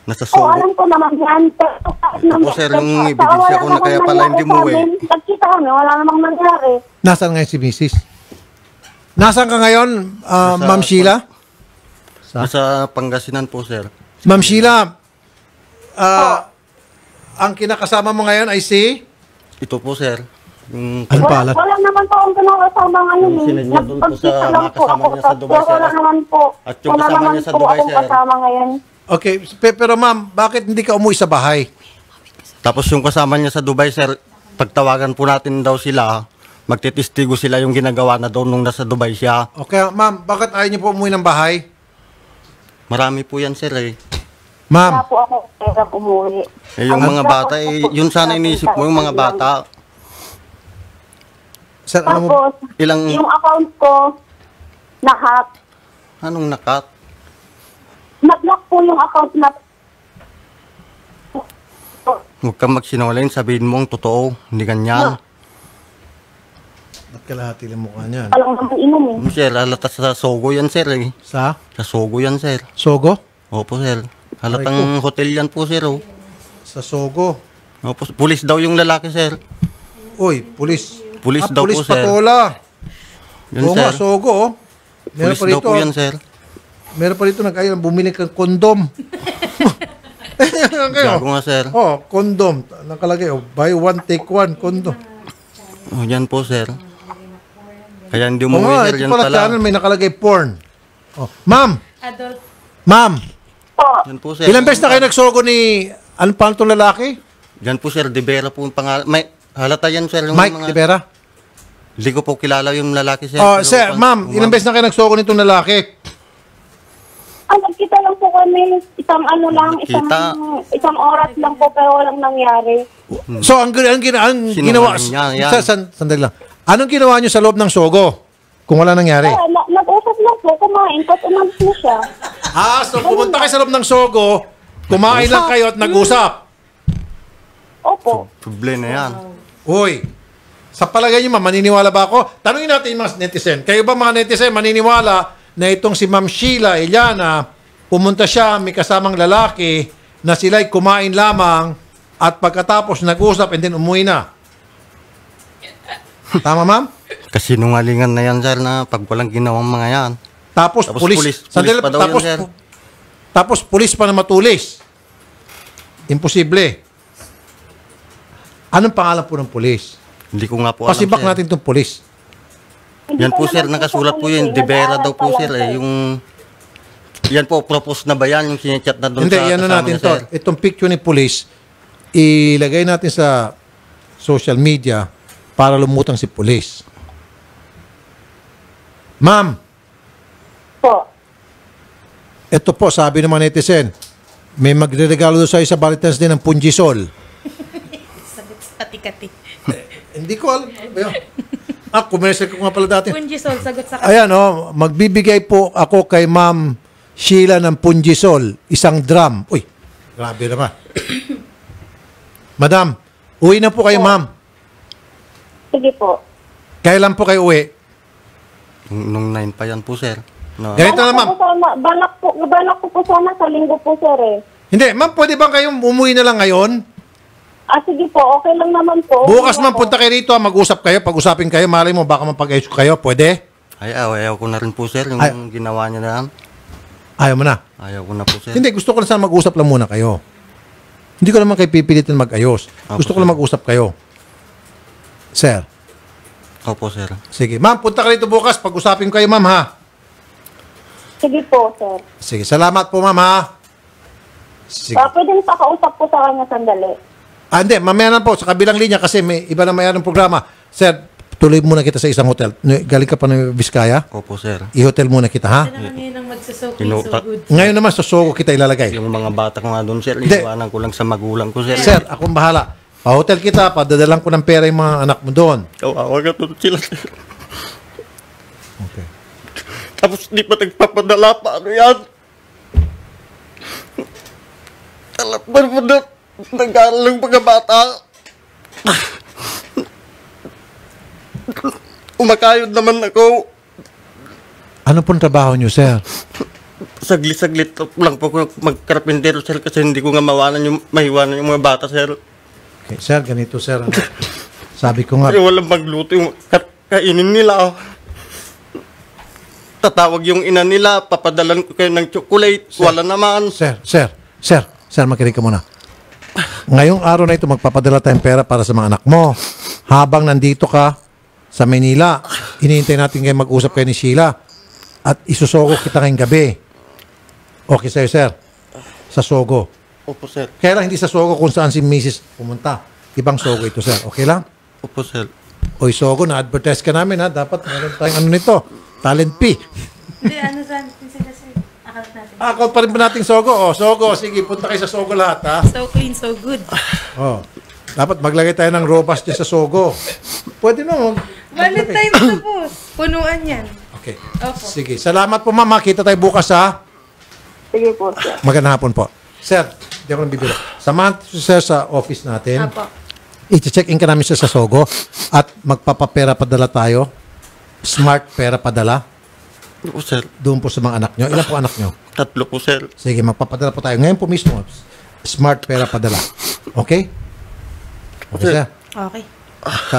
Nasa Oo, sugo. alam ko naman yan. Ito sir, yung ebidensya ko na kaya pala hindi umuwi. Nagkita kami, wala namang nangyari. Nasaan ngayon si Mrs.? Nasaan ka ngayon, Ma'am Sheila? Nasa Pangasinan po sir. Ma'am Sheila, ang kinakasama mo ngayon ay si? Ito po sir. Ano pala? Wala naman po akong kinakasama ngayon. Sinend niya doon po sa mga kasama niya sa Dubai, sir. Wala naman po. At yung kasama niya sa Dubai, akong sir. kasama ngayon. Okay, pero ma'am, bakit hindi ka umuwi sa bahay? Tapos yung kasama niya sa Dubai sir, pagtawagan po natin daw sila, magtitistigo sila yung ginagawa na doon nung nasa Dubai siya. Okay, ma'am, bakit ayaw niyo po umuwi ng bahay? Marami po yan sir eh. Ma'am. Wala po ako pera umuwi. Eh, yung mga bata, yun sana inisip mo, yung mga bata. Sir, Tapos, yung account ko, na-hack. Anong nakat? Nag-lock po yung account na... Huwag kang magsinungaling, sabihin mo ang totoo, hindi ganyan. Ba't kalahati lang mukha niyan? Alam naman inom eh. Sir, halata sa Sogo yan sir eh. Sa? Sa Sogo yan sir. Sogo? Opo sir. Halatang hotel yan po sir oh. Sa Sogo? Opo, pulis daw yung lalaki sir. Uy, pulis. Pulis daw pulis po sir. patola. Yun Oo sir. nga, Sogo oh. Meron Pulis pa daw rito, po yan sir. Meron pa rito nag-ayun, bumili kang kondom. Gago nga sir. Oh, kondom. Nakalagay, oh, buy one, take one, kondom. Oh, yan po sir. Kaya hindi Oo umuwi nga, sir, ito yan pala pala. channel, may nakalagay porn. Oh, ma'am! Adult. Ma'am! Yan po sir. Ilang beses na kayo nagsogo ni, ano pa itong lalaki? Yan po sir, De Vera po yung pangalan. May halata yan sir. Yung Mike mga... De Vera? Hindi ko po kilala yung lalaki sir. Oh, Pero sir, ma'am, ilang beses na kayo nagsogo nitong lalaki? Nagkita lang po kami, isang oras lang po, pero walang nangyari. So, ang ginawa, sandali lang. Anong ginawa nyo sa loob ng sogo? Kung wala nangyari? Nag-usap lang po, kumain, tapos umalis na siya. So pumunta kayo sa loob ng sogo, kumain lang kayo at nag-usap? Opo. Problema yan. Uy, sa palagay nyo, maniniwala ba ako? Tanungin natin yung mga netizen. Kayo ba mga netizen maniniwala na itong si Ma'am Sheila Eliana, pumunta siya, may kasamang lalaki, na sila'y kumain lamang at pagkatapos nag-usap and then umuwi na? Tama, ma'am? Kasi nungalingan na yan sir na pag walang ginawang mga yan. Tapos pulis Pulis pa daw yan sir. Tapos pulis pa na matulis. Imposible. Anong pangalan po ng pulis? Hindi ko nga po alam Pasibak sir. natin itong pulis. Yan po sir, nakasulat po yun. De Vera daw po sir eh. Yung... Yan po, propose na ba yan? Yung sinechat na doon Hindi, sa yan na kasama natin niya, to. sir. Itong picture ni pulis, ilagay natin sa social media para lumutang si pulis. Ma'am. Po. Ito po, sabi ng mga netizen, may magre-regalo doon sa isa Valentine's Day ng Punjisol. Sagot sa kati-kati. Hindi ko alam. Commercial ko nga pala dati. Punjisol, sagot sa kati. Ayan, magbibigay po ako kay Ma'am Sheila ng Punjisol, isang drum. Uy, grabe naman. Madam, uwi na po kayo, ma'am. Sige po. Kailan po kayo uwi? Nung 9 pa yan po, sir. No. Ganito na, ma'am. Balak ko po sana sa linggo po, sir eh. Hindi, ma'am, pwede bang kayong umuwi na lang ngayon? Sige po, okay lang naman po. Bukas, ma'am, punta kayo rito, mag-usap kayo, pag-usapin kayo, malay mo, baka mapag-ayos kayo, pwede? Ayaw ko na rin po, sir, yung ginawa niya na yan. Ayaw mo na? Ayaw ko na po, sir. Hindi, gusto ko na sana mag-usap lang muna kayo. Hindi ko naman kayo pipilitin mag-ayos. Gusto ko lang mag-usap kayo. Sir. Opo, sir. Sige. Ma'am, punta ka rito bukas. Pag-usapin kayo, ma'am, ha? Sige po, sir. Sige. Salamat po, ma'am, ha? Sige. Pwede mo pakausap po sa kanya sandali. Hindi. Mamaya na po. Sa kabilang linya kasi may iba na mayroong programa. Sir, tuloy muna kita sa isang hotel. Galing ka pa ng Vizcaya? Opo, sir. I-hotel muna kita, ha? Ngayon naman sa Sogo kita ilalagay. Yung mga bata ko nga doon, sir, iiwanan ko lang sa magulang ko, sir. Sir, akong bahala. Pa-hotel kita, padadalang ko ng pera yung mga anak mo doon. Kawawa ka doon sila, sir. Okay. Tapos di pa nagpapadala pa, ano yan? Alam mo na, nag-aaral ng mga bata. Umakayod naman ako. Ano pong trabaho nyo, sir? Saglit-saglit lang po ako magkarapintero, sir, kasi hindi ko nga mahiwanan yung mga bata, sir. Okay, sir, ganito, sir. Sabi ko nga... Kasi walang magluto yung kainin nila. Tatawag yung ina nila, papadalan ko kayo ng chocolate. Sir, wala naman. Sir, makinig ka muna. Ngayong araw na ito, magpapadala tayong pera para sa mga anak mo. Habang nandito ka sa Manila, hinihintay natin kayo mag-usap kayo ni Sheila. At isusogo kita ngayong gabi. Okay sa'yo, sir? Sa Sogo. Opo, sir. Kaya lang hindi sa Sogo kung saan si Mrs. pumunta. Ibang Sogo ito, sir. Okay lang? Opo, sir. Oy, Sogo, na-advertise ka namin, ha? Dapat meron tayong ano nito. Talent P. Hindi, ano saan? Account natin. Account pa rin ba nating Sogo? O, Sogo, sige, punta kayo sa Sogo lahat, ha? So clean, so good. Oh. Dapat maglagay tayo ng robust dyan sa Sogo. Pwede no? Valentine tapos. Punuan yan. Okay. Opo. Sige. Salamat po, ma'am. Kita tayo bukas, ha? Sige po, sir. Magandang hapon po. Sir, hindi ako nang bibiro. Samahan si sir sa office natin. Apo. I-check in ka namin sir sa Sogo at magpapapera padala tayo. Smart pera padala. Opo, sir. Doon po sa mga anak nyo. Ilan po anak nyo? 3 po, sir. Sige, magpapadala po tayo. Ngayon po mismo, smart pera padala. Okay? Okay, sir? Okay.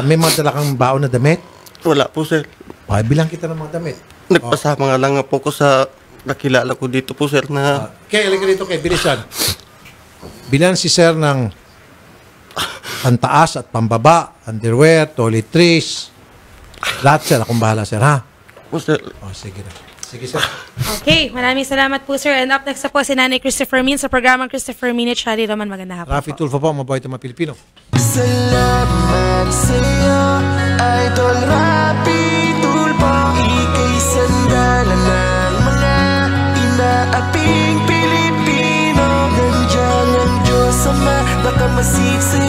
May mga dala kang baon na damit? Wala po, sir. Okay, bilang kita ng mga damit. Nagpasama nga lang po ko sa nakilala ko dito po, sir, na... Okay, halika dito kay bilisan. Bilan si sir ng pantaas at pambaba, underwear, toiletries. Lahat, sir. Akong bahala, sir, ha? Po, sir. Oh, sige na. Sige, sir. Okay, maraming salamat po, sir. And up next na po si Nanay Christopher Min sa programang Christopher Min at Shari Roman. Maganda hapon Rafi Tulfo po, mabuhay ito mga Pilipino. Salamat sa'yo, Idol Rafi Tulfo. Ika'y sandalan ng mga inaaping Pilipino. Nandiyan ang Diyos Ama, baka masik sa'yo.